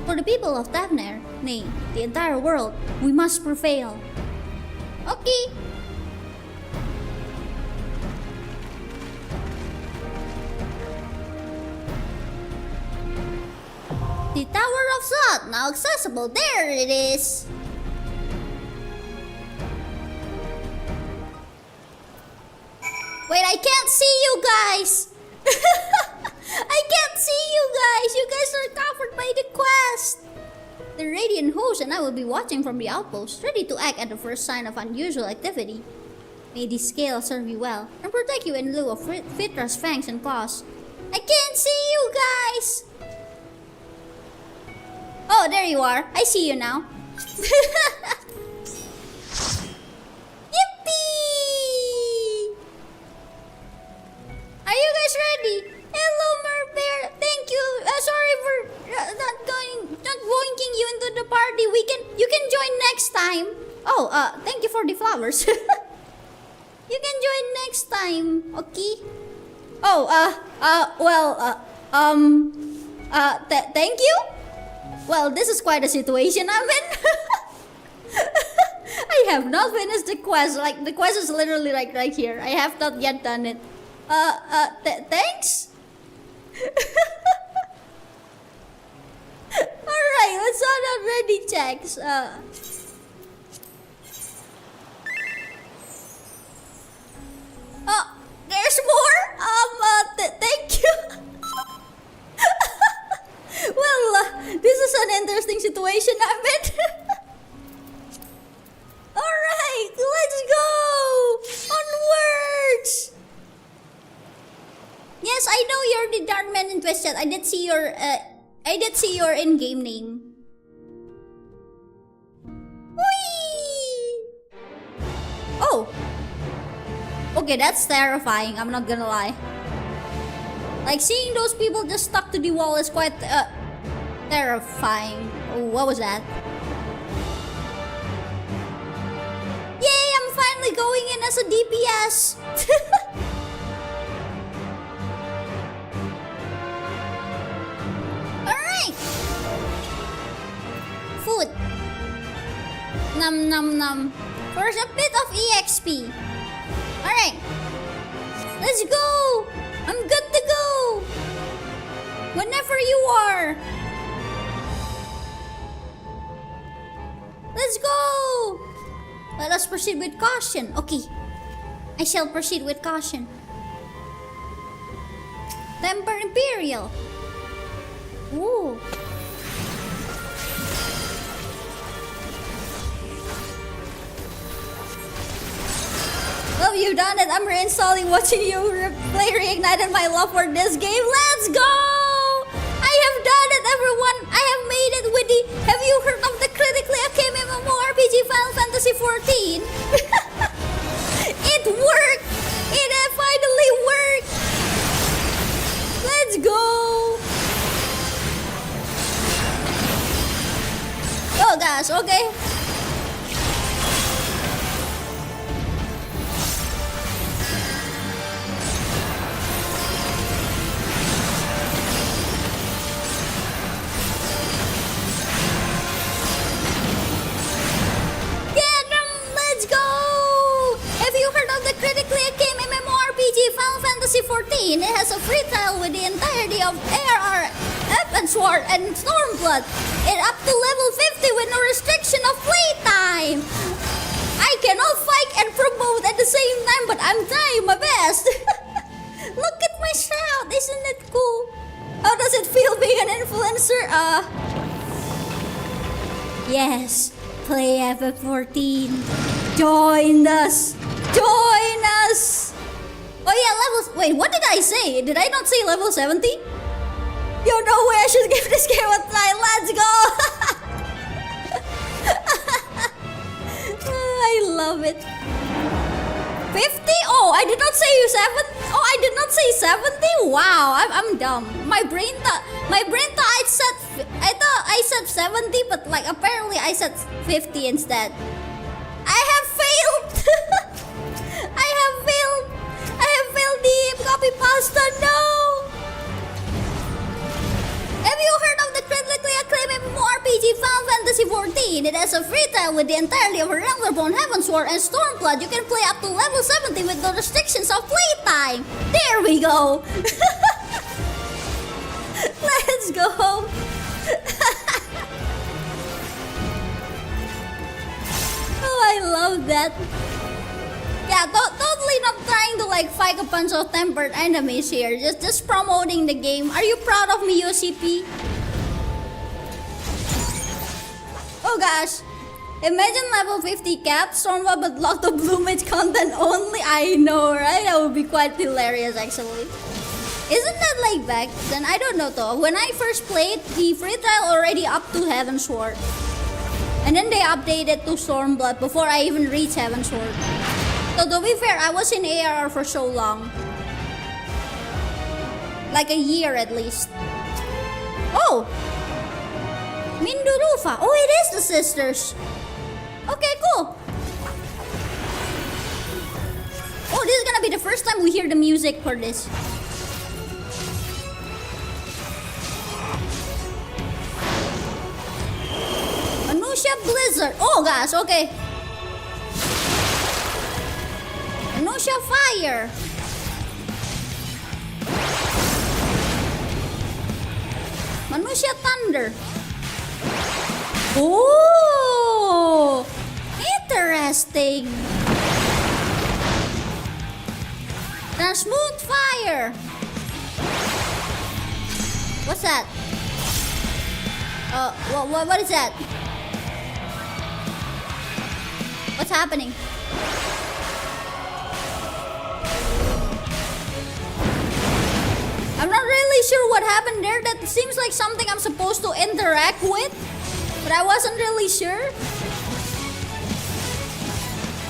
For the people of Tefner, nay, the entire world, we must prevail. Okay. The Tower of Zod, now accessible. There it is. Wait, I can't see you guys. I can't see you guys. You guys are covered by the quest. The Radiant host and I will be watching from the outpost, ready to act at the first sign of unusual activity. May the scale serve you well and protect you in lieu of Fitra's fangs and claws. I can't see you guys. Oh, there you are. I see you now. Yippee! Are you guys ready? Hello, Merbear. Thank you. Sorry for not boinking you into the party. You can join next time. Oh, thank you for the flowers. You can join next time, okay? Oh, thank you? Well, this is quite a situation I'm in. I have not finished the quest. Like, the quest is literally like right here. I have not yet done it. Thanks? Alright, let's start out ready checks. Oh, there's more? Thank you. Well, this is an interesting situation I'm in. Alright, let's go! Onwards! Yes, I know you're the Dark Man in Twitch chat. I did see your in-game name. Whee! Oh! Okay, that's terrifying, I'm not gonna lie. Like, seeing those people just stuck to the wall is quite, terrifying. Oh, what was that? Yay, I'm finally going in as a DPS! Alright! Food. Num num num. First, a bit of EXP. Alright. Let's go! I'm good to go! Whenever you are! Let's go! Let us proceed with caution. Okay. I shall proceed with caution. Temper Imperial. Ooh. Oh, you've done it. I'm reinstalling watching you play reignited my love for this game. Let's go! I have done it, everyone. I have made it with the... Have you heard of the critically acclaimed MMORPG Final Fantasy XIV? It worked! It finally worked! Let's go! Oh gosh, okay. Critically acclaimed MMORPG Final Fantasy XIV. It has a free trial with the entirety of ARR, Sword, and Stormblood. It up to level 50 with no restriction of playtime. I cannot fight and promote at the same time, but I'm trying my best. Look at my shroud, isn't it cool? How does it feel being an influencer? Yes, play FF14. Join us. Join us! Oh yeah, levels. Wait, what did I say? Did I not say level 70? Yo, no way, I should give this game a try. Let's go! I love it. 50? Oh, I did not say 7. Oh, I did not say 70? Wow, I'm dumb. My brain thought I thought I said 70, but like apparently I said 50 instead. I have failed! I have failed the copy pasta, no! Have you heard of the critically acclaimed MMORPG Final Fantasy XIV? It has a free trial with the entirety of Wrathborn, Heavensward, and Stormblood. You can play up to level 70 with no restrictions of playtime. There we go! Let's go! Oh, I love that. Yeah, totally not trying to like fight a bunch of tempered enemies here. Just promoting the game. Are you proud of me, UCP? Oh gosh. Imagine level 50 cap, Stormblood but lot of Blue Mage content only. I know, right? That would be quite hilarious actually. Isn't that like back then? I don't know though. When I first played, the free trial already up to Heavensward. And then they updated to Stormblood before I even reached Heavensward. So to be fair, I was in ARR for so long. Like a year at least. Oh! Mindurufa. Oh, it is the sisters. Okay, cool. Oh, this is gonna be the first time we hear the music for this. Anusha Blizzard. Oh gosh, okay. Anusha Fire. Manusha Thunder. Oh, interesting. Smooth Fire. What's that? What is that? What's happening? I'm not really sure what happened there. That seems like something I'm supposed to interact with, but I wasn't really sure.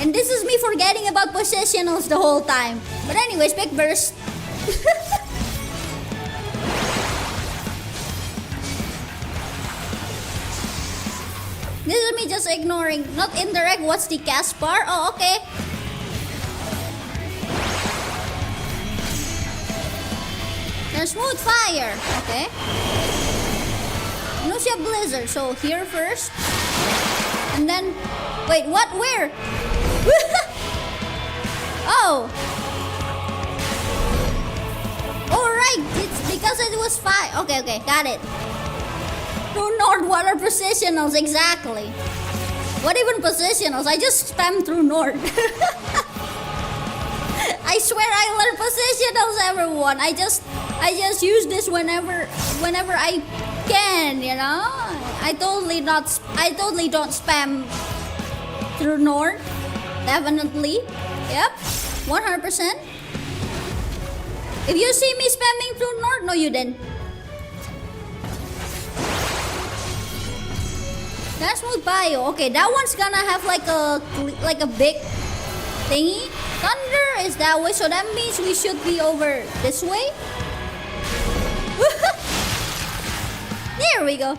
And this is me forgetting about positionals the whole time. But anyways, big burst. This is me just ignoring. Not interact, what's the cast bar? Oh, okay. Then Smooth Fire. Okay. Anusha Blizzard. So here first. And then... Wait, what? Where? Oh. Alright, it's because it was 5. Okay, got it. True North, what are positionals exactly? What even positionals? I just spam True North. I swear I learn positionals, everyone. I just use this whenever I can, you know? I totally don't spam True North. Definitely. Yep. 100%. If you see me spamming True North, no you didn't. That's Smooth Bio. Okay, that one's gonna have like a big thingy. Thunder is that way, so that means we should be over this way. There we go.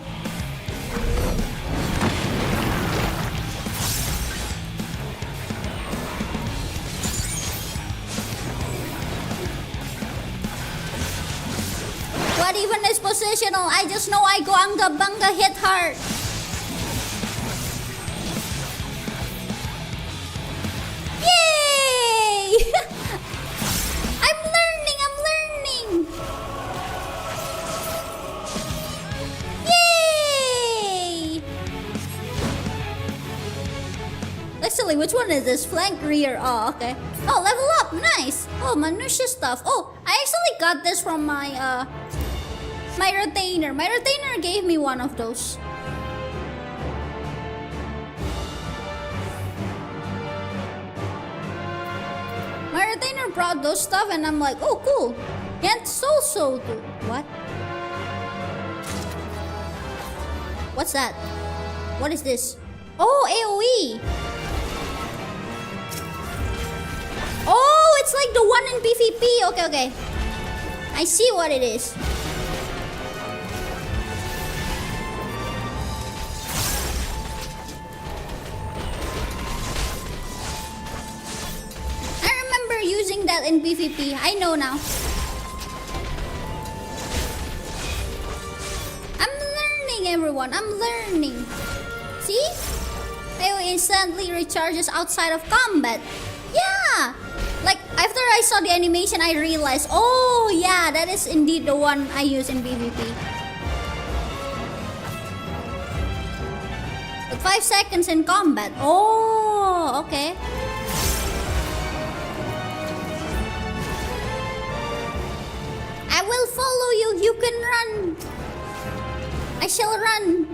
What even is positional? I just know I go anga banga hit hard. Yay! I'm learning. Yay! Actually, which one is this? Flank rear. Oh, okay. Oh, level up. Nice. Oh, Manusha stuff. Oh, I actually got this from my my retainer. My retainer gave me one of those. My retainer brought those stuff and I'm like, oh cool. Can't so do. What? What's that? What is this? Oh, AoE. Oh, it's like the one in PvP. Okay. I see what it is. Using that in PvP. I know now. I'm learning, everyone. I'm learning. See? AoE instantly recharges outside of combat. Yeah! Like, after I saw the animation, I realized, oh yeah, that is indeed the one I use in PvP. But 5 seconds in combat. Oh, okay. I will follow you. You can run. I shall run.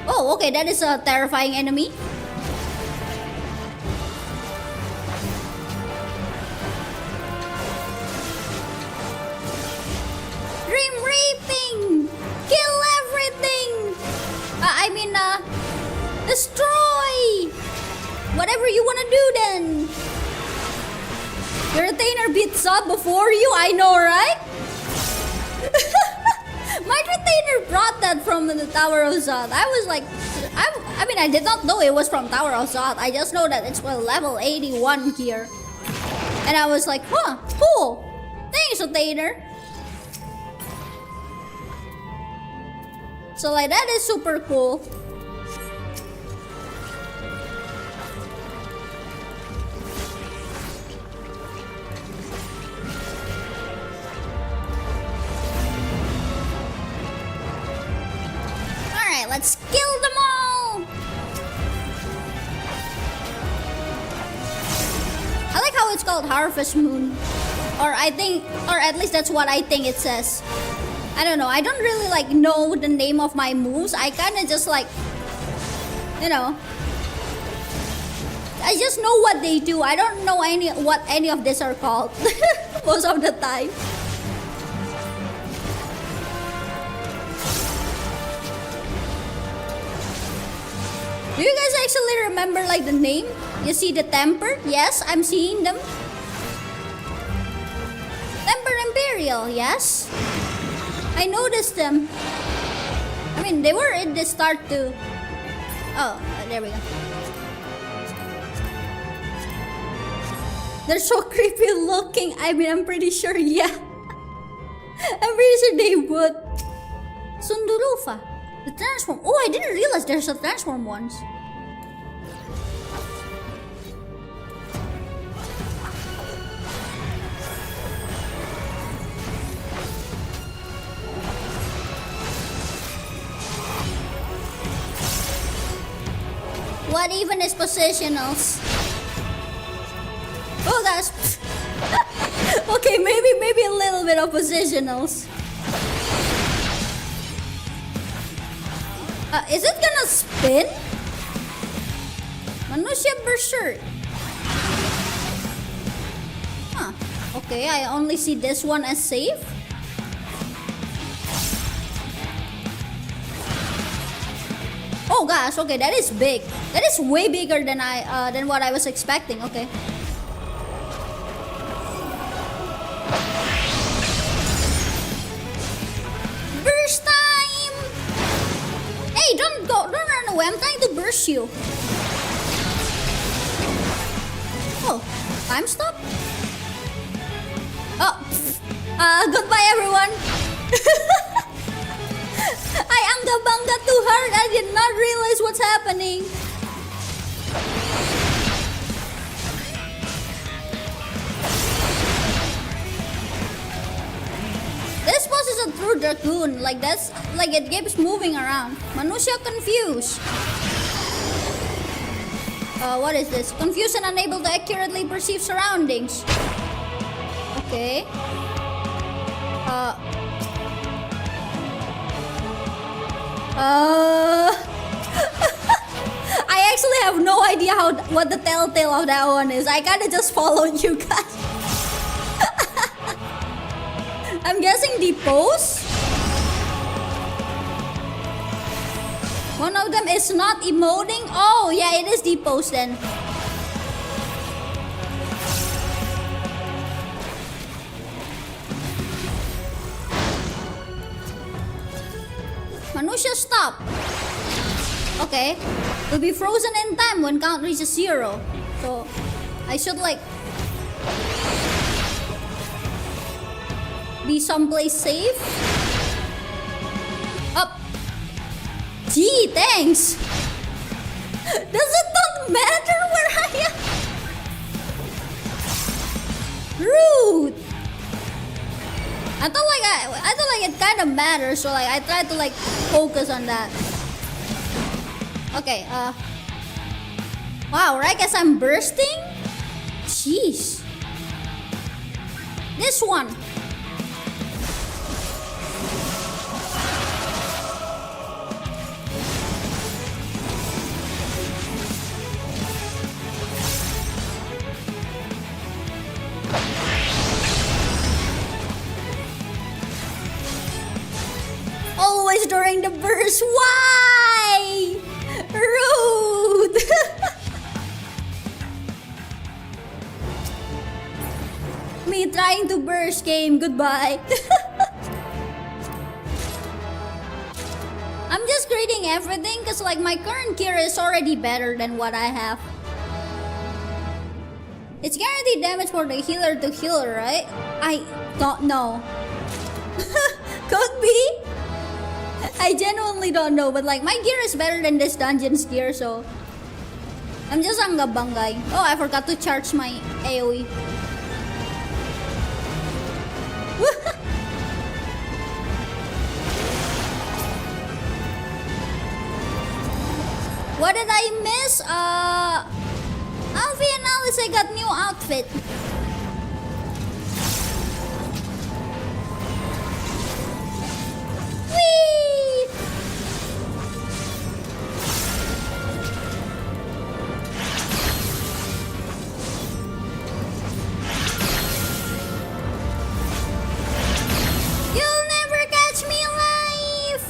Oh, okay. That is a terrifying enemy. Dream Reaping. Kill everything. Destroy. Whatever you want to do then. The retainer beats up before you, I know, right? My retainer brought that from the Tower of Zod. I was like, I mean, I did not know it was from Tower of Zod. I just know that it's level 81 here. And I was like, huh, cool. Thanks, Otainer. So like, that is super cool. Alright, let's kill them all! I like how it's called Harvest Moon. Or at least that's what I think it says. I don't know, I don't really like know the name of my moves. I kinda just like, you know, I just know what they do. I don't know what any of this are called most of the time. Do you guys actually remember like the name? You see the Temper? Yes, I'm seeing them. Temper Imperial, yes. I noticed them. I mean, they were in the start too. Oh, there we go. They're so creepy looking. I mean, I'm pretty sure, yeah. I'm pretty sure they would. Sundurufa. The transform. Oh, I didn't realize there's a transform ones. What even is positionals? Oh gosh. Okay, maybe a little bit of positionals. Is it gonna spin? Manusya Berserk. Huh. Okay, I only see this one as safe. Oh gosh, okay, that is big. That is way bigger than what I was expecting. Okay. Burst time! Hey, don't run away. I'm trying to burst you. Oh, time stop? Oh, goodbye everyone. I angga-bangga too hard. I did not realize what's happening. This boss is a true dragoon. Like that's like it keeps moving around. Manusya confused. What is this? Confused and unable to accurately perceive surroundings. Okay. I actually have no idea what the telltale of that one is. I kinda just followed you guys. I'm guessing the pose? One of them is not emoting? Oh, yeah, it is the pose then. Manusya, stop. Okay. Will be frozen in time when count reaches 0. So, I should like be someplace safe. Up. Gee, thanks. Does it not matter where I am? Rude. I thought like it kind of matters, so like I tried to like focus on that. Okay, wow, right as I'm bursting? Jeez. This one. Always during the burst. Why? Rude. Me trying to burst game. Goodbye. I'm just greeting changing everything because like my current gear is already better than what I have. It's guaranteed damage for the healer to heal, right? I don't know. Could be. I genuinely don't know, but like my gear is better than this dungeon's gear, so I'm just banggay. Oh, I forgot to charge my AoE. What did I miss? Alfie and Alice, I got new outfit. Whee! You'll never catch me alive!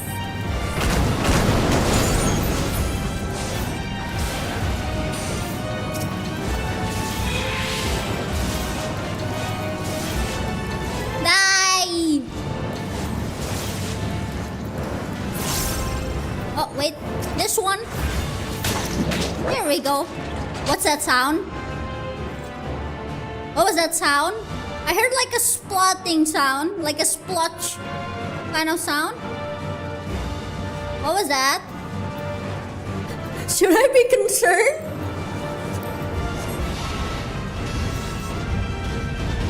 Die! Oh, wait. This one. There we go. What's that sound? What was that sound? I heard like a splotting sound, like a splotch kind of sound. What was that? Should I be concerned?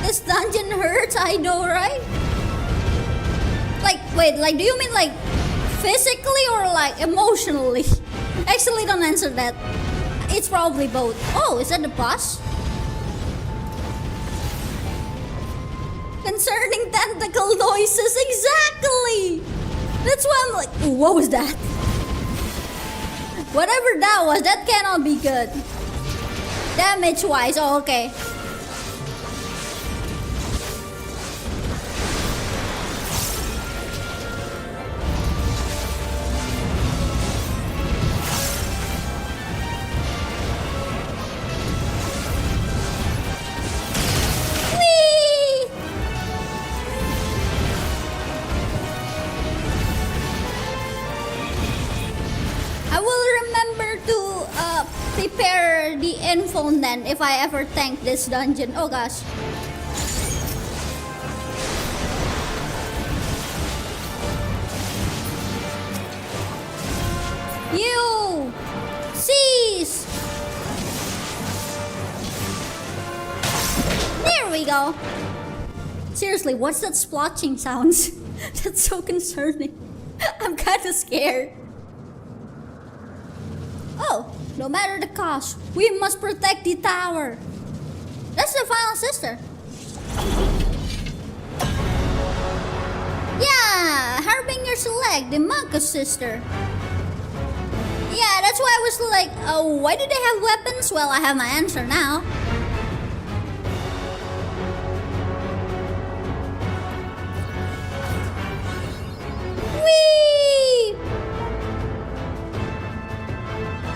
This dungeon hurts, I know, right? Like, wait, like, do you mean like physically or like emotionally? Actually, don't answer that. It's probably both. Oh, is that the boss? Concerning tentacle noises, exactly! That's why I'm like, ooh, what was that? Whatever that was, that cannot be good. Damage-wise, oh, okay. Prepare the info then if I ever tank this dungeon. Oh gosh. You cease. There we go. Seriously, what's that splotching sounds? That's so concerning. I'm kind of scared. Oh, no matter the cost, we must protect the tower. That's the final sister. Yeah, Harbinger's leg, the Monka's sister. Yeah, that's why I was like, oh, why do they have weapons? Well, I have my answer now. Whee!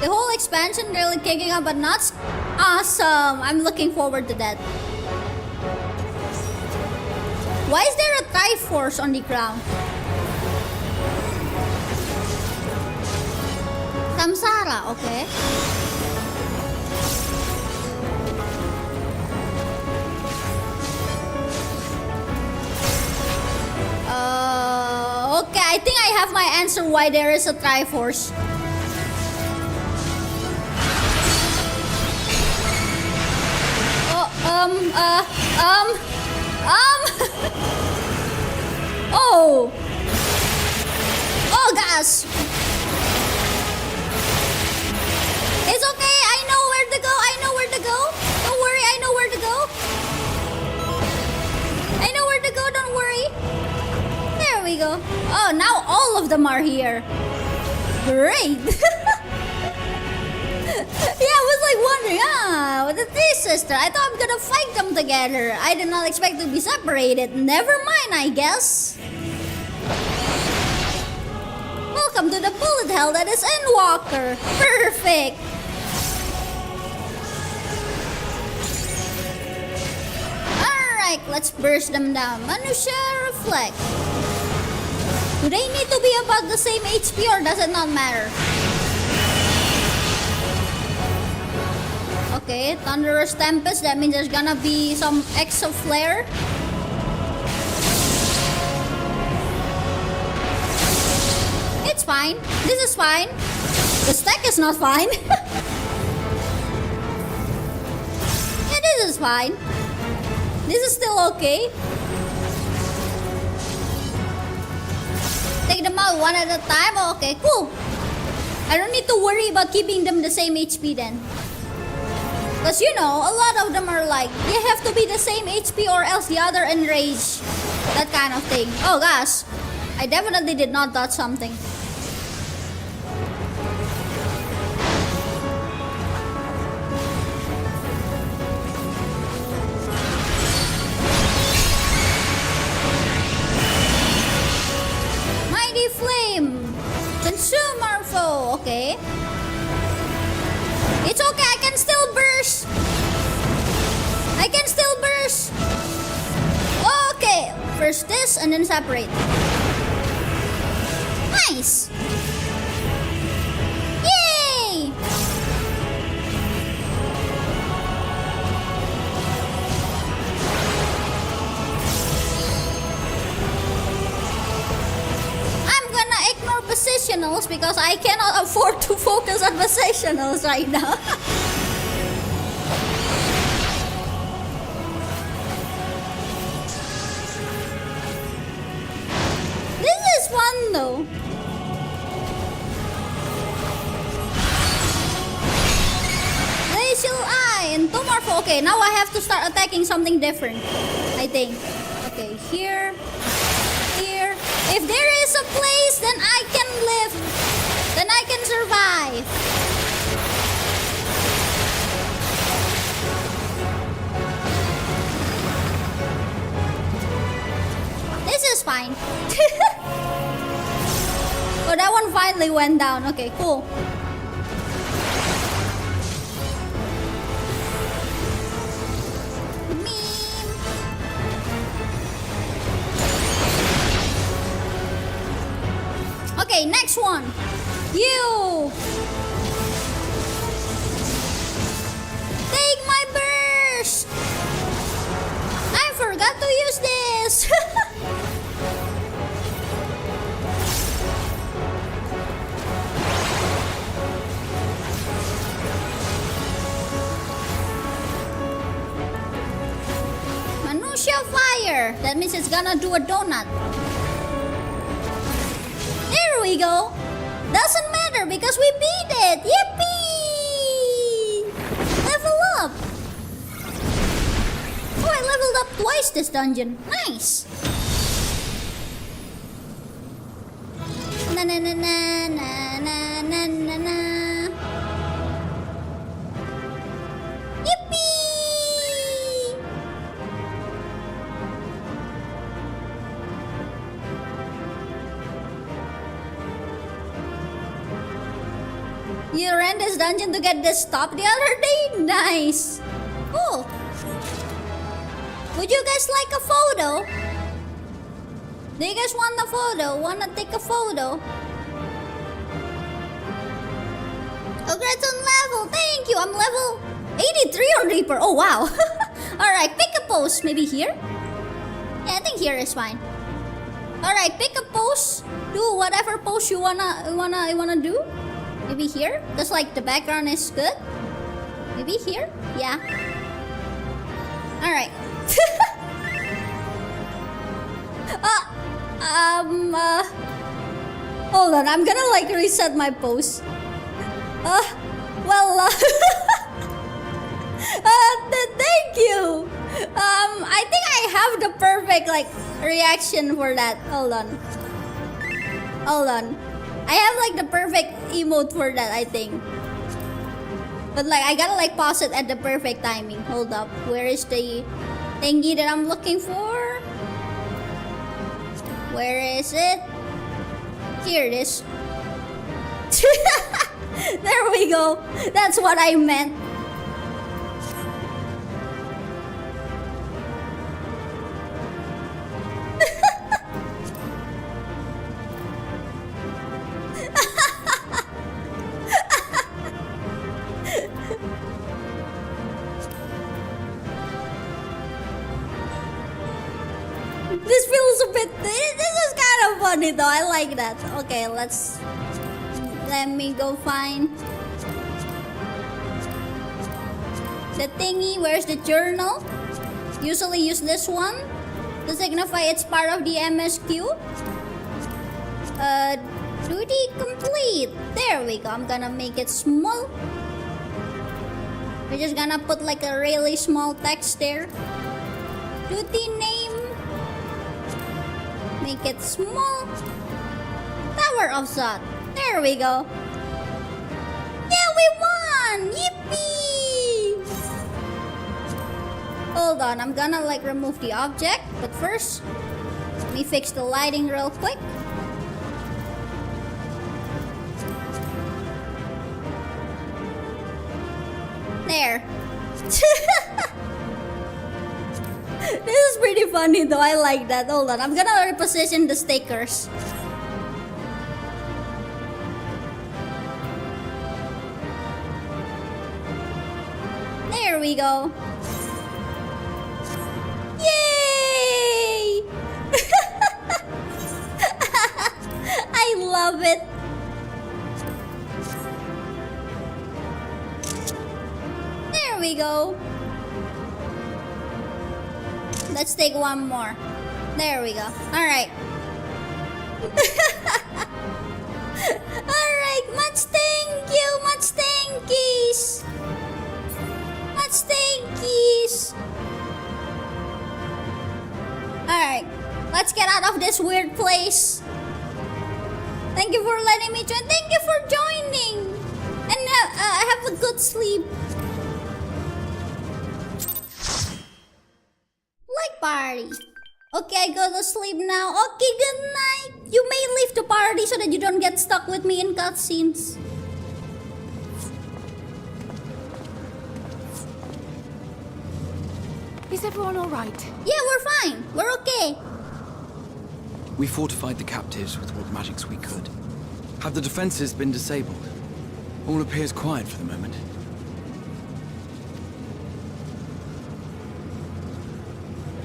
The whole expansion really kicking up a nuts. Awesome! I'm looking forward to that. Why is there a Triforce on the ground? Samsara, okay. Okay, I think I have my answer why there is a Triforce. Oh! Oh gosh! It's okay, I know where to go, I know where to go. Don't worry, I know where to go. I know where to go, don't worry. There we go. Oh, now all of them are here. Great! Yeah, I was like wondering, what is this, sister? I thought I'm gonna fight them together. I did not expect to be separated. Never mind, I guess. Welcome to the bullet hell that is Endwalker. Perfect. Alright, let's burst them down. Manusha reflect. Do they need to be about the same HP or does it not matter? Okay, Thunderous Tempest, that means there's gonna be some exo flare. It's fine. This is fine. The stack is not fine. Yeah, this is fine. This is still okay. Take them out one at a time. Okay, cool. I don't need to worry about keeping them the same HP then. Because you know, a lot of them are like, you have to be the same HP or else the other enrage. That kind of thing. Oh gosh, I definitely did not dodge something. Mighty Flame! Consume our foe, okay. It's okay, I can still burst. I can still burst. Okay, first this and then separate. Nice. Yay! I'm gonna ignore positionals because I cannot afford to focus on positionals right now. This is fun though. Glacial Eye and Tomorpho. Okay, now I have to start attacking something different, I think. Okay, here. Here. If there is a place, then I can live. Then I can survive. This is fine. Oh, that one finally went down. Okay, cool. Okay, next one. You. Take my burst. I forgot to use this. Minutia Fire. That means it's gonna do a donut. There we go. Doesn't matter because we beat it. Yippee! Level up. Oh, I leveled up twice this dungeon. Nice. Na na na na na na na na na. Yippee! You ran this dungeon to get this top the other day? Nice. Cool. Would you guys like a photo? Do you guys want a photo? Wanna take a photo? Congrats on level. Thank you. I'm level 83 on Reaper. Oh wow. Alright, pick a pose. Maybe here? Yeah, I think here is fine. Alright, pick a pose. Do whatever pose you wanna do. Maybe here? Just like the background is good? Maybe here? Yeah. Alright. Hold on, I'm gonna like reset my pose. Thank you. I think I have the perfect like reaction for that. Hold on. I have like the perfect emote for that, I think. But like I gotta like pause it at the perfect timing. Hold up. Where is the thingy that I'm looking for? Where is it? Here it is. There we go. That's what I meant. This feels a bit. This is kind of funny though. I like that. Okay, let me go find the thingy. Where's the journal? Usually use this one to signify it's part of the MSQ. Duty complete. There we go. I'm gonna make it small. We're just gonna put like a really small text there. Duty name. Make it small. Tower of Zod. There we go. Yeah, we won! Yippee! Hold on, I'm gonna like remove the object, but first, let me fix the lighting real quick. There. This is pretty funny though, I like that. Hold on, I'm gonna reposition the stickers. There we go. Yay! I love it. There we go. Let's take one more. There we go. Alright. Alright, much thank you, much thankies. Much thankies. Alright, let's get out of this weird place. Thank you for letting me join. Thank you for joining. And have a good sleep. Like party. Okay, I go to sleep now. Okay, good night. You may leave the party so that you don't get stuck with me in cutscenes. Is everyone all right? Yeah, we're fine. We're okay. We fortified the captives with what magics we could. Have the defenses been disabled? All appears quiet for the moment.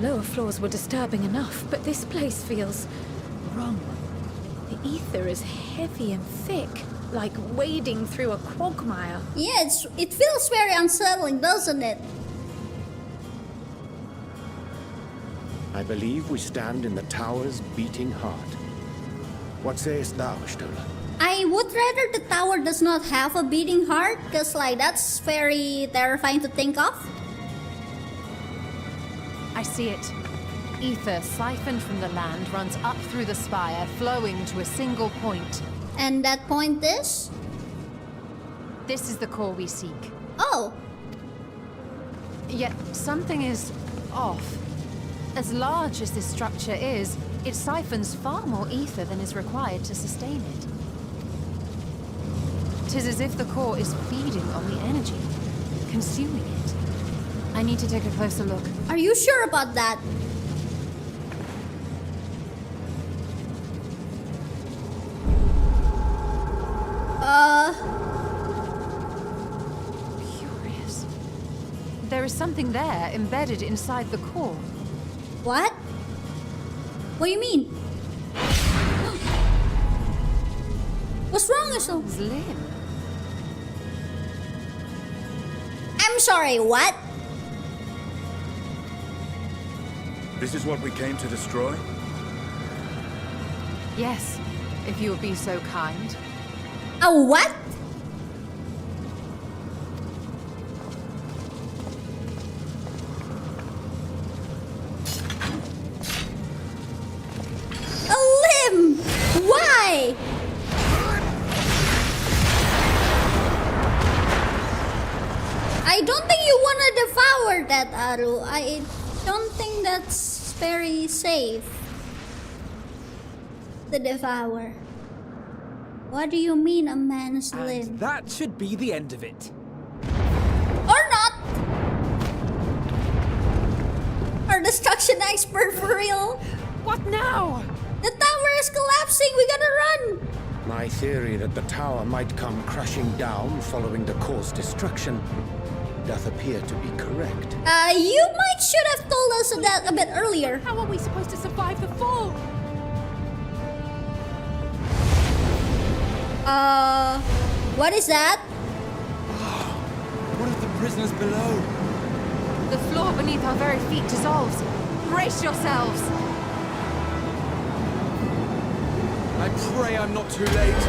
Lower floors were disturbing enough, but this place feels wrong. The ether is heavy and thick, like wading through a quagmire. Yeah, it feels very unsettling, doesn't it? I believe we stand in the tower's beating heart. What sayest thou, Stola? I would rather the tower does not have a beating heart, because like that's very terrifying to think of. I see it. Ether siphoned from the land runs up through the spire, flowing to a single point. And that point is? This is the core we seek. Oh. Yet something is off. As large as this structure is, it siphons far more ether than is required to sustain it. 'Tis as if the core is feeding on the energy, consuming it. I need to take a closer look. Are you sure about that? Curious. There is something there embedded inside the core. What? What do you mean? What's wrong with you? Limb. I'm sorry, what? This is what we came to destroy? Yes, if you would be so kind. A what? A limb! Why? I don't think you want to devour that, Aru. I don't think that's very safe to devour. What do you mean, a man's limb? That should be the end of it. Or not! Our destruction expert for real? What now? The tower is collapsing, we gotta run! My theory that the tower might come crashing down following the core's destruction doth appear to be correct. You might should have told us that a bit earlier. How are we supposed to survive the fall? What is that? What of the prisoners below? The floor beneath our very feet dissolves. Brace yourselves! I pray I'm not too late.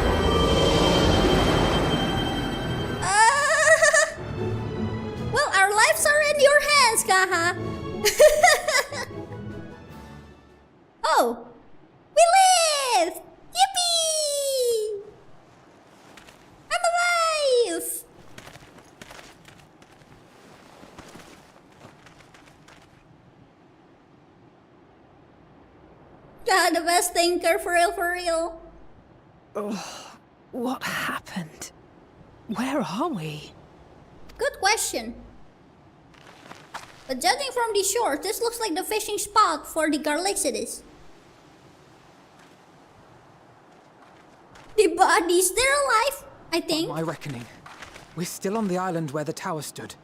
Well, our lives are in your hands, Kaha. Oh, we live! Yippee! I'm alive! God, the best thinker, for real, for real. Oh, what happened? Where are we? Good question. But judging from the shore, this looks like the fishing spot for the Garlixides. The bodies, they're alive, I think. By my reckoning, we're still on the island where the tower stood.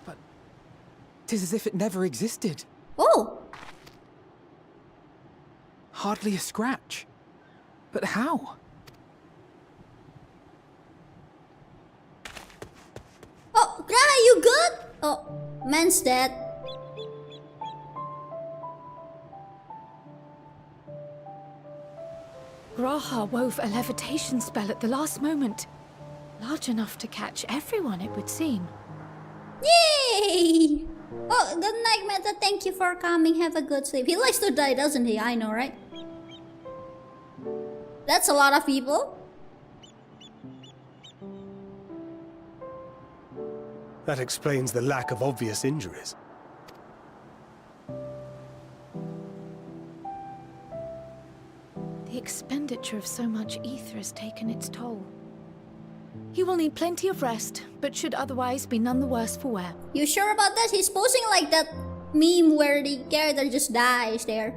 But 'tis as if it never existed. Oh! Hardly a scratch. But how? Oh, Graha, you good? Oh, man's dead. Graha wove a levitation spell at the last moment. Large enough to catch everyone, it would seem. Yay! Oh, good night, Meta. Thank you for coming. Have a good sleep. He likes to die, doesn't he? I know, right? That's a lot of people. That explains the lack of obvious injuries. The expenditure of so much ether has taken its toll. He will need plenty of rest, but should otherwise be none the worse for wear. You sure about that? He's posing like that meme where the character just dies there.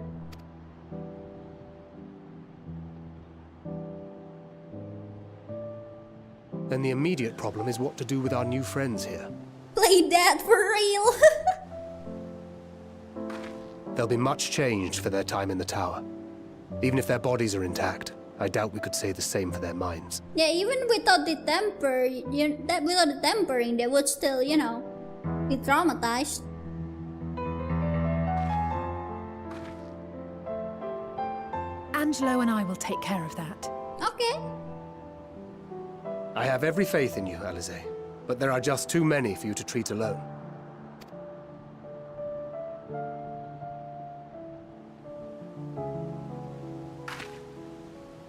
Then the immediate problem is what to do with our new friends here. Play that for real. They'll be much changed for their time in the tower. Even if their bodies are intact, I doubt we could say the same for their minds. Yeah, even without the temper, without the tempering, they would still, you know, be traumatized. Angelo and I will take care of that. Okay. I have every faith in you, Alize, but there are just too many for you to treat alone.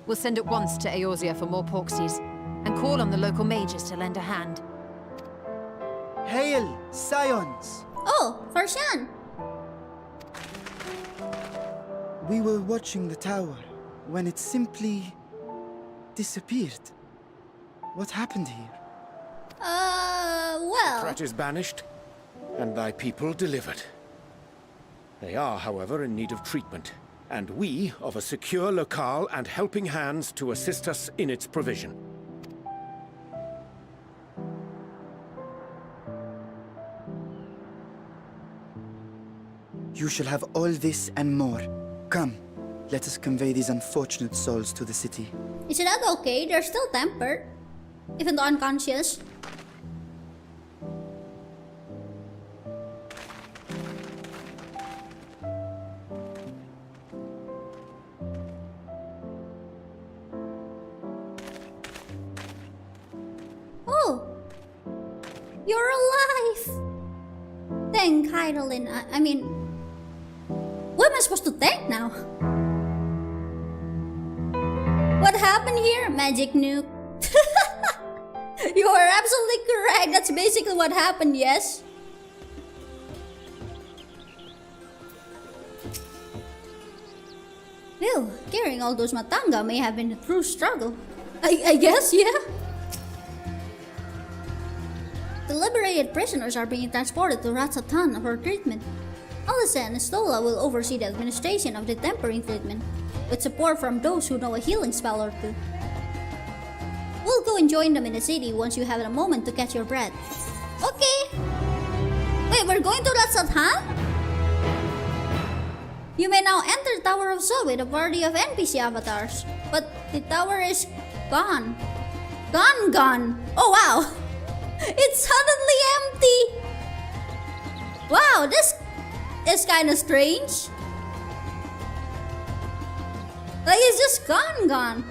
We'll send at once to Eorzea for more porksies, and call on the local mages to lend a hand. Hail, Scions! Oh, Farshan! We were watching the tower when it simply disappeared. What happened here? Well... Threat is banished, and thy people delivered. They are, however, in need of treatment, and we of a secure locale and helping hands to assist us in its provision. You shall have all this and more. Come, let us convey these unfortunate souls to the city. Is that okay? They're still tempered. Even though unconscious. Oh! You're alive! Thank Heidelin. I mean... What am I supposed to thank now? What happened here? Magic nuke. You are absolutely correct. That's basically what happened, yes? Well, carrying all those matanga may have been a true struggle. I guess, yeah? The liberated prisoners are being transported to Ratsatan for treatment. Alice and Stola will oversee the administration of the tempering treatment, with support from those who know a healing spell or two. We'll go and join them in the city once you have a moment to catch your breath. Okay! Wait, we're going to Ratsatan? You may now enter Tower of Sol with a party of NPC avatars. But the tower is gone. Gone. Oh wow! It's suddenly empty! Wow, this is kinda strange. Like it's just gone.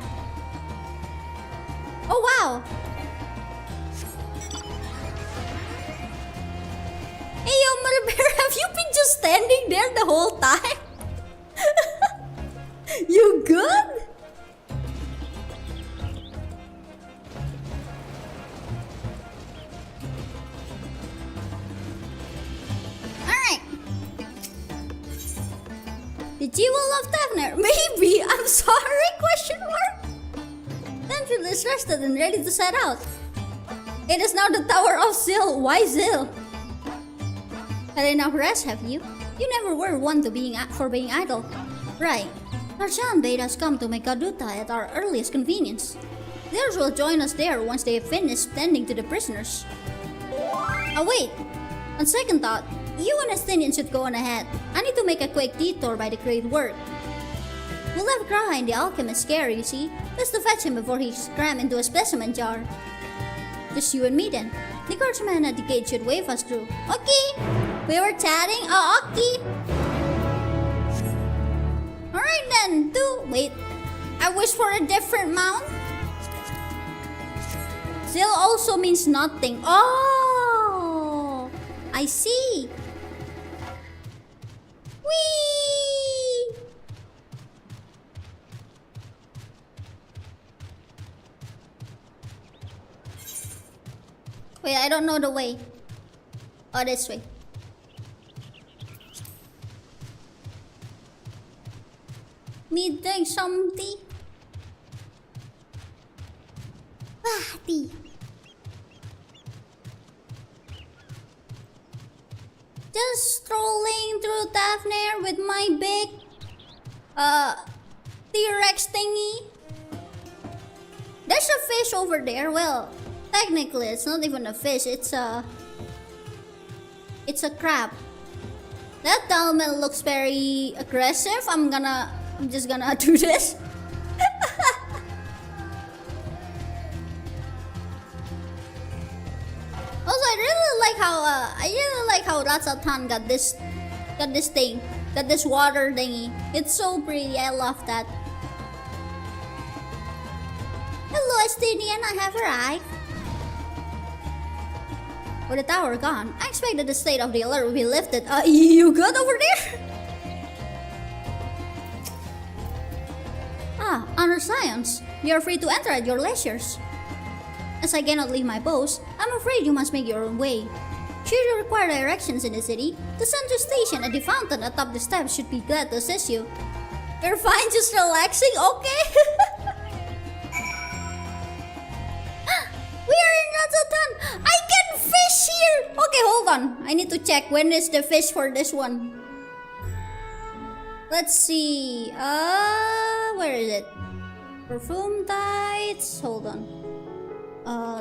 Oh wow! Hey yo, Mother Bear, have you been just standing there the whole time? You good? Alright. The Jewel of Tefner. Maybe. I'm sorry? Question mark. Tenfield is rested and ready to set out. It is now the Tower of Zil. Why Zil? Had enough rest, have you? You never were one to being idle. Right. Tarzan bade us come to Megaduta at our earliest convenience. Theirs will join us there once they have finished tending to the prisoners. Oh wait! On second thought, you and Estinian should go on ahead. I need to make a quick detour by the Great Work. We'll have Graha in the alchemist care, you see. Just to fetch him before he's crammed into a specimen jar. Just you and me then. The guardsman at the gate should wave us through. Okay! We were chatting? Oh, okay! Alright then, wait. I wish for a different mount. Zil also means nothing. Oh! I see. Whee! Wait, I don't know the way. Oh, this way. Need drink some tea. Tea. Just strolling through Tefner with my big T-Rex thingy. There's a fish over there. Well, technically it's not even a fish, it's a crab. That helmet looks very aggressive. I'm just gonna do this. Also, I really like how Ratsatan got this water thingy. It's so pretty. I love that. Hello, Estinian. I have arrived. With the tower gone, I expected the state of the alert would be lifted. You good over there? Honor Science. You are free to enter at your leisures. As I cannot leave my post, I'm afraid you must make your own way. Should you require directions in the city, the central station at the fountain atop the steps should be glad to assist you. You're fine, just relaxing, okay? We are in Ratsatan! I can fish here! Okay, hold on. I need to check when is the fish for this one. Let's see. Where is it? Perfume tides. Hold on.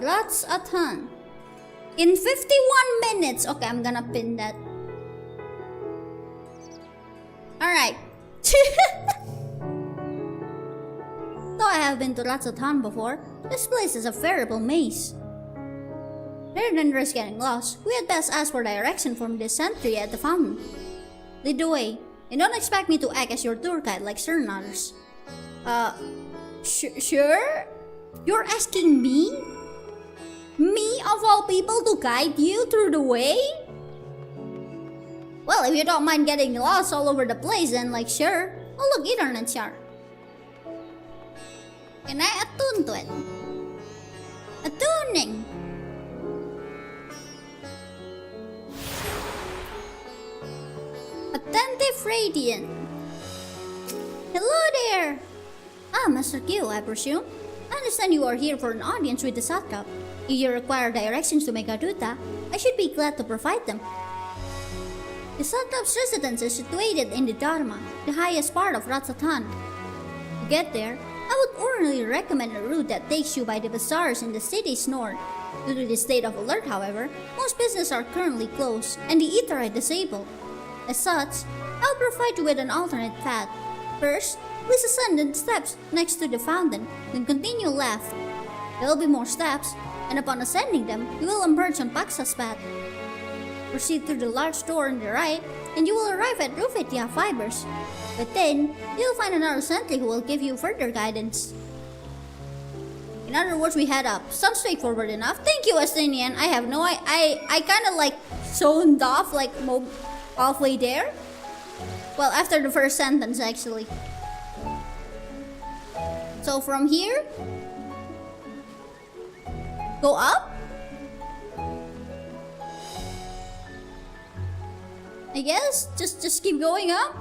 Ratsatan. In 51 minutes. Okay, I'm gonna pin that. Alright. Though I have been to Ratsatan before, this place is a veritable maze. Rather than risk getting lost, we had best ask for direction from this sentry at the fountain. Lead the way, and don't expect me to act as your tour guide like certain others. Sure? You're asking me? Me, of all people, to guide you through the way? Well, if you don't mind getting lost all over the place, then sure. Oh look, internet chart. Can I attune to it? Attuning! Attentive Radiant. Hello there! Master Kyuu, I presume. I understand you are here for an audience with the Satrap. If you require directions to Megaduta, I should be glad to provide them. The Satrap's residence is situated in the Dharma, the highest part of Ratsatan. To get there, I would ordinarily recommend a route that takes you by the bazaars in the city's north. Due to the state of alert, however, most businesses are currently closed and the Etherite disabled. As such, I'll provide you with an alternate path. First, please ascend the steps next to the fountain, then continue left. There will be more steps, and upon ascending them, you will emerge on Paxa's path. Proceed through the large door on the right, and you will arrive at vtuber. Within, you'll find another sentry who will give you further guidance. In other words, we head up. Sounds straightforward enough. Thank you, Estinian. I have no I kind of like zoned off like halfway there. Well, after the first sentence, actually. So from here, go up. I guess just keep going up.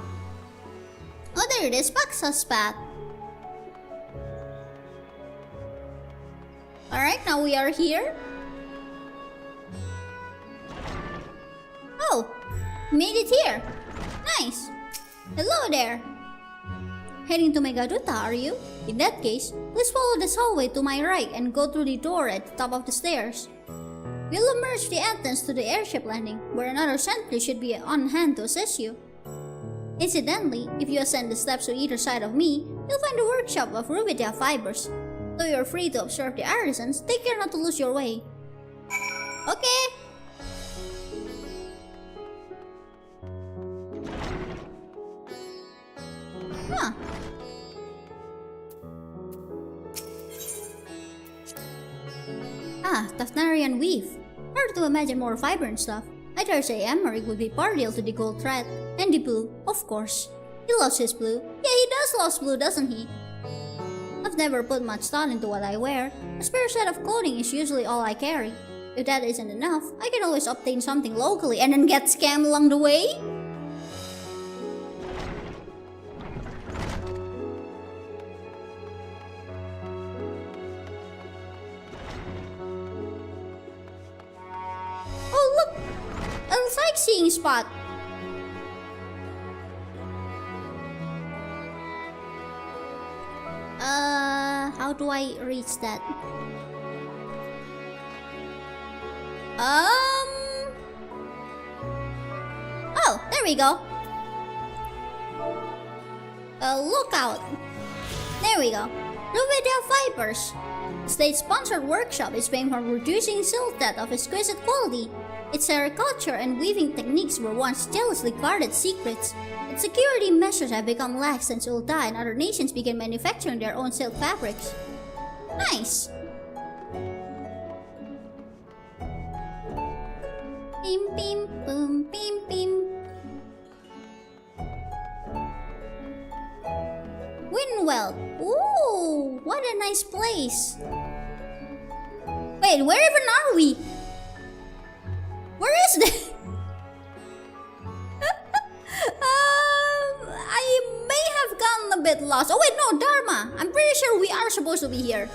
Oh, there it is, Paxa's path. Alright, now we are here. Oh, made it here. Nice. Hello there. Heading to Megaduta, are you? In that case, please follow this hallway to my right and go through the door at the top of the stairs. We'll emerge the entrance to the airship landing, where another sentry should be on hand to assist you. Incidentally, if you ascend the steps to either side of me, you'll find the workshop of Rubidia fibers. Though you're free to observe the artisans, take care not to lose your way. Okay. Huh. Ah, Tafnarian weave. Hard to imagine more vibrant stuff. I dare say Emmerich would be partial to the gold thread. And the blue, of course. He loves his blue. Yeah, he does love blue, doesn't he? I've never put much thought into what I wear. A spare set of clothing is usually all I carry. If that isn't enough, I can always obtain something locally and then get scammed along the way. Oh look! A sightseeing spot! How do I reach that? Oh, there we go. Lookout. There we go. Rubidia fibers. State-sponsored workshop is famed for producing silk that of exquisite quality. Its sericulture and weaving techniques were once jealously guarded secrets. Its security measures have become lax since Ulta and other nations began manufacturing their own silk fabrics. Nice! Bim bim boom bim bim. Winwell. Ooh, what a nice place. Wait, where even are we? Where is this? I may have gotten a bit lost. Oh wait, no, Dharma. I'm pretty sure we are supposed to be here.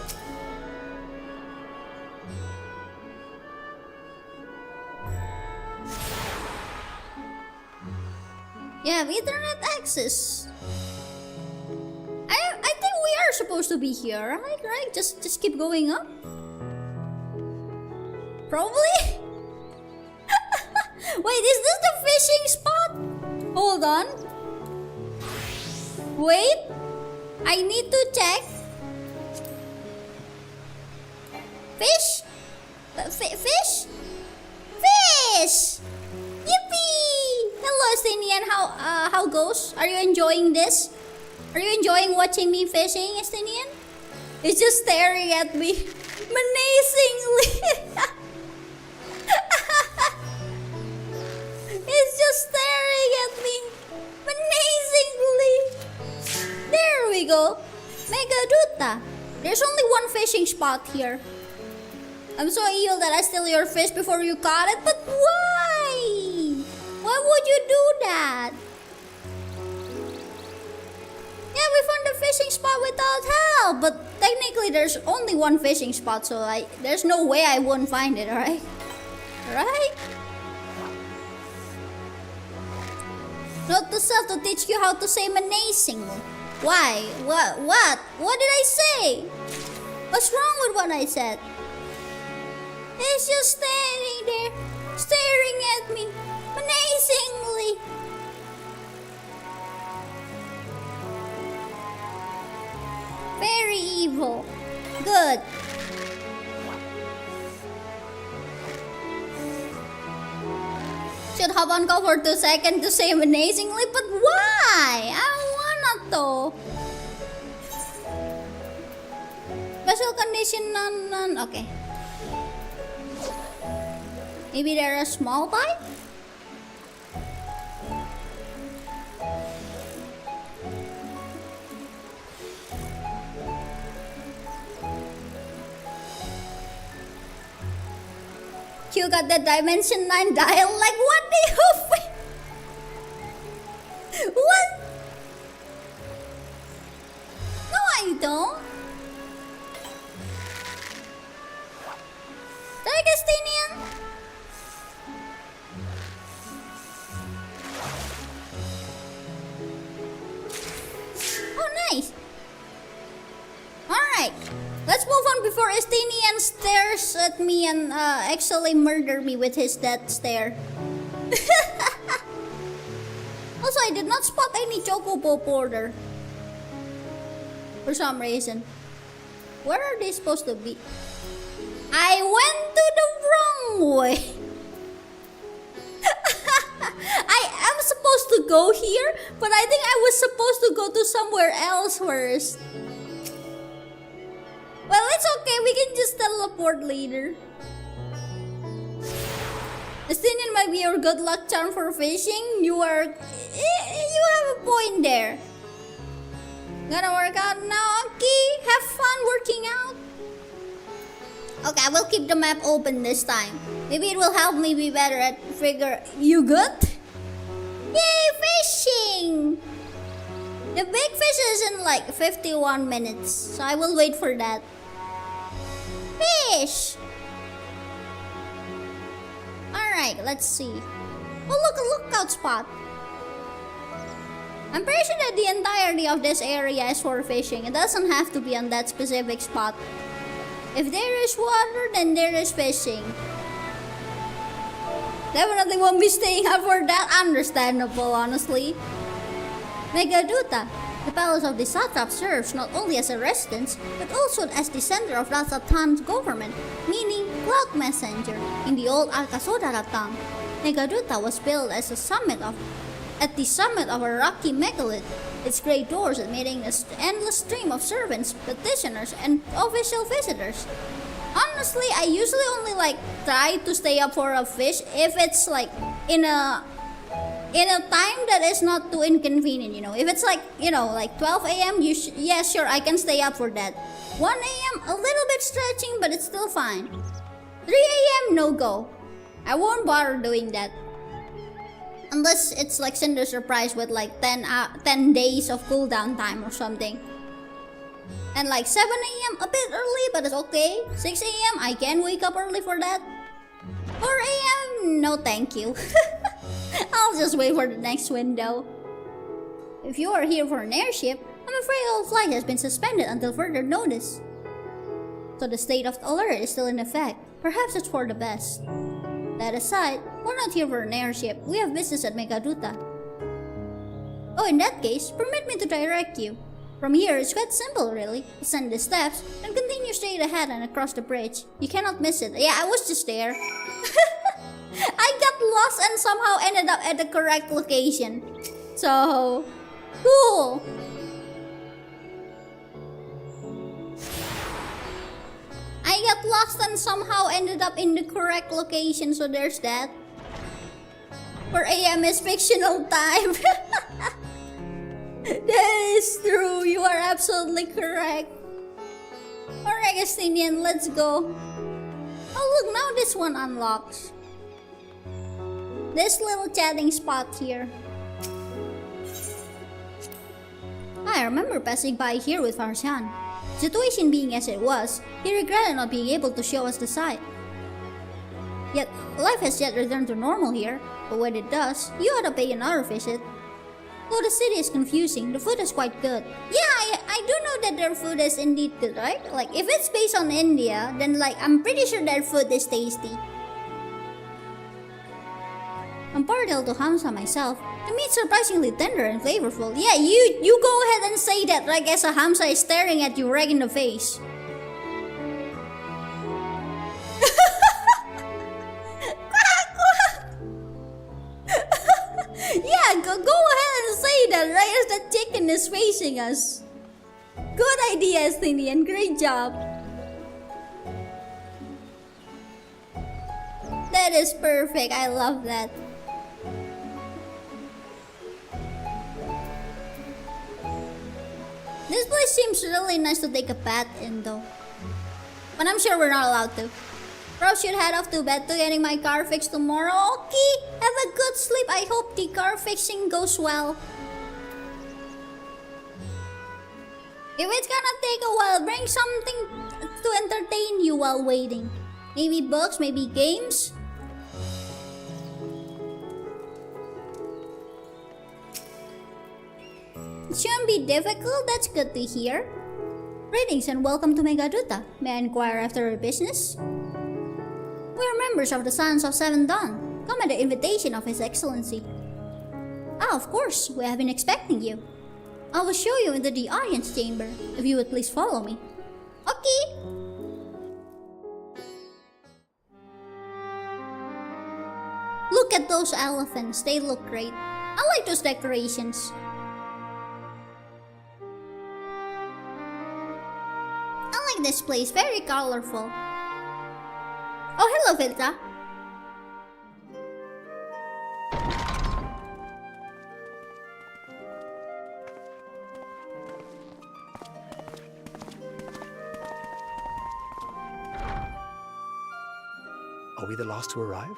Yeah, internet access. I think we are supposed to be here, right? Just keep going up. Probably. Wait, is this the fishing spot? Hold on. Wait. I need to check. Fish? Fish? Fish! Yippee! Hello, Estinian. How goes? Are you enjoying this? Are you enjoying watching me fishing, Estinian? It's just staring at me menacingly. It's just staring at me menacingly. There we go. Megaduta. There's only one fishing spot here. I'm so evil that I steal your fish before you caught it, but why? Why would you do that? Yeah, we found the fishing spot without help, but technically there's only one fishing spot, so there's no way I wouldn't find it, alright? Right? Note to self to teach you how to say menacing. Why? What? What did I say? What's wrong with what I said? He's just standing there, staring at me, menacingly. Very evil. Good. Should hop on call for 2 seconds to say menacingly, but why? I wanna to. Special condition none. Okay. Maybe they're a small bite? You got the Dimension 9 dialect? What do you What? No, I don't. Dagestinian? Oh, nice. Alright. Let's move on before Estinian stares at me and actually murder me with his death stare. Also, I did not spot any chocobo border. For some reason. Where are they supposed to be? I went to the wrong way. I am supposed to go here, but I think I was supposed to go to somewhere else first. Well, it's okay, we can just teleport later. Estinian might be your good luck charm for fishing. You have a point there. Gotta work out now, Aki. Have fun working out. Okay, I will keep the map open this time. Maybe it will help me be better at figure. You good? Yay, fishing! The big fish is in like 51 minutes, so I will wait for that. Fish! Alright, let's see. Oh, look, a lookout spot. I'm pretty sure that the entirety of this area is for fishing. It doesn't have to be on that specific spot. If there is water, then there is fishing. Definitely won't be staying up for that. Understandable, honestly. Megaduta, the palace of the satrap, serves not only as a residence, but also as the center of Rathatan's government, meaning cloud messenger in the old Arkasodara town. Megaduta was built as at the summit of a rocky megalith, its great doors admitting an endless stream of servants, petitioners, and official visitors. Honestly, I usually only try to stay up for a fish if it's in a time that is not too inconvenient, If it's 12 a.m., yeah, sure, I can stay up for that. 1 a.m., a little bit stretching, but it's still fine. 3 a.m., no go. I won't bother doing that. Unless it's like Cinder Surprise with 10 days of cooldown time or something. And 7 a.m. a bit early, but it's okay. 6 a.m. I can wake up early for that. 4 a.m. no thank you. I'll just wait for the next window. If you are here for an airship, I'm afraid all flight has been suspended until further notice. So the state of alert is still in effect. Perhaps it's for the best. That aside, we're not here for an airship. We have business at Megaduta. Oh, in that case, permit me to direct you. From here, it's quite simple, really. Ascend the steps, and continue straight ahead and across the bridge. You cannot miss it. Yeah, I was just there. I got lost and somehow ended up at the correct location. So, cool. I got lost and somehow ended up in the correct location, so there's that. 4 a.m. is fictional time. That is true, you are absolutely correct. Alright, Estinian, let's go. Oh look, now this one unlocks. This little chatting spot here. I remember passing by here with Farshan. Situation being as it was, he regretted not being able to show us the site. Yet, life has yet returned to normal here, but when it does, you ought to pay another visit. Oh, the city is confusing. The food is quite good. Yeah, I do know that their food is indeed good, right? Like, if it's based on India, then like, I'm pretty sure their food is tasty. I'm partial to Hamsa myself. The meat's surprisingly tender and flavorful. Yeah, you go ahead and say that, like, as a Hamsa is staring at you right in the face. Yeah, go ahead and say that right as the chicken is facing us. Good idea, Estinian. Great job. That is perfect. I love that. This place seems really nice to take a bath in though. But I'm sure we're not allowed to. Bro should head off to bed to getting my car fixed tomorrow. Okay, have a good sleep. I hope the car fixing goes well. If it's gonna take a while, bring something to entertain you while waiting. Maybe books, maybe games. It shouldn't be difficult, that's good to hear. Greetings and welcome to Megaduta. May I inquire after your business? We are members of the Sons of Seven Dawn. Come at the invitation of His Excellency. Ah, of course, we have been expecting you. I will show you into the audience chamber, if you would please follow me. Okay. Look at those elephants, they look great. I like those decorations. I like this place, very colorful. Oh, hello, Vilta. Are we the last to arrive?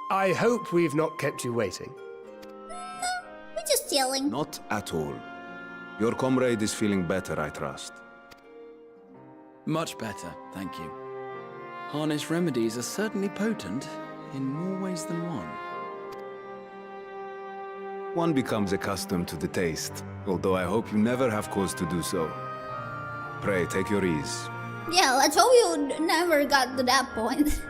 I hope we've not kept you waiting. No, we're just chilling. Not at all. Your comrade is feeling better, I trust. Much better, thank you. Harness remedies are certainly potent in more ways than one. One becomes accustomed to the taste, although I hope you never have cause to do so. Pray, take your ease. Yeah, let's hope you never got to that point.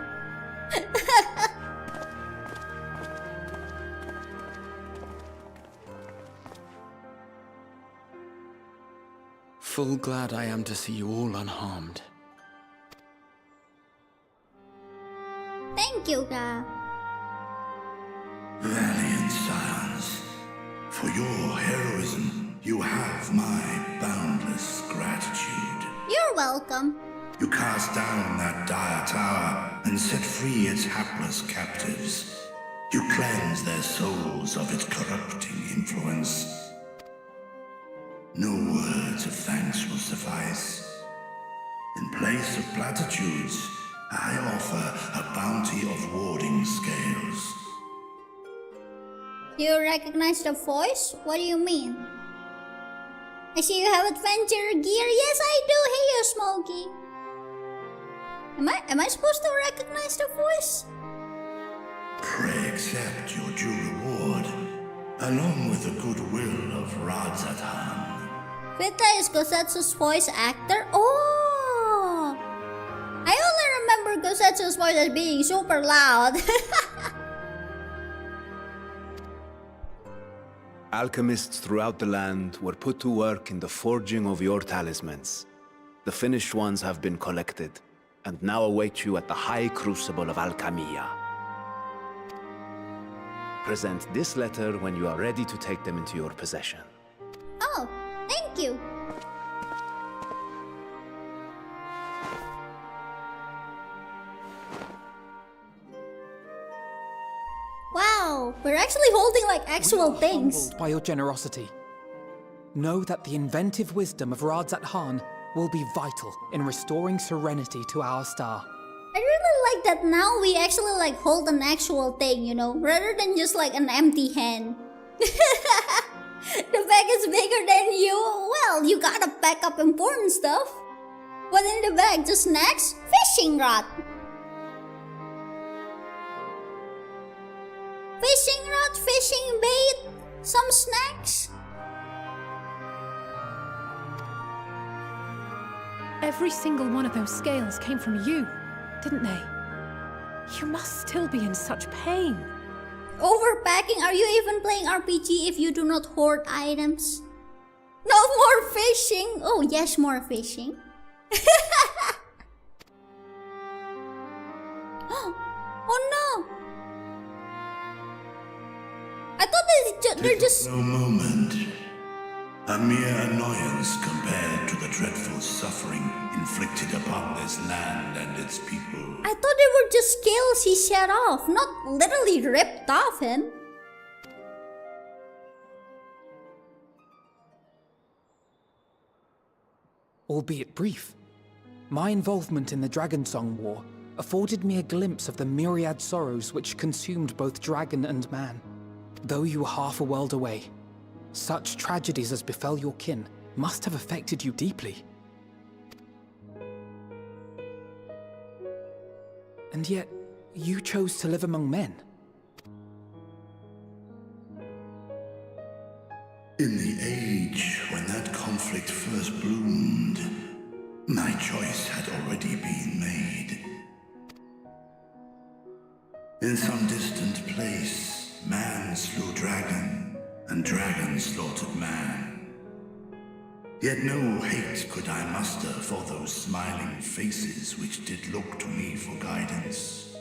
Full glad I am to see you all unharmed. Thank you, Ga. Valiant scions, for your heroism, you have my boundless gratitude. You're welcome. You cast down that dire tower and set free its hapless captives. You cleanse their souls of its corrupting influence. No words of thanks will suffice. In place of platitudes, I offer a bounty of warding scales. Do you recognize the voice? What do you mean? I see you have adventure gear. Yes, I do. Hey, you Smokey. Am I supposed to recognize the voice? Pray accept your due reward, along with the goodwill of Radzatan. Vita is Gosetsu's voice actor? Oh! I only remember Gosetsu's voice as being super loud. Alchemists throughout the land were put to work in the forging of your talismans. The finished ones have been collected, and now await you at the High Crucible of Alchemia. Present this letter when you are ready to take them into your possession. Oh, thank you. Wow, we're actually holding like actual things. Humbled by your generosity. Know that the inventive wisdom of Radzat Khan will be vital in restoring serenity to our star. I really like that now we actually like hold an actual thing, you know, rather than just like an empty hand. The bag is bigger than you. Well, you gotta pack up important stuff. What in the bag? Just snacks? Fishing rod. Fishing rod, fishing bait, some snacks. Every single one of those scales came from you, didn't they? You must still be in such pain. Overpacking? Are you even playing RPG if you do not hoard items? No more fishing! Oh yes, more fishing. Oh no! I thought they're just... No moment. A mere annoyance compared to the dreadful suffering inflicted upon this land and its people. I thought they were just scales he shed off, not literally ripped off him. Albeit brief, my involvement in the Dragon Song War afforded me a glimpse of the myriad sorrows which consumed both dragon and man. Though you were half a world away, such tragedies as befell your kin must have affected you deeply. And yet, you chose to live among men. In the age when that conflict first bloomed, my choice had already been made. In some distant place, man slew dragon, and dragon slaughtered man. Yet no hate could I muster for those smiling faces which did look to me for guidance.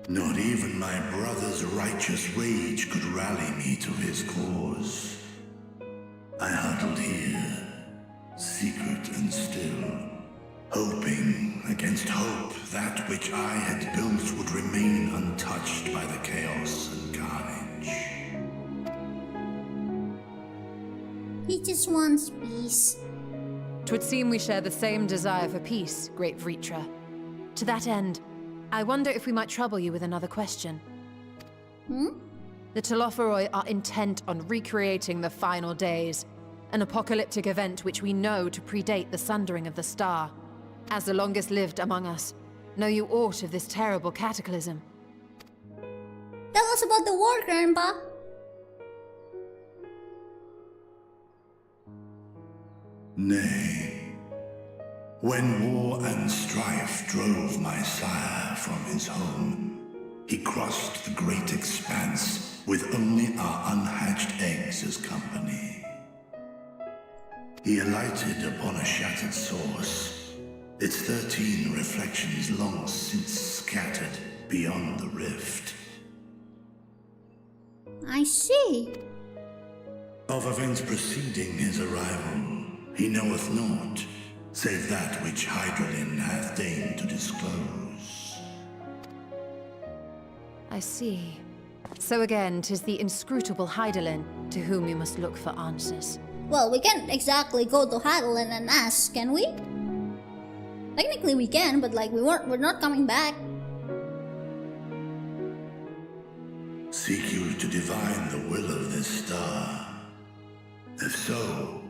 Not even my brother's righteous rage could rally me to his cause. I huddled here, secret and still, hoping against hope that which I had built would remain untouched by the chaos and carnage. He just wants peace. 'Twould seem we share the same desire for peace, great Vritra. To that end, I wonder if we might trouble you with another question. The Telophoroi are intent on recreating the final days, an apocalyptic event which we know to predate the sundering of the star. As the longest lived among us, know you aught of this terrible cataclysm? Tell us about the war, Grandpa. Nay. When war and strife drove my sire from his home, he crossed the great expanse with only our unhatched eggs as company. He alighted upon a shattered source, its 13 reflections long since scattered beyond the rift. I see. Of events preceding his arrival, he knoweth naught, save that which Hydralin hath deigned to disclose. I see. So again, 'tis the inscrutable Hydralin to whom we must look for answers. Well, we can't exactly go to Hydralin and ask, can we? Technically we can, but like we're not coming back. Seek you to divine the will of this star? If so,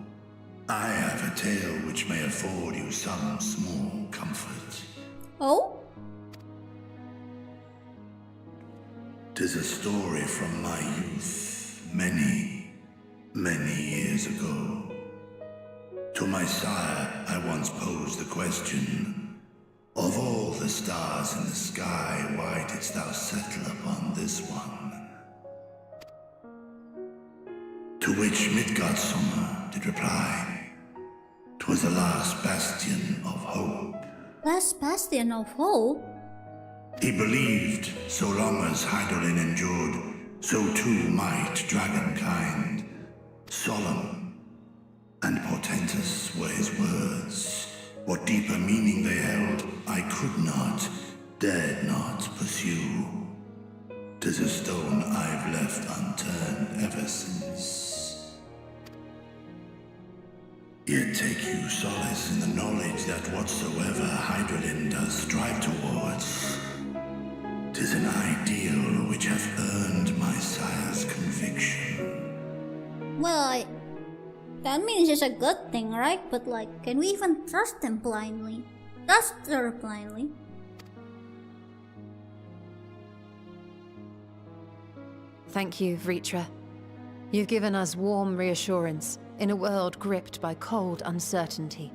I have a tale which may afford you some small comfort. Oh? 'Tis a story from my youth, many, many years ago. To my sire, I once posed the question, of all the stars in the sky, why didst thou settle upon this one? To which Midgardsormr did reply, 'twas the last bastion of hope. Last bastion of hope? He believed so long as Hydralin endured, so too might dragonkind. Solemn and portentous were his words. What deeper meaning they held, I could not, dared not pursue. 'Tis a stone I've left unturned ever since. Yet take you solace in the knowledge that whatsoever Hydralin does strive towards, 'tis an ideal which hath earned my sire's conviction. Well, that means it's a good thing, right? But like, can we even trust him blindly? Trust her blindly? Thank you, Vritra. You've given us warm reassurance in a world gripped by cold uncertainty.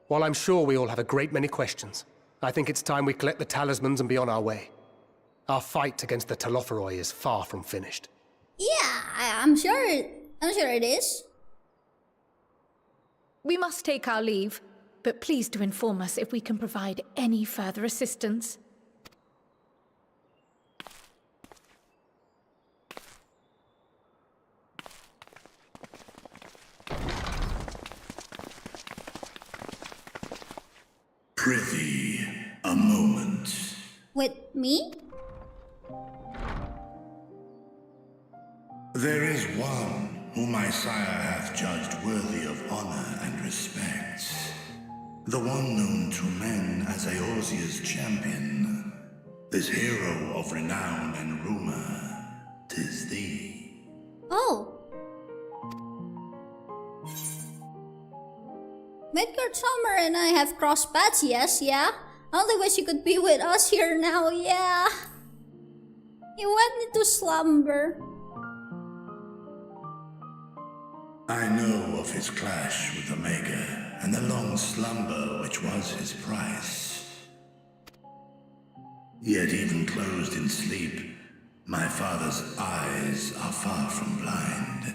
While I'm sure we all have a great many questions, I think it's time we collect the talismans and be on our way. Our fight against the Telophoroi is far from finished. Yeah, I'm sure it is. We must take our leave, but please do inform us if we can provide any further assistance. Prithee, a moment. With me? There is one whom my sire hath judged worthy of honor and respect. The one known to men as Eorzea's champion. This hero of renown and rumor. 'Tis thee. Oh. Midgard Summer and I have crossed paths, yes, yeah. I only wish you could be with us here now, yeah. You went into slumber. I know of his clash with Omega, and the long slumber which was his price. Yet even closed in sleep, my father's eyes are far from blind.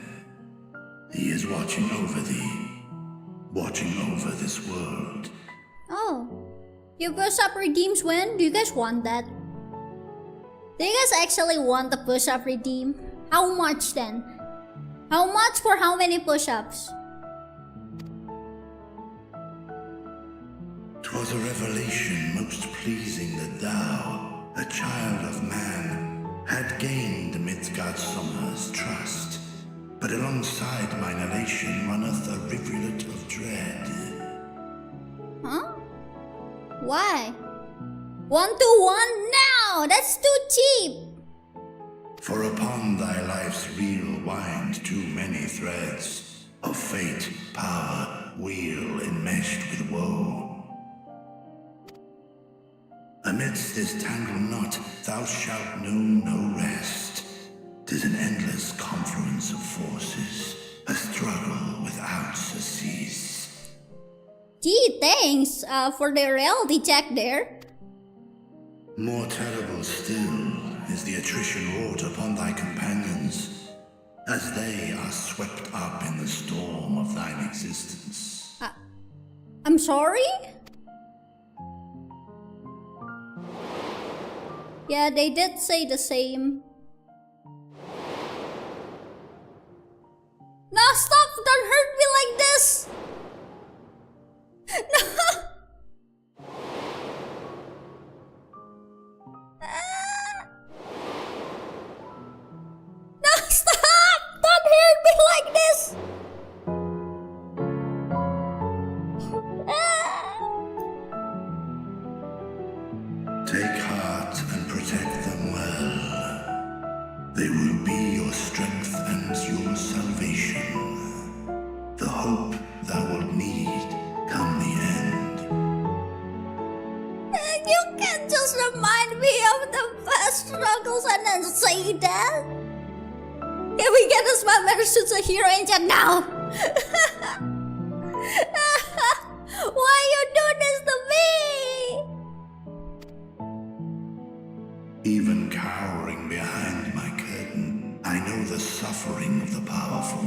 He is watching over thee, watching over this world. Oh. Your push-up redeems when? Do you guys want that? Do you guys actually want the push-up redeem? How much then? How much for how many push-ups? 'Twas a revelation most pleasing that thou, a child of man, had gained Midgardsormr's trust. But alongside mine elation runneth a rivulet of dread. Huh? Why? 1-to-1 now! That's too cheap! For upon thy life's reel wind too many threads of fate, power, weal enmeshed with woe. Amidst this tangled knot thou shalt know no rest. 'Tis an endless confluence of forces, a struggle without cease. Gee, thanks for the reality check there. More terrible still is the attrition wrought upon thy companions, as they are swept up in the storm of thine existence. I'm sorry? Yeah, they did say the same. No, stop! Don't hurt me like this! No! No, stop! Don't hurt me like this! Take heart and protect them well. They will be your strength and your salvation. The hope thou wilt need come the end. You can't just remind me of the past struggles and then say that. Can we get us my suits a hero engine now? Why you do this to me? Even cowering behind my curtain, I know the suffering of the powerful.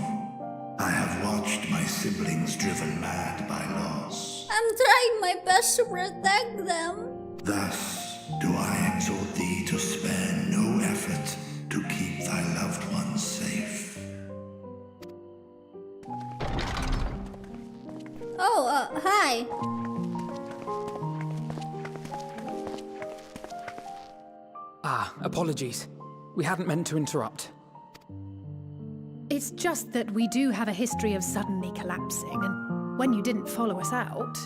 I have watched my siblings driven mad by loss. I'm trying my best to protect them. Thus do I exhort thee to spare no effort to keep thy loved ones safe. Oh, hi. Apologies. We hadn't meant to interrupt. It's just that we do have a history of suddenly collapsing, and when you didn't follow us out...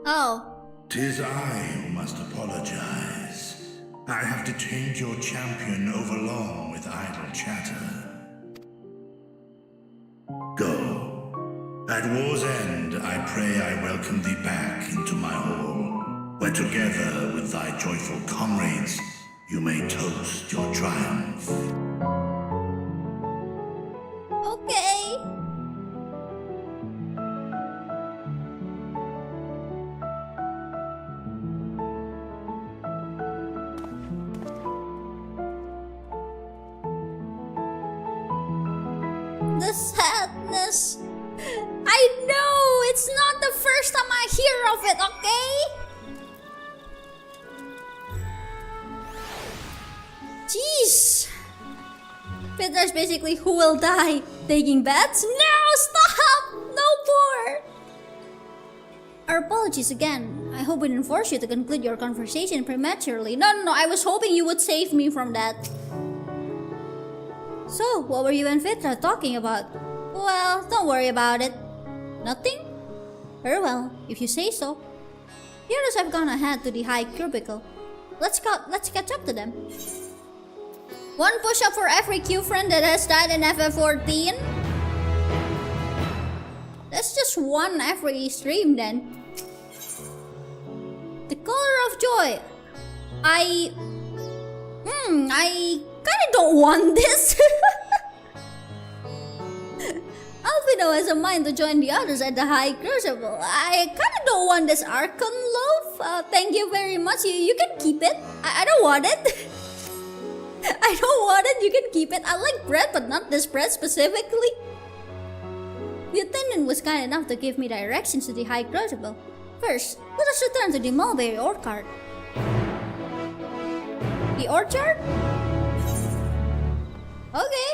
Oh. 'Tis I who must apologize. I have detained your champion overlong with idle chatter. Go. At war's end, I pray I welcome thee back into my hall, where together with thy joyful comrades, you may toast your triumph. Okay. the sadness. I know, it's not the first time I hear of it, okay? Jeez. Petra's basically who will die. Taking bets? No, stop! No more! Our apologies again. I hope we didn't force you to conclude your conversation prematurely. No, I was hoping you would save me from that. So, what were you and Fitra talking about? Well, don't worry about it. Nothing? Very well, if you say so. The others have gone ahead to the high cubicle. Let's catch up to them. One push-up for every Q friend that has died in FF14? That's just one every stream then. The color of joy. I kinda don't want this. Alpino has a mind to join the others at the High Crucible. I kinda don't want this Archon loaf. Thank you very much. You can keep it. I don't want it. I don't want it. You can keep it. I like bread, but not this bread specifically. The attendant was kind enough to give me directions to the High Crucible. First, let us return to the mulberry orchard. The orchard? Okay.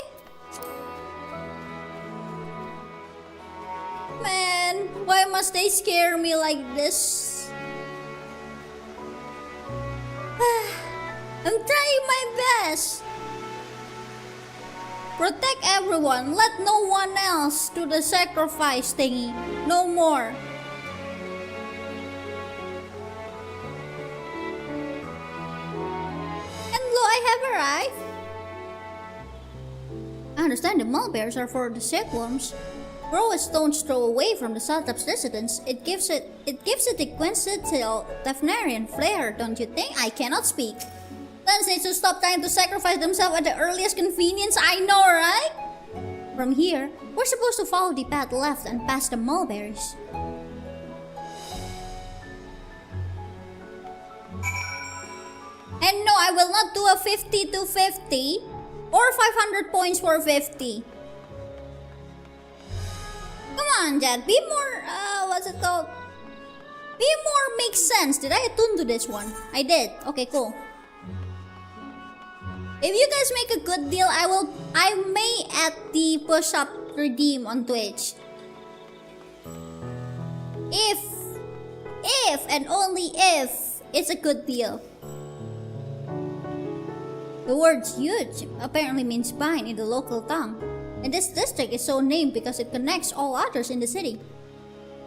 Man, why must they scare me like this? I'm trying my best. Protect everyone. Let no one else do the sacrifice thingy. No more. And lo, I have arrived. I understand the mulberries are for the silkworms. Grow a stone's throw away from the Saltap's residence. It gives it the quintessential Tefnarian flair, don't you think? I cannot speak. Lens needs to stop trying to sacrifice themselves at the earliest convenience. I know, right? From here, we're supposed to follow the path left and past the mulberries. And no, I will not do a 50 to 50 or 500 points for 50. Come on, Jack. Be more, what's it called? Be more makes sense. Did I attune to this one? I did. Okay, cool. If you guys make a good deal, I may add the push-up redeem on Twitch. If and only if it's a good deal. The word huge apparently means pine in the local tongue. And this district is so named because it connects all others in the city.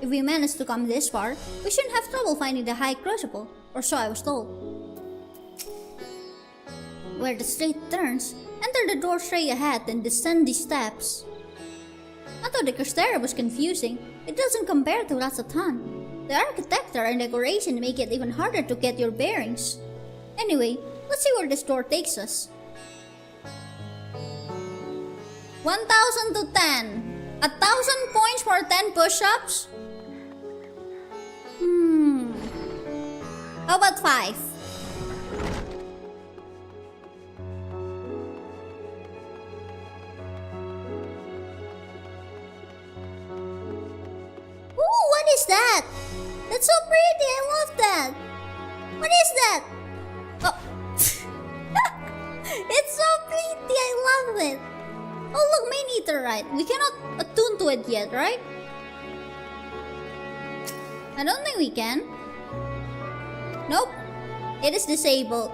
If we manage to come this far, we shouldn't have trouble finding the High Crucible, or so I was told. Where the street turns, enter the door straight ahead and descend the steps. Although the Crystera was confusing, it doesn't compare to Rasatan. The architecture and decoration make it even harder to get your bearings. Anyway, let's see where this door takes us. 1,000 to 10. 1,000 points for 10 push-ups? How about 5? Ooh, what is that? That's so pretty, I love that. What is that? Oh. It's so pretty, I love it. Oh look, Maneaterite. We cannot attune to it yet, right? I don't think we can. Nope. It is disabled.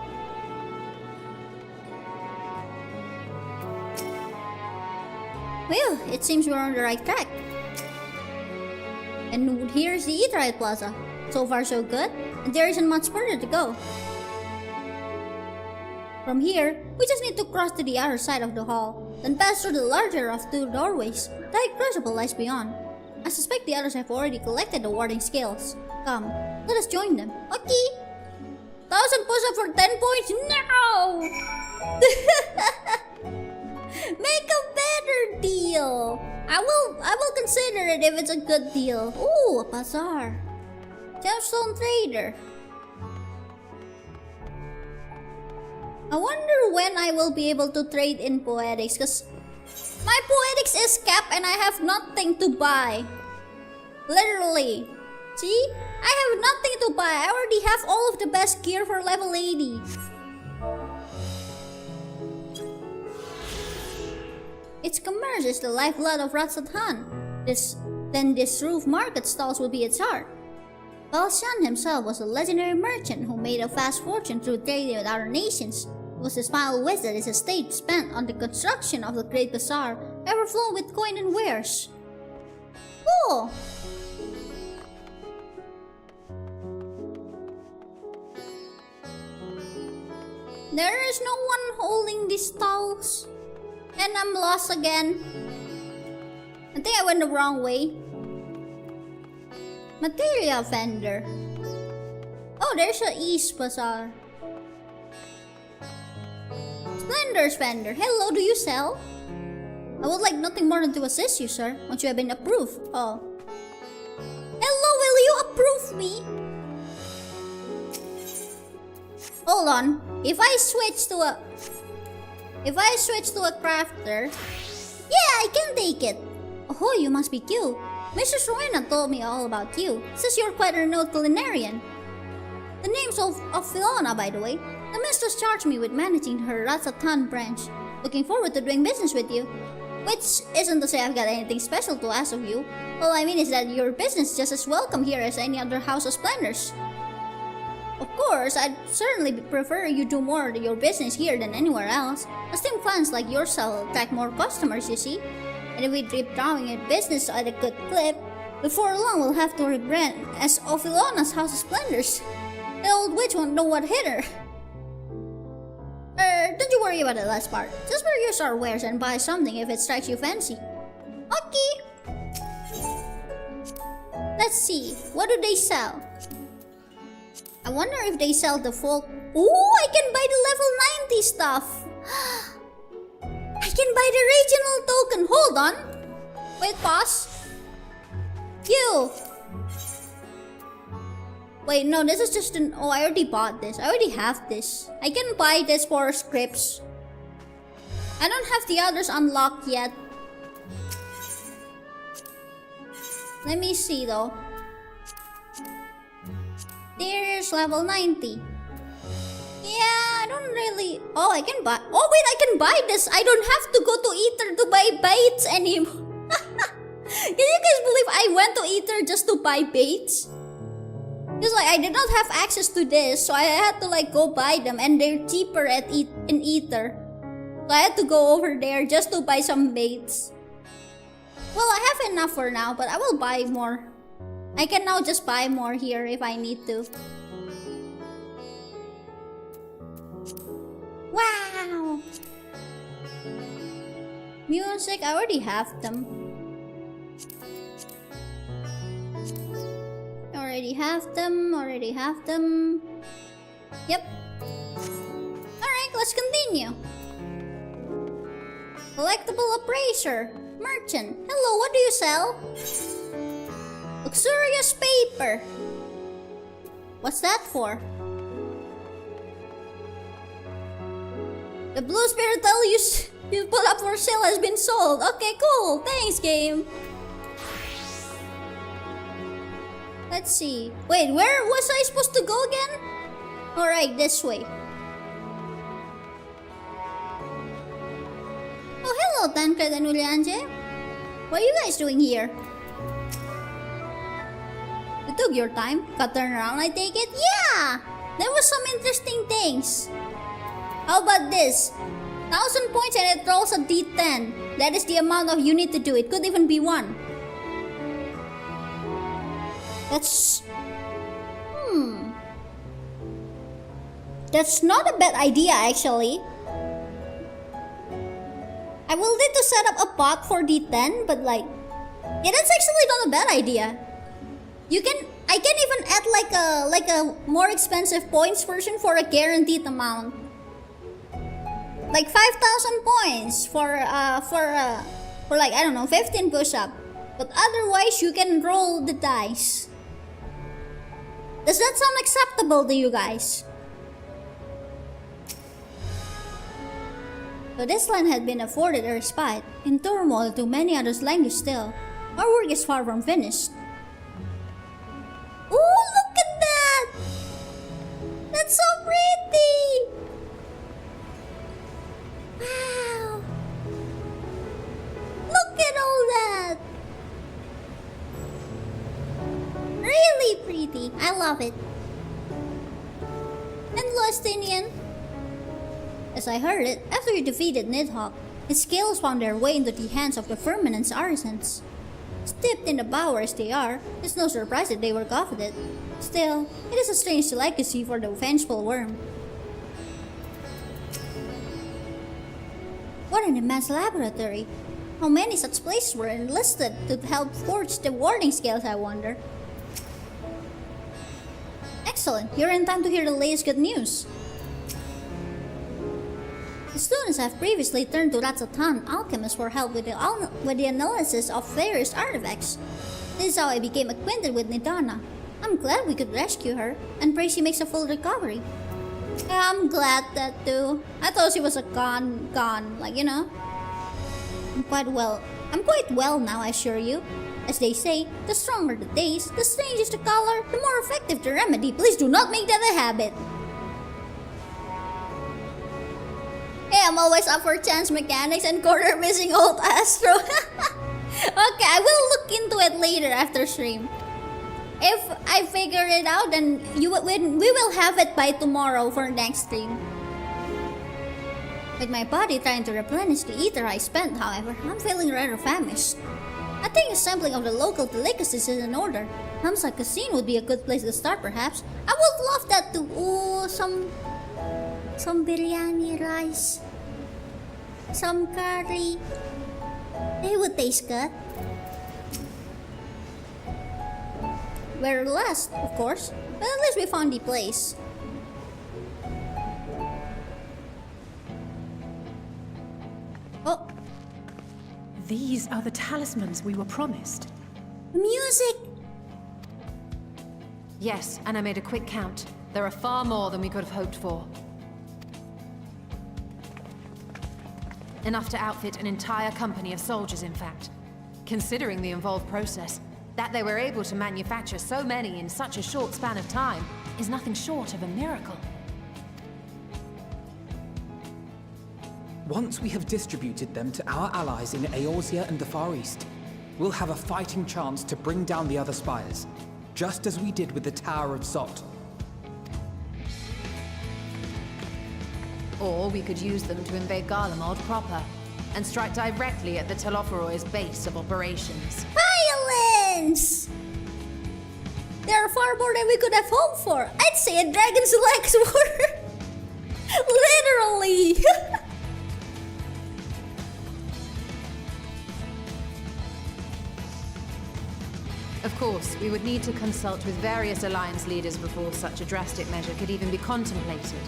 Well, it seems we're on the right track. And here's the Eaterite Plaza. So far so good, and there isn't much further to go. From here, we just need to cross to the other side of the hall, then pass through the larger of 2 doorways. The High Crucible lies beyond. I suspect the others have already collected the warding scales. Come, let us join them. Okay. 1,000 push-up for 10 points? No! Make a better deal. I will consider it if it's a good deal. Ooh, a bazaar. Gemstone trader. I wonder when I will be able to trade in poetics, cause My poetics is capped and I have nothing to buy. Literally. See? I have nothing to buy. I already have all of the best gear for level 80. Its commerce is the lifeblood of Ratsatan. Then this roof market stalls will be its heart. Balshan himself was a legendary merchant who made a vast fortune through trading with other nations. It was his final wish that his estate spent on the construction of the Great Bazaar overflow with coin and wares. Cool! There is no one holding these stalls. And I'm lost again. I think I went the wrong way. Material vendor. Oh, there's a East Bazaar. Splendors vendor. Hello, do you sell? I would like nothing more than to assist you, sir, once you have been approved. Oh. Hello, will you approve me? Hold on. If I switch to a crafter, yeah, I can take it. Oh, you must be Kyuu. Mrs. Rowena told me all about you. Says you're quite a renowned culinarian. The name's of Filona, by the way. The mistress charged me with managing her Ratsatan branch. Looking forward to doing business with you. Which isn't to say I've got anything special to ask of you. All I mean is that your business is just as welcome here as any other house of splendors. Of course, I'd certainly prefer you do more of your business here than anywhere else. Esteemed fans like yourself attract more customers, you see. And if we keep drawing your business at a good clip, before long we'll have to rebrand as Ophilona's House of Splendors. The old witch won't know what hit her. Don't you worry about the last part. Just wear your star wares and buy something if it strikes you fancy. Okay. Let's see, what do they sell? I wonder if they sell the folk. Ooh, I can buy the level 90 stuff. I can buy the regional token. Hold on. Wait, pause. You. Wait, no, this is just an... Oh, I already bought this. I already have this. I can buy this for scripts. I don't have the others unlocked yet. Let me see though. There's level 90. Yeah, I don't really... Oh, I can buy... Oh, wait, I can buy this. I don't have to go to Ether to buy baits anymore. Can you guys believe I went to Ether just to buy baits? Because like, I did not have access to this, so I had to like go buy them, and they're cheaper in Ether. So I had to go over there just to buy some baits. Well, I have enough for now, but I will buy more. I can now just buy more here if I need to. Wow! Music, I already have them. Already have them. Yep. Alright, let's continue. Collectible appraiser. Merchant. Hello, what do you sell? Luxurious paper. What's that for? The blue spirit tell you put up for sale has been sold. Okay, cool. Thanks, game. Let's see. Wait, where was I supposed to go again? Alright, this way. Oh, hello, Tancred and Ulianje. What are you guys doing here? You took your time. Got turned around, I take it? Yeah! There was some interesting things. How about this? 1,000 points and it rolls a D10. That is the amount of you need to do. It could even be 1. That's... That's not a bad idea, actually. I will need to set up a bot for D10, but like... Yeah, that's actually not a bad idea. I can even add like a more expensive points version for a guaranteed amount. Like 5,000 points for like, I don't know, 15 push-up. But otherwise, you can roll the dice. Does that sound acceptable to you guys? Though this land had been afforded a respite, in turmoil to many others languish still, our work is far from finished. Ooh, look at that! That's so pretty! Wow! Look at all that! Really pretty. I love it. And Lustinian. As I heard it, after you defeated Nidhogg, its scales found their way into the hands of the Firmamen's artisans. Steeped in the power as they are, it's no surprise that they were coveted. Still, it is a strange legacy for the vengeful worm. What an immense laboratory! How many such places were enlisted to help forge the warding scales, I wonder? Excellent, you're in time to hear the latest good news. The students have previously turned to Ratsatan alchemists for help with the analysis of various artifacts. This is how I became acquainted with Nidana. I'm glad we could rescue her, and pray she makes a full recovery. Yeah, I'm glad that too. I thought she was a gone, like, you know. I'm quite well now, I assure you. As they say, the stronger the taste, the stranger the color, the more effective the remedy. Please do not make that a habit. Hey, I'm always up for chance mechanics and corner missing old Astro. Okay, I will look into it later after stream. If I figure it out, then we will have it by tomorrow for next stream. With my body trying to replenish the ether I spent, however, I'm feeling rather famished. I think a sampling of the local delicacies is in order. Hamza Cuisine would be a good place to start, perhaps. I would love that too. Ooh, some biryani rice, some curry. They would taste good. We're lost, of course, but at least we found the place. Oh. These are the talismans we were promised. Music! Yes, and I made a quick count. There are far more than we could have hoped for. Enough to outfit an entire company of soldiers, in fact. Considering the involved process, that they were able to manufacture so many in such a short span of time is nothing short of a miracle. Once we have distributed them to our allies in Eorzea and the Far East, we'll have a fighting chance to bring down the other spires, just as we did with the Tower of Zot. Or we could use them to invade Garlemald proper, and strike directly at the Telophoroid's base of operations. Violence! There are far more than we could have hoped for. I'd say a dragon's legs were... literally! Of course, we would need to consult with various alliance leaders before such a drastic measure could even be contemplated.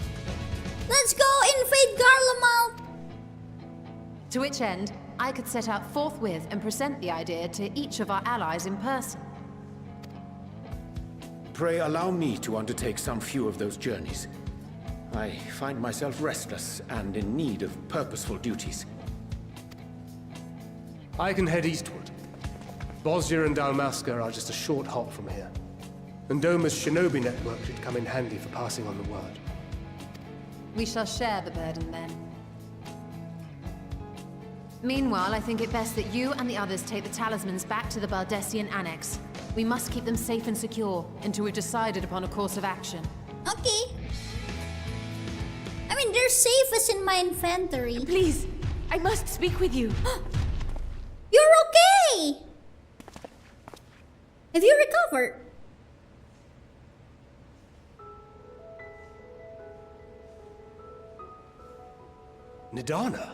Let's go invade Garlemald! To which end, I could set out forthwith and present the idea to each of our allies in person. Pray allow me to undertake some few of those journeys. I find myself restless and in need of purposeful duties. I can head eastward. Bosnia and Dalmasca are just a short hop from here. And Doma's shinobi network should come in handy for passing on the word. We shall share the burden then. Meanwhile, I think it best that you and the others take the talismans back to the Baldessian Annex. We must keep them safe and secure until we've decided upon a course of action. Okay. I mean, they're safest in my inventory. Please, I must speak with you. You're okay! Have you recovered? Nidana,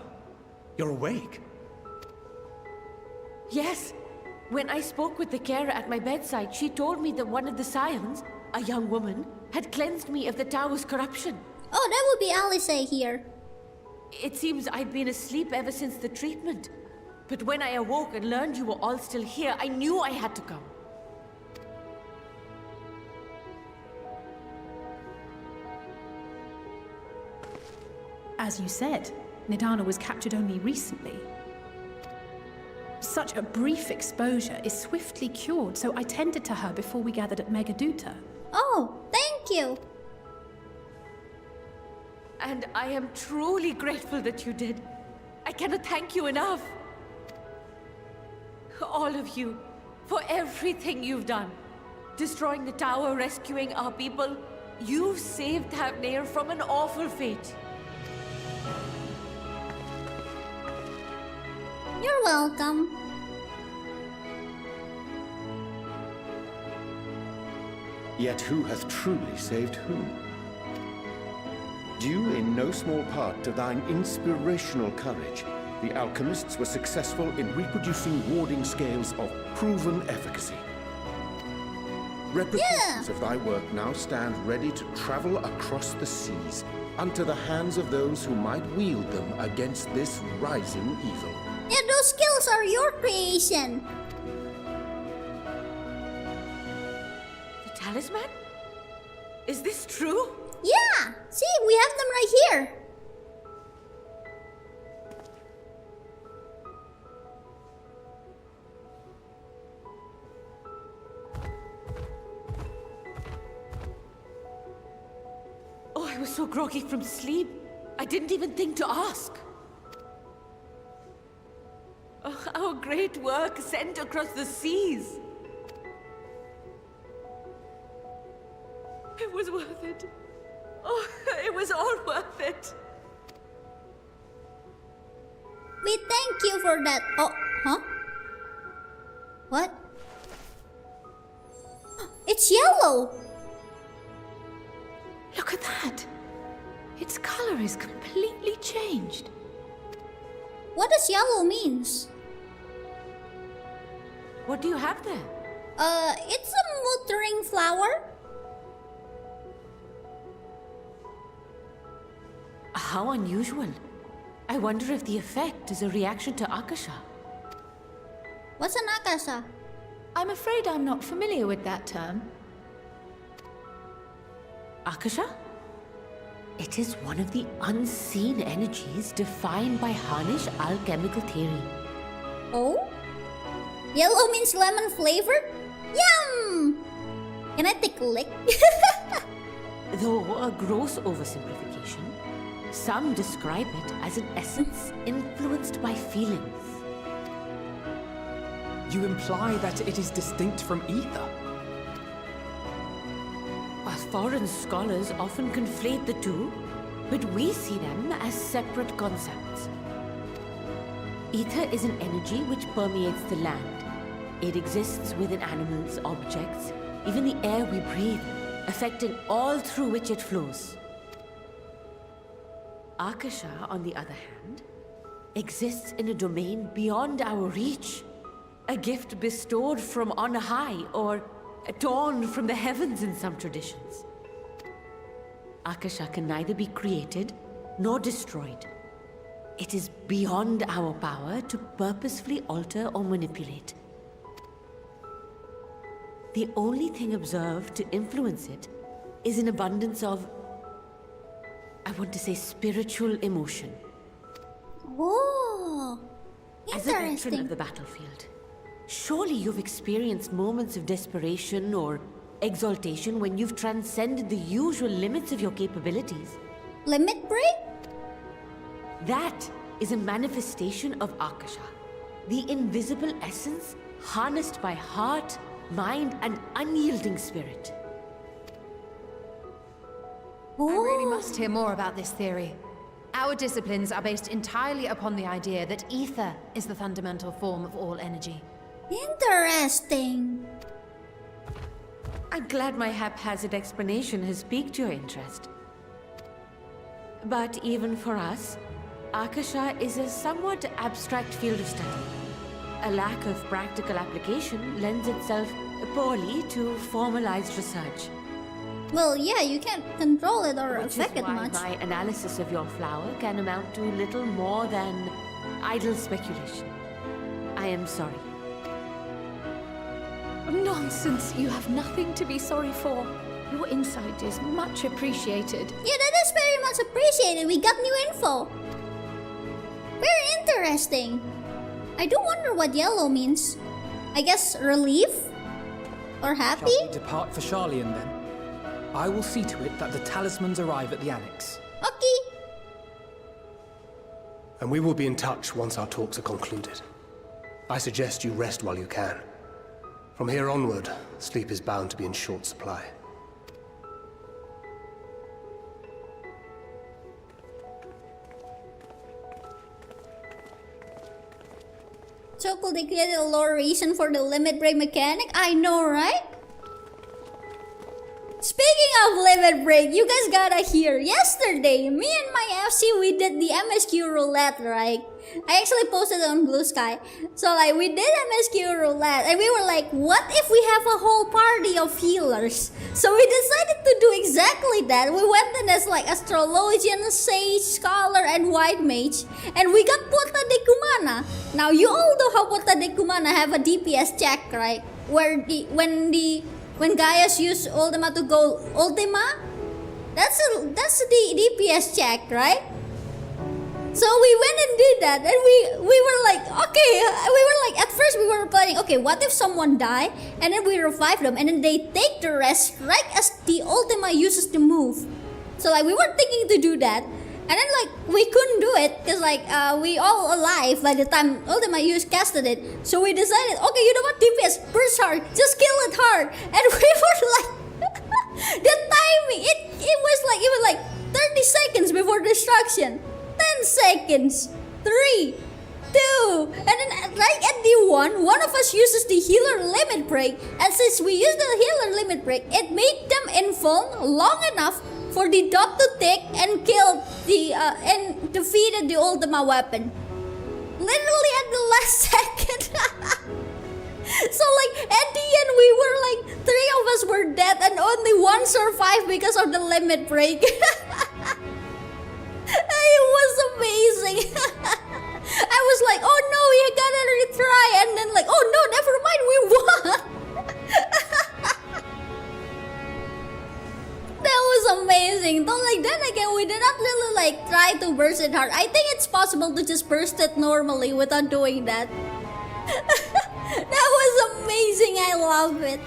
you're awake. Yes. When I spoke with the carer at my bedside, she told me that one of the scions, a young woman, had cleansed me of the tower's corruption. Oh, that would be Alice here. It seems I'd been asleep ever since the treatment. But when I awoke and learned you were all still here, I knew I had to come. As you said, Nidana was captured only recently. Such a brief exposure is swiftly cured, so I tended to her before we gathered at Megaduta. Oh, thank you. And I am truly grateful that you did. I cannot thank you enough. All of you, for everything you've done. Destroying the tower, rescuing our people. You've saved Thavnair from an awful fate. You're welcome. Yet who hath truly saved whom? Due in no small part to thine inspirational courage, the alchemists were successful in reproducing warding scales of proven efficacy. Replications of thy work now stand ready to travel across the seas, unto the hands of those who might wield them against this rising evil. Yeah, those skills are your creation. The talisman? Is this true? Yeah! See, we have them right here. Oh, I was so groggy from sleep. I didn't even think to ask. Oh, our great work sent across the seas. It was worth it. Oh, it was all worth it. We thank you for that. Oh, huh? What? It's yellow! Look at that! Its color is completely changed. What does yellow means? What do you have there? It's a muttering flower. How unusual. I wonder if the effect is a reaction to Akasha. What's an Akasha? I'm afraid I'm not familiar with that term. Akasha? It is one of the unseen energies defined by Harnish alchemical theory. Oh? Yellow means lemon flavored? Yum! Can I take a lick? Though a gross oversimplification, some describe it as an essence influenced by feelings. You imply that it is distinct from ether? Foreign scholars often conflate the two, but we see them as separate concepts. Ether is an energy which permeates the land. It exists within animals, objects, even the air we breathe, affecting all through which it flows. Akasha, on the other hand, exists in a domain beyond our reach. A gift bestowed from on high, or torn from the heavens in some traditions. Akasha can neither be created nor destroyed. It is beyond our power to purposefully alter or manipulate. The only thing observed to influence it is an abundance of, I want to say, spiritual emotion. Whoa! As a veteran of the battlefield, surely you've experienced moments of desperation or exaltation when you've transcended the usual limits of your capabilities. Limit break? That is a manifestation of Akasha, the invisible essence harnessed by heart, mind, and unyielding spirit. I really must hear more about this theory. Our disciplines are based entirely upon the idea that ether is the fundamental form of all energy. Interesting. I'm glad my haphazard explanation has piqued your interest. But even for us, Akasha is a somewhat abstract field of study. A lack of practical application lends itself poorly to formalized research. Well, yeah, you can't control it or affect it much. My analysis of your flower can amount to little more than idle speculation. I am sorry. Nonsense, you have nothing to be sorry for. Your insight is much appreciated. Yeah, that is very much appreciated. We got new info. Very interesting. I do wonder what yellow means. I guess relief? Or happy? Shall we depart for Charlian then? I will see to it that the talismans arrive at the annex. Okay. And we will be in touch once our talks are concluded. I suggest you rest while you can. From here onward, sleep is bound to be in short supply. So could they create a lore reason for the limit break mechanic? I know, right? Speaking of limit break, you guys gotta hear. Yesterday, me and my FC, we did the MSQ roulette, right? I actually posted it on Blue Sky. So like, we did MSQ roulette, and we were like, what if we have a whole party of healers? So we decided to do exactly that. We went in as like astrologian, sage, scholar, and white mage, and we got Pota de Kumana. Now you all know how Pota de Kumana have a DPS check, right? Where when Gaius used Ultima to go Ultima, that's the DPS check, right? So we went and did that, and we were like, okay, we were like, at first we were planning, okay, what if someone die, and then we revive them, and then they take the rest right as the Ultima uses the move. So like, we were thinking to do that, and then like, we couldn't do it, because like, we all alive by the time Ultima casted it. So we decided, okay, you know what, DPS, burst hard, just kill it hard. And we were like, the timing, it was like 30 seconds before destruction. 10 seconds, 3, 2, and then right at the one of us uses the healer limit break, and since we used the healer limit break, it made them infirm long enough for the dot to tick and killed the and defeated the Ultima weapon. Literally at the last second. So like at the end we were like 3 of us were dead and only 1 survived because of the limit break. It was amazing. I was like, oh no, you gotta retry, and then like, oh no, never mind, we won. That was amazing. Don't like then again, we did not really like try to burst it hard. I think it's possible to just burst it normally without doing that. That was amazing. I love it.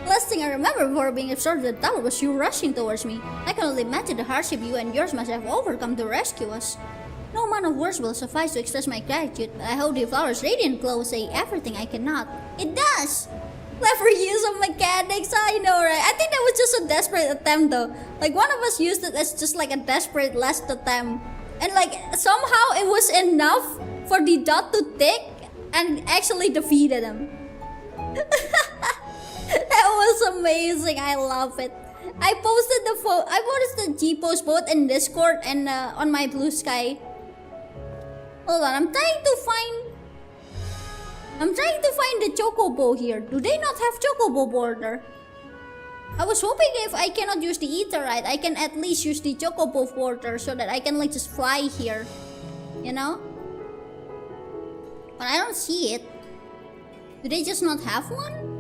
Last thing I remember before being absorbed in the tower was you rushing towards me. I can only imagine the hardship you and yours must have overcome to rescue us. No amount of words will suffice to express my gratitude, but I hope the flower's radiant glow will say everything I cannot. It does! Clever use of mechanics, I know, right? I think that was just a desperate attempt though. Like one of us used it as just like a desperate last attempt. And like somehow it was enough for the dot to tick and actually defeated him. That was amazing. I love it. I posted the G-post both in Discord and on my Blue Sky. Hold on, I'm trying to find the Chocobo here. Do they not have Chocobo border? I was hoping if I cannot use the Aetherite, I can at least use the Chocobo border so that I can like just fly here. You know? But I don't see it. Do they just not have one?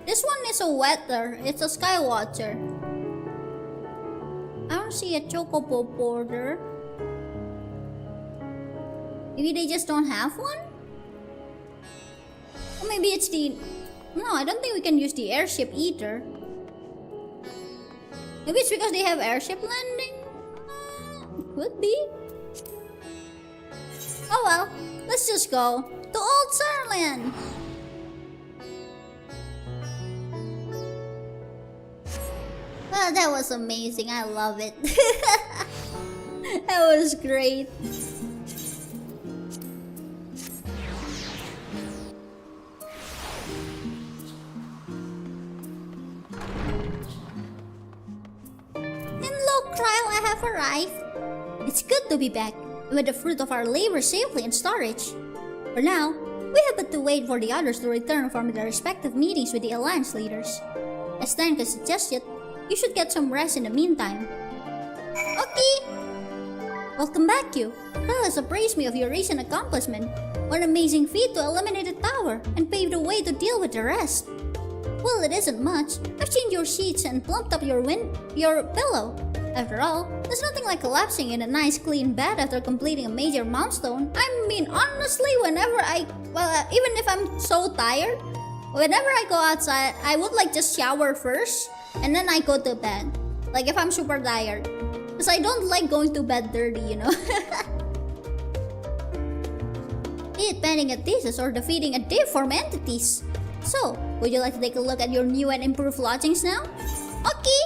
This one is a wetter. It's a Skywatcher. I don't see a Chocobo border. Maybe they just don't have one? Or maybe it's the... No, I don't think we can use the airship either. Maybe it's because they have airship landing? Could be. Oh well, let's just go to Old Sarland. Well, that was amazing. I love it. That was great. In Lok'Trial, I have arrived. It's good to be back, with the fruit of our labor safely in storage. For now, we have but to wait for the others to return from their respective meetings with the Alliance leaders. As Tanka suggested, you should get some rest in the meantime. Okay! Welcome back, Kyuu. Tell us, appraise me of your recent accomplishment. What amazing feat to eliminate the tower and pave the way to deal with the rest. Well, it isn't much. I've changed your sheets and plumped up your pillow. After all, there's nothing like collapsing in a nice clean bed after completing a major milestone. I mean, honestly, whenever even if I'm so tired, whenever I go outside, I would like just shower first, and then I go to bed. Like if I'm super tired. Because I don't like going to bed dirty, you know. Be it pending a thesis or defeating a deformed entities. So, would you like to take a look at your new and improved lodgings now? Okay!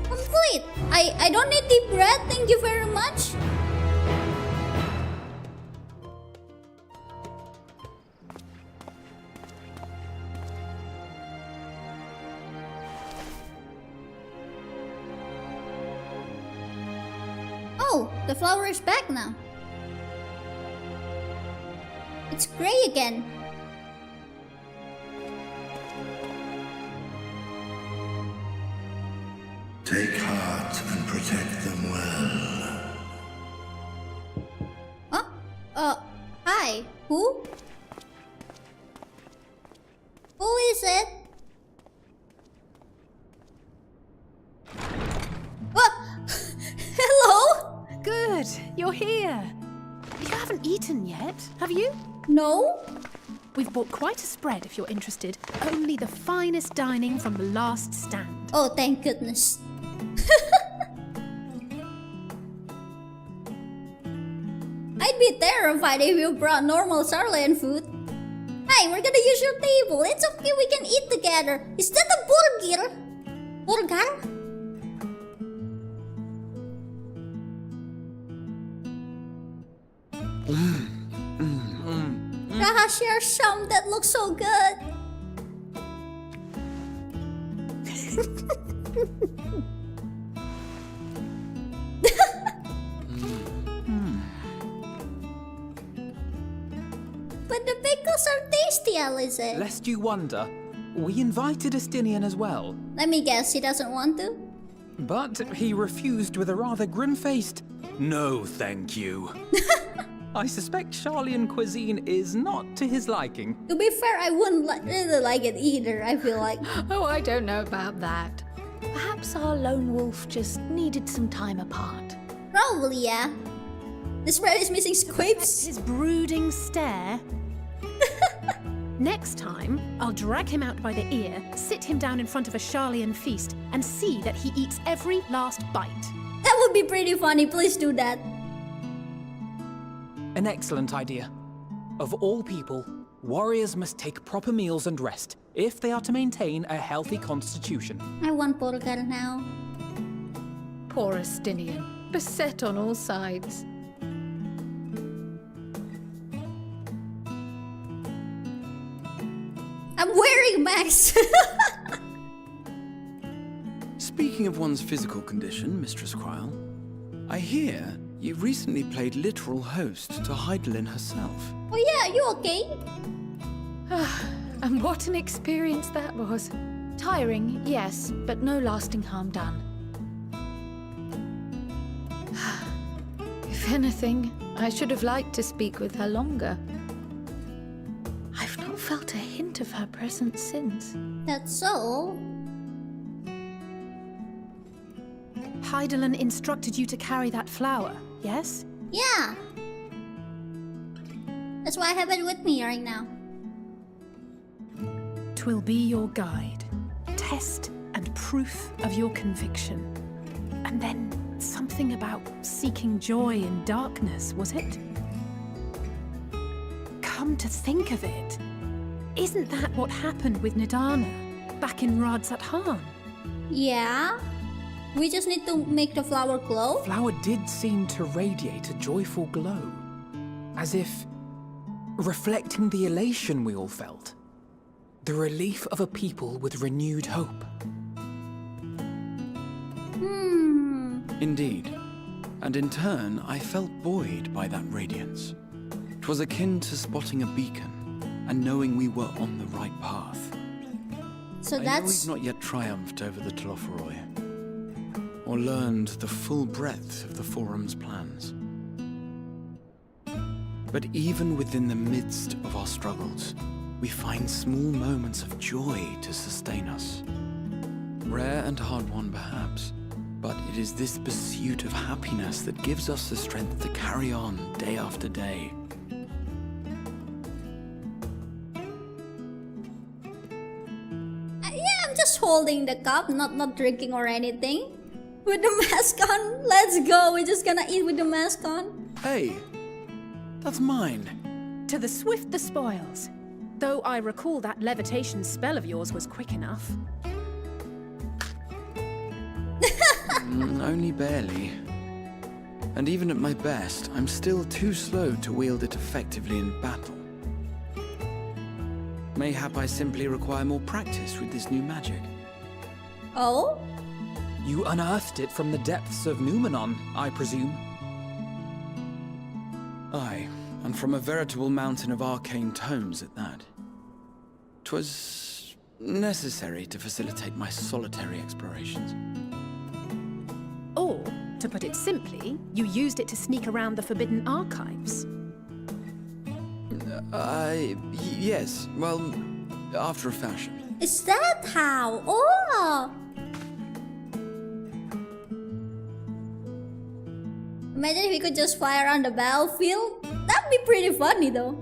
Complete! I don't need deep breath, thank you very much. Oh, the flower is back now. It's gray again. Take heart and protect them well. Huh? Hi. Who? Who is it? What? Hello? Good, you're here. You haven't eaten yet, have you? No. We've bought quite a spread if you're interested. Only the finest dining from the last stand. Oh, thank goodness. I'd be terrified if you brought normal Sarlian food. Hey, we're gonna use your table. It's okay, we can eat together. Is that a burger? Burger? Raha, share some. That looks so good. But the pickles are tasty, Alice. Lest you wonder, we invited Estinian as well. Let me guess, he doesn't want to? But he refused with a rather grim-faced, "No, thank you." I suspect Charlian cuisine is not to his liking. To be fair, I wouldn't really like it either, I feel like. Oh, I don't know about that. Perhaps our lone wolf just needed some time apart. Probably, yeah. This bread is missing squibs. His brooding stare. Next time, I'll drag him out by the ear, sit him down in front of a Charlian feast, and see that he eats every last bite. That would be pretty funny, please do that. An excellent idea. Of all people, warriors must take proper meals and rest if they are to maintain a healthy constitution. I want burger now. Poor Estinian, beset on all sides. I'm wearing Max. Speaking of one's physical condition, Mistress Kryl, I hear you recently played literal host to Heidelin herself. Oh yeah, you okay? And what an experience that was. Tiring, yes, but no lasting harm done. If anything, I should have liked to speak with her longer. I've not felt a hint of her presence since. That's so. Heidelin instructed you to carry that flower, yes? Yeah. That's why I have it with me right now. 'Twill be your guide, test and proof of your conviction. And then something about seeking joy in darkness, was it? Come to think of it, isn't that what happened with Nidana back in Radzat-Han? Yeah? We just need to make the flower glow? Flower did seem to radiate a joyful glow, as if reflecting the elation we all felt. The relief of a people with renewed hope. Indeed. And in turn, I felt buoyed by that radiance. 'Twas akin to spotting a beacon and knowing we were on the right path. So I know we've not yet triumphed over the Telophoroi, or learned the full breadth of the Forum's plans. But even within the midst of our struggles, we find small moments of joy to sustain us. Rare and hard-won, perhaps, but it is this pursuit of happiness that gives us the strength to carry on day after day. Yeah, I'm just holding the cup, not drinking or anything. With the mask on, let's go. We're just gonna eat with the mask on. Hey, that's mine. To the swift the spoils. Though I recall that levitation spell of yours was quick enough. Only barely. And even at my best, I'm still too slow to wield it effectively in battle. Mayhap I simply require more practice with this new magic. Oh? You unearthed it from the depths of Numenon, I presume? Aye, and from a veritable mountain of arcane tomes at that. 'Twas necessary to facilitate my solitary explorations. Or, to put it simply, you used it to sneak around the forbidden archives. Yes, well, after a fashion. Is that how? Oh! Imagine if we could just fly around the battlefield. That'd be pretty funny though.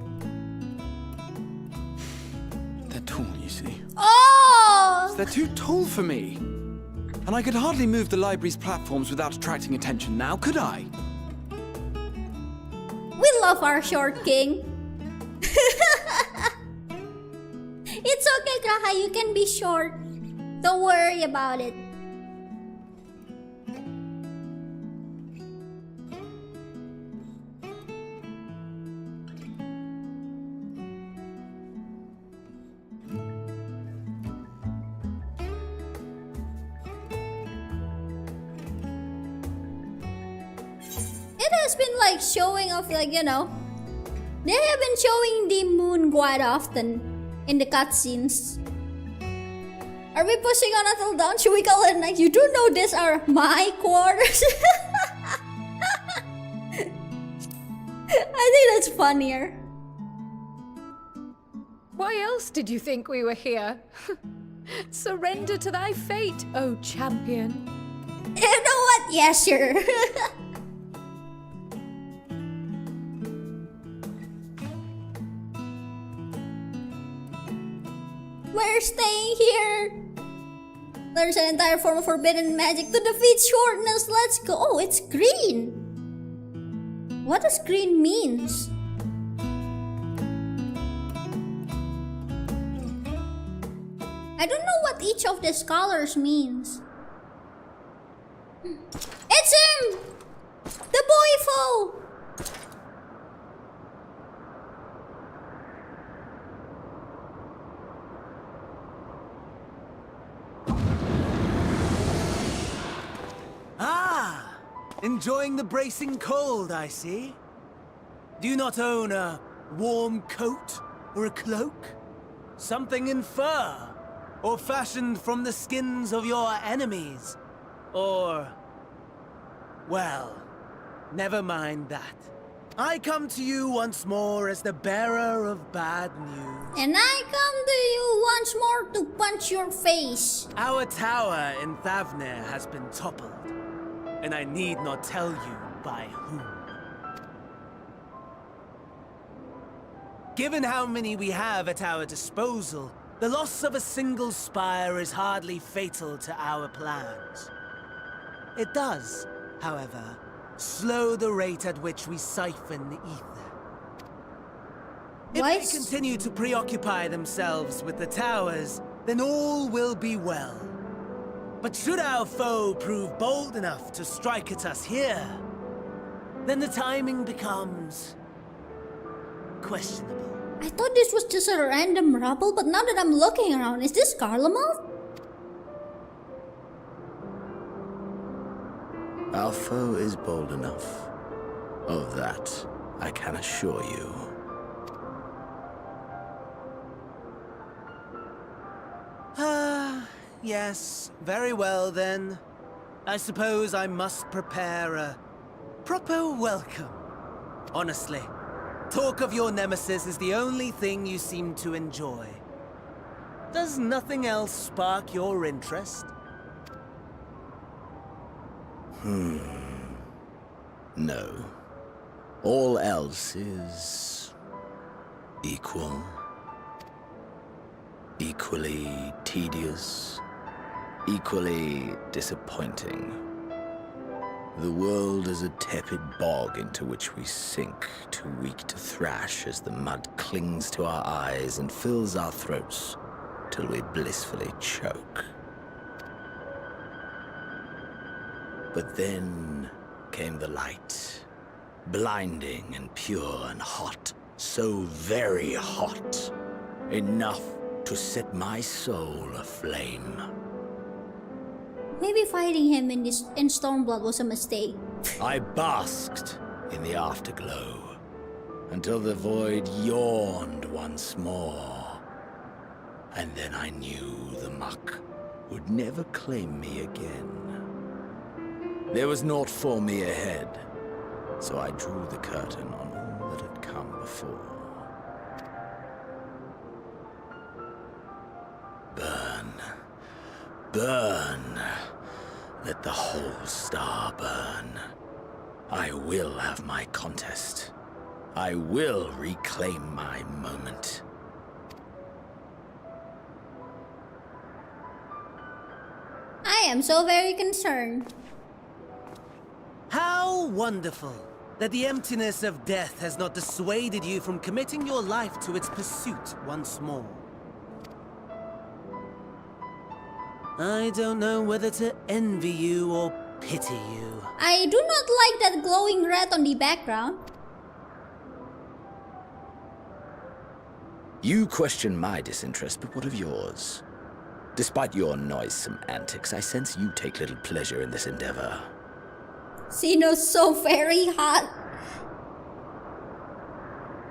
They're tall, you see. Oh! They're too tall for me. And I could hardly move the library's platforms without attracting attention now, could I? We love our short king. It's okay, Graha, you can be short. Don't worry about it. It has been like showing off, like, you know, they have been showing the moon quite often in the cutscenes. Are we pushing on until dawn? Should we call it like, you do know these are my quarters? I think that's funnier. Why else did you think we were here? Surrender to thy fate, O champion. You know what? Yeah, sure. We're staying here. There's an entire form of forbidden magic to defeat shortness. Let's go. Oh, it's green. What does green means? I don't know what each of these colors means. It's him! The boy foe! Ah! Enjoying the bracing cold, I see. Do you not own a warm coat or a cloak? Something in fur? Or fashioned from the skins of your enemies? Or... well, never mind that. I come to you once more as the bearer of bad news. And I come to you once more to punch your face. Our tower in Thavner has been toppled, and I need not tell you by whom. Given how many we have at our disposal, the loss of a single spire is hardly fatal to our plans. It does, however, slow the rate at which we siphon the ether. If they continue to preoccupy themselves with the towers, then all will be well. But should our foe prove bold enough to strike at us here, then the timing becomes questionable. I thought this was just a random rubble, but now that I'm looking around, is this Garlemald? Our foe is bold enough. Of that, I can assure you. Yes, very well then. I suppose I must prepare a proper welcome. Honestly, talk of your nemesis is the only thing you seem to enjoy. Does nothing else spark your interest? No. All else is equal, equally tedious, equally disappointing. The world is a tepid bog into which we sink, too weak to thrash as the mud clings to our eyes and fills our throats till we blissfully choke. But then came the light, blinding and pure and hot, so very hot, enough to set my soul aflame. Maybe fighting him in Stormblood was a mistake. I basked in the afterglow until the void yawned once more. And then I knew the muck would never claim me again. There was naught for me ahead, so I drew the curtain on all that had come before. Burn. Burn. Let the whole star burn. I will have my contest. I will reclaim my moment. I am so very concerned. How wonderful that the emptiness of death has not dissuaded you from committing your life to its pursuit once more. I don't know whether to envy you or pity you. I do not like that glowing red on the background. You question my disinterest, but what of yours? Despite your noisome antics, I sense you take little pleasure in this endeavor. Xeno's so very hot.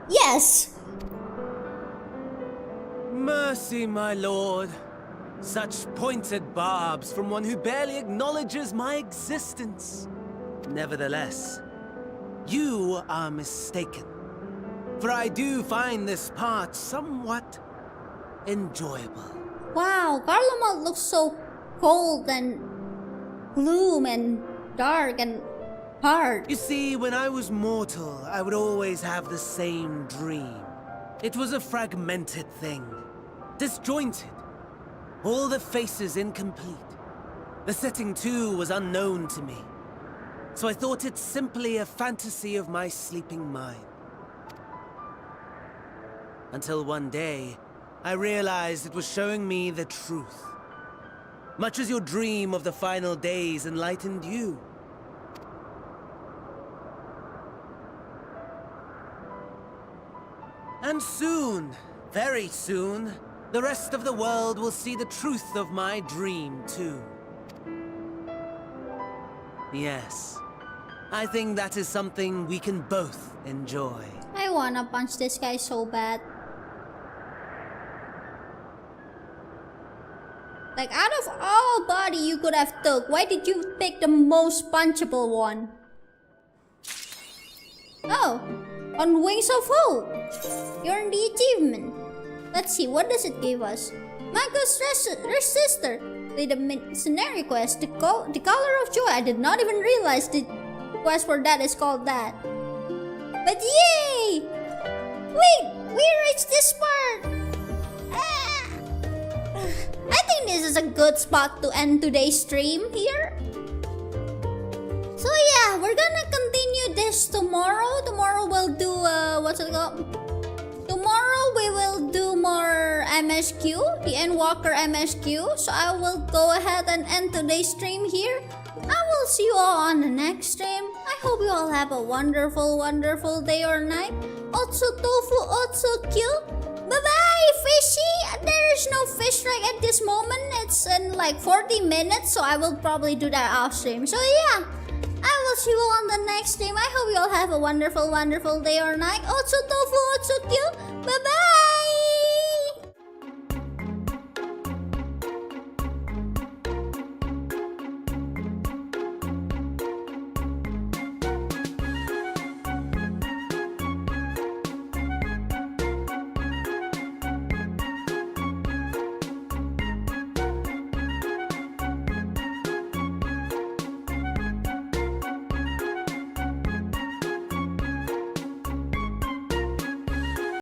Yes! Mercy, my lord. Such pointed barbs from one who barely acknowledges my existence. Nevertheless, you are mistaken. For I do find this part somewhat enjoyable. Wow, Garlemald looks so cold and gloom and dark and hard. You see, when I was mortal, I would always have the same dream. It was a fragmented thing, disjointed. All the faces incomplete. The setting too was unknown to me. So I thought it simply a fantasy of my sleeping mind. Until one day, I realized it was showing me the truth. Much as your dream of the final days enlightened you. And soon, very soon, the rest of the world will see the truth of my dream, too. Yes, I think that is something we can both enjoy. I wanna punch this guy so bad. Like, out of all body you could have took, why did you pick the most punchable one? Oh, on Wings of Hope. You earned the achievement. Let's see, what does it give us? Marco's sister. With the mercenary quest, the Color of Joy. I did not even realize the quest for that is called that. But yay! Wait, we reached this part! I think this is a good spot to end today's stream here. So yeah, we're gonna continue this tomorrow. Tomorrow we'll do, what's it called? Tomorrow we will do more MSQ, the Endwalker MSQ. So I will go ahead and end today's stream here. I will see you all on the next stream. I hope you all have a wonderful, wonderful day or night. Also Tofu, also Kyuu. Bye-bye, fishy! There is no fish right at this moment. It's in like 40 minutes, so I will probably do that off stream. So yeah, I will see you all on the next stream. I hope you all have a wonderful, wonderful day or night. Also Tofu, also Kyuu. Bye-bye!